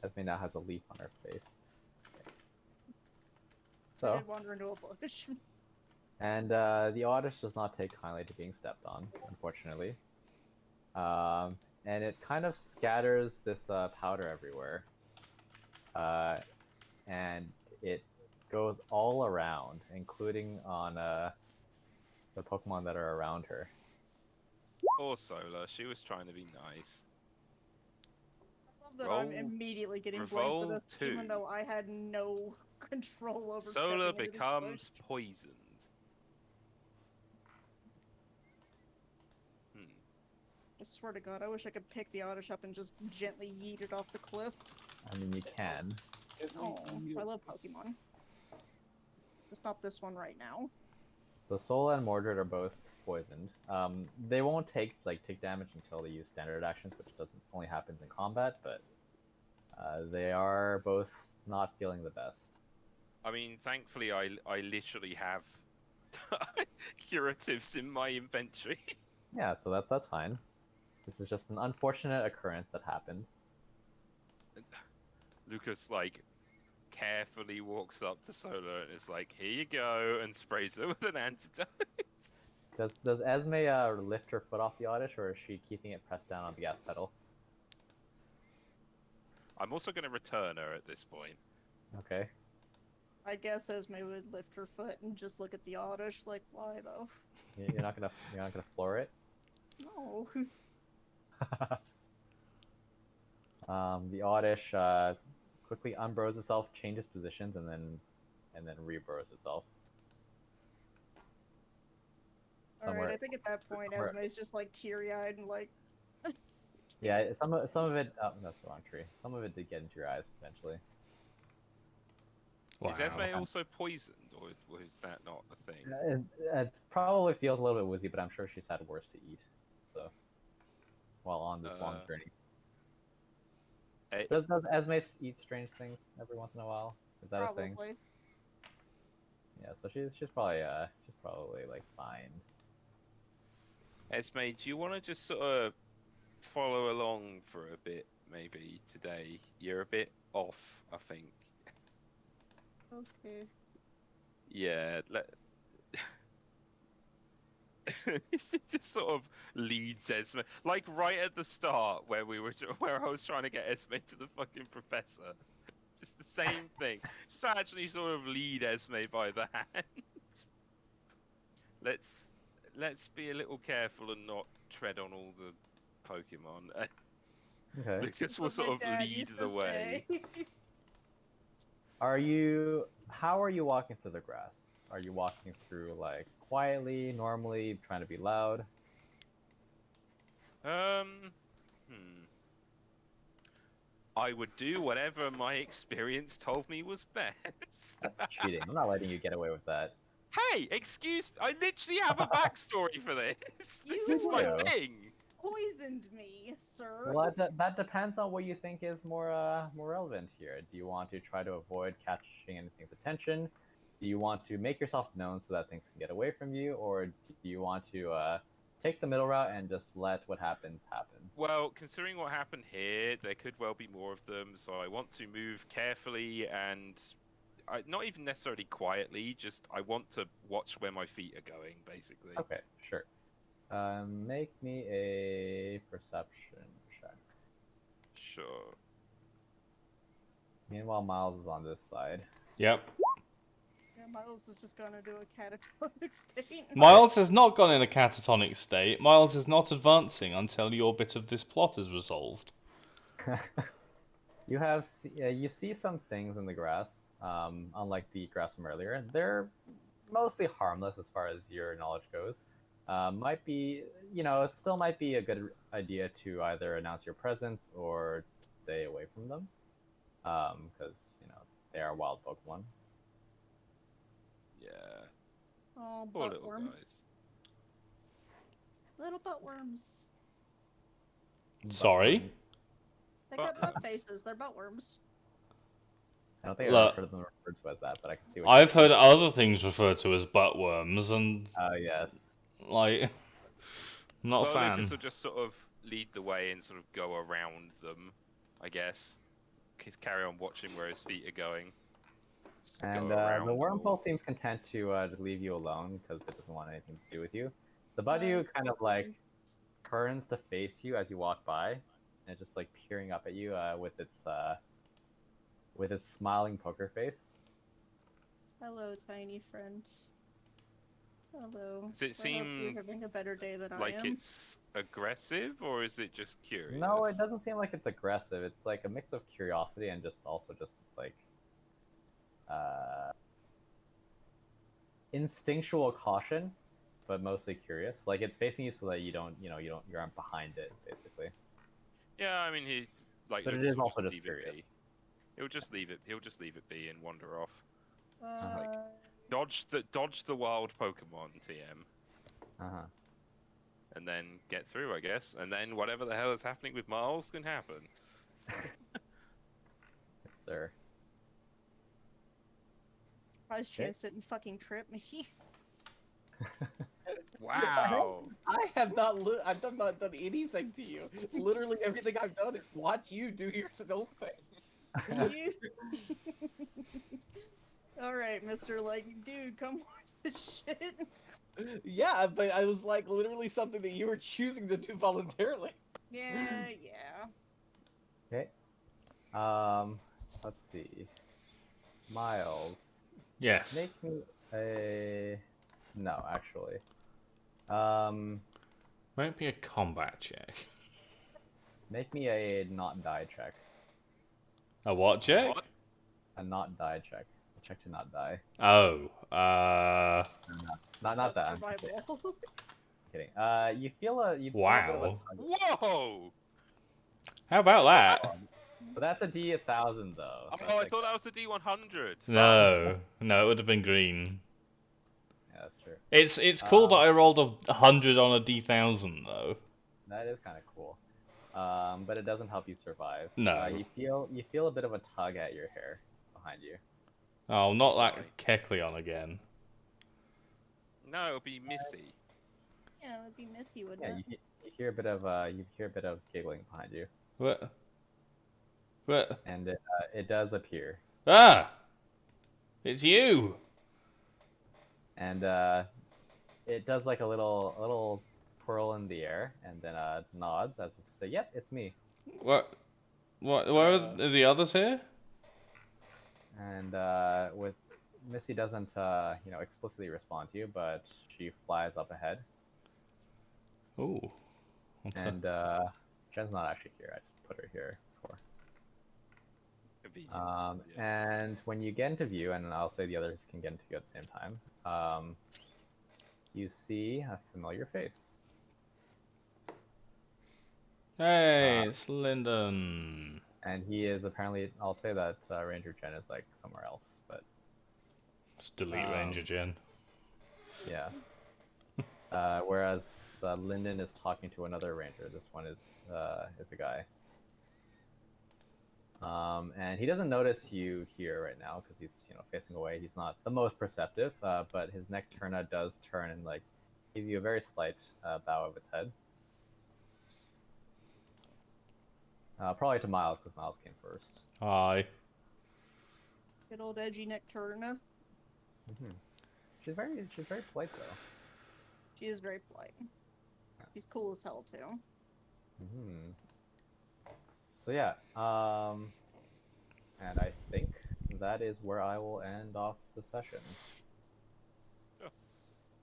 Esme now has a leaf on her face. I So, did wander into a bush. and the Oddish does not take kindly to being stepped on, unfortunately. And it kind of scatters this powder everywhere. And it goes all around, including on the Pokemon that are around her. Or Sola, she was trying to be nice. I love that I'm Roll- immediately getting blamed for Revolt this, even 2. though I had no control over Sola stepping into this becomes bush. poisoned. I swear to God, I wish I could pick the Oddish up and just gently yeet it off the cliff. I mean, you can. Oh, I love Pokemon. Just not this one right now. So Sola and Mordred are both poisoned. They won't take damage until they use standard actions, which doesn't only happens in combat, but they are both not feeling the best. I mean, thankfully, I literally have curatives in my inventory. Yeah, so that's fine. This is just an unfortunate occurrence that happened. Lucas like carefully walks up to Sola and is like, "Here you go," and sprays her with an antidote. Does Esme lift her foot off the Oddish, or is she keeping it pressed down on the gas pedal? I'm also going to return her at this point. Okay. I guess Esme would lift her foot and just look at the Oddish, like, why though? You're not gonna floor it. No. The Oddish quickly unburrows itself, changes positions, and then reburrows itself. Alright, I think at that point Esme's just like teary-eyed and like... Yeah, some of it. Oh, that's the wrong tree. Some of it did get into your eyes potentially. Is Esme also poisoned, or is that not a thing? It probably feels a little bit woozy, but I'm sure she's had worse to eat. So, while on this long journey, does Esme eat strange things every once in a while? Is that Probably. a thing? Yeah, so she's probably like fine. Esme, do you want to just sort of follow along for a bit, maybe today? You're a bit off, I think. Okay. Yeah, she just sort of leads Esme, like right at the start where where I was trying to get Esme to the fucking professor. Just the same thing. Just actually sort of lead Esme by the hand. Let's be a little careful and not tread on all the Pokemon. Okay. Lucas will That's what sort my of dad lead used the to way. say. How are you walking through the grass? Are you walking through like quietly, normally, trying to be loud? I would do whatever my experience told me was best. That's cheating. I'm not letting you get away with that. Hey, excuse me. I literally have a backstory for this. This You is my do. thing. Poisoned me, sir. Well, that depends on what you think is more relevant here. Do you want to try to avoid catching anything's attention? Do you want to make yourself known so that things can get away from you, or do you want to take the middle route and just let what happens happen? Well, considering what happened here, there could well be more of them, so I want to move carefully and not even necessarily quietly, just I want to watch where my feet are going, basically. Okay, sure. Make me a perception check. Sure. Meanwhile, Miles is on this side. Yep. Yeah, Miles is just gonna do a catatonic state. Miles has not gone in a catatonic state. Miles is not advancing until your bit of this plot is resolved. You see some things in the grass, unlike the grass from earlier. They're mostly harmless as far as your knowledge goes. Might be, it still might be a good idea to either announce your presence or stay away from them, because they are wild Pokemon. Yeah. Oh, Poor little buttworm. guys. Little buttworms. Sorry? They got butt faces. They're butt worms. I don't think I've Look. heard them referred to as that, but I can see what I've you're heard other things referred to as butt worms, and yes. like, I'm not a Well, fan. Lucas will just sort of lead the way and sort of go around them, I guess. Just carry on watching where his feet are going. Just go And around the them wormhole all. seems content to leave you alone because it doesn't want anything to do with you. The buddy kind of like turns to face you as you walk by, and just like peering up at you with its smiling poker face. Hello, tiny friend. Hello. Does it I hope you're seem having a better day than I like am. it's aggressive, or is it just curious? No, it doesn't seem like it's aggressive. It's like a mix of curiosity and just also just like uh, instinctual caution, but mostly curious. Like it's facing you so that you aren't behind it, basically. Yeah, I mean he like. But it Lucas is will also just leave it curious. be. He'll just leave it. He'll just leave it be and wander off. Uh, Dodge the wild Pokemon, TM, Uh-huh. and then get through, I guess. And then whatever the hell is happening with Miles can happen. Yes, sir. surprised Chance didn't fucking trip me. Wow. I have not done anything to you. Literally everything I've done is watch you do your own thing. You- Alright, Mr. Like, dude, come watch this shit. Yeah, but I was like literally something that you were choosing to do voluntarily. Yeah. Okay. Let's see. Miles, Yes. make me a. No, actually. Might be a combat check. Make me a not die check. A what check? What? A not die check. A check to not die. Oh, Not that. I'm kidding. Survival. Kidding. You feel a bit of a Wow. tug. Whoa! How about that? But that's a D 1000 though. so Oh, it's I like- thought that was the D100. No, no, it would have been green. Yeah, that's true. It's cool that I rolled 100 on a D1000 though. That is kind of cool. But it doesn't help you survive. No. You feel a bit of a tug at your hair behind you. Oh, not Why? that Kecleon again. No, it'll be Missy. Yeah, it would be Missy, wouldn't Yeah, it? you hear a bit of giggling behind you, What? What? and it does appear, Ah! It's you! and it does like a little twirl in the air, and then nods as if to say, "Yep, it's me." What? What? Where are the others here? And with Missy doesn't explicitly respond to you, but she flies up ahead, Ooh. Okay. and Jen's not actually here. I just put her here before. Convenience. Yeah. And when you get into view, and I'll say the others can get into view at the same time, you see a familiar face. Hey, it's Lyndon. And he is apparently, I'll say that Ranger Jen is like somewhere else, but Just delete Ranger Gen. yeah. Whereas Lyndon is talking to another ranger. This one is a guy. And he doesn't notice you here right now because he's facing away. He's not the most perceptive, but his Necturna does turn and like give you a very slight bow of its head. Probably to Miles because Miles came first. Hi. Good old edgy Necturna. She's very polite though. She is very polite. She's cool as hell too. So yeah, and I think that is where I will end off the session.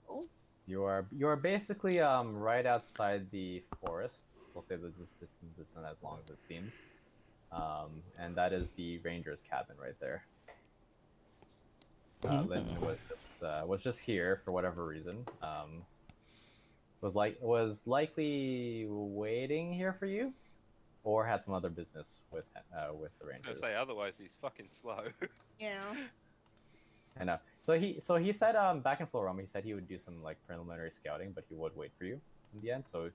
Cool. You are basically right outside the forest. We'll say that this distance isn't as long as it seems, and that is the ranger's cabin right there. Lyndon was just here for whatever reason. Was likely waiting here for you, or had some other business with the I was rangers. gonna say, otherwise he's fucking slow. Yeah. I know. So he said back in Floroma he said he would do some like preliminary scouting, but he would wait for you in the end. So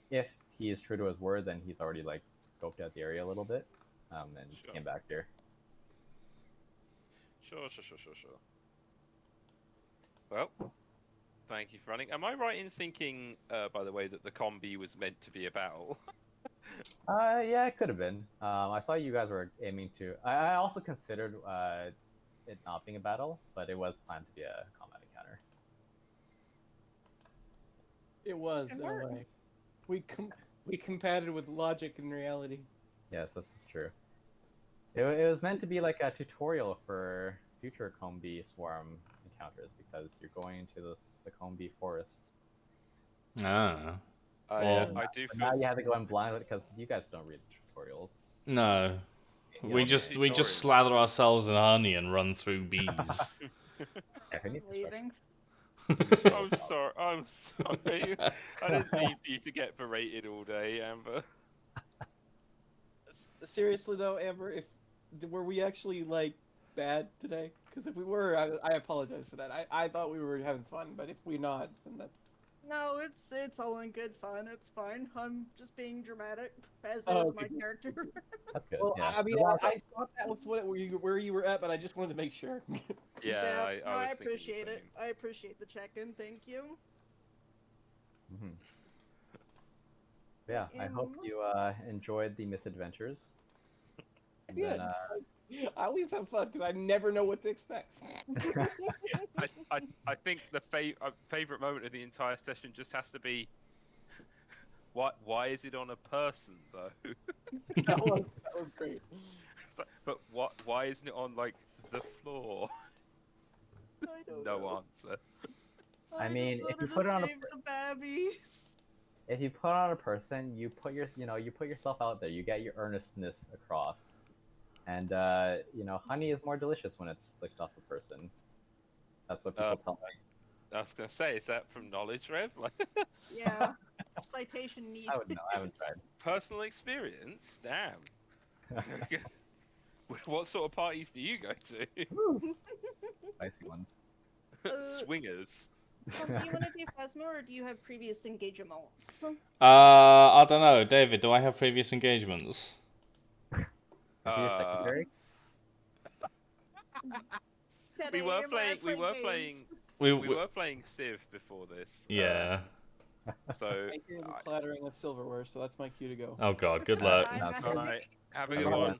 if he is true to his word, then he's already like scoped out the area a little bit, and Sure. came back here. Sure. Well, thank you for running. Am I right in thinking, by the way, that the combi was meant to be a battle? Yeah, it could have been. I saw you guys were aiming to. I also considered it not being a battle, but it was planned to be a combat encounter. It was And in a we're- way. We combated with logic and reality. Yes, this is true. It was meant to be like a tutorial for future Combi Swarm encounters because you're going into the Combi forest. Ah. I Well- do But feel. now you have to go in blind because you guys don't read the tutorials. No. You We don't just read we just tutorials. slather ourselves in honey and run through bees. Yeah, who needs Leaving. I'm sorry. I'm sorry. I didn't mean for you to get berated all day, Amber. Seriously though, Amber, were we actually like bad today? Because if we were, I apologize for that. I thought we were having fun, but if we're not, then that. No, it's all in good fun. It's fine. I'm just being dramatic, as Oh, is my okay. character. That's good. Well, yeah. I mean, Well, I thought that was where you were at, but I just wanted to make sure. Yeah, No, I was I thinking the appreciate it. same. I appreciate the check-in. Thank you. mhm. Yeah, I hope you enjoyed the misadventures. And Yeah. then, I always have fun because I never know what to expect. I think the favorite moment of the entire session just has to be. Why is it on a person though? that was great. but why isn't it on like the floor? I don't No know. answer. I mean, just if you wanted put to it on a save the babbies. if you put on a person, you put yourself out there. You get your earnestness across, and honey is more delicious when it's licked off a person. That's what people tell me. I was gonna say, is that from knowledge, Rev? Like Yeah. Citation needed. I would know. I haven't tried. personal experience? Damn. What sort of parties do you go to? Spicy ones. Swingers. Do you want to do Phasma or do you have previous engagements? I don't know, David. Do I have previous engagements? Is he your secretary? We Kidding, were I playing. We play were games. playing. We We were playing Civ before this. Yeah. So. I hear the clattering of silverware, so that's my cue to go. Oh God. Good luck. Bye, That's Mac. All right. Have a Have good a good one. one.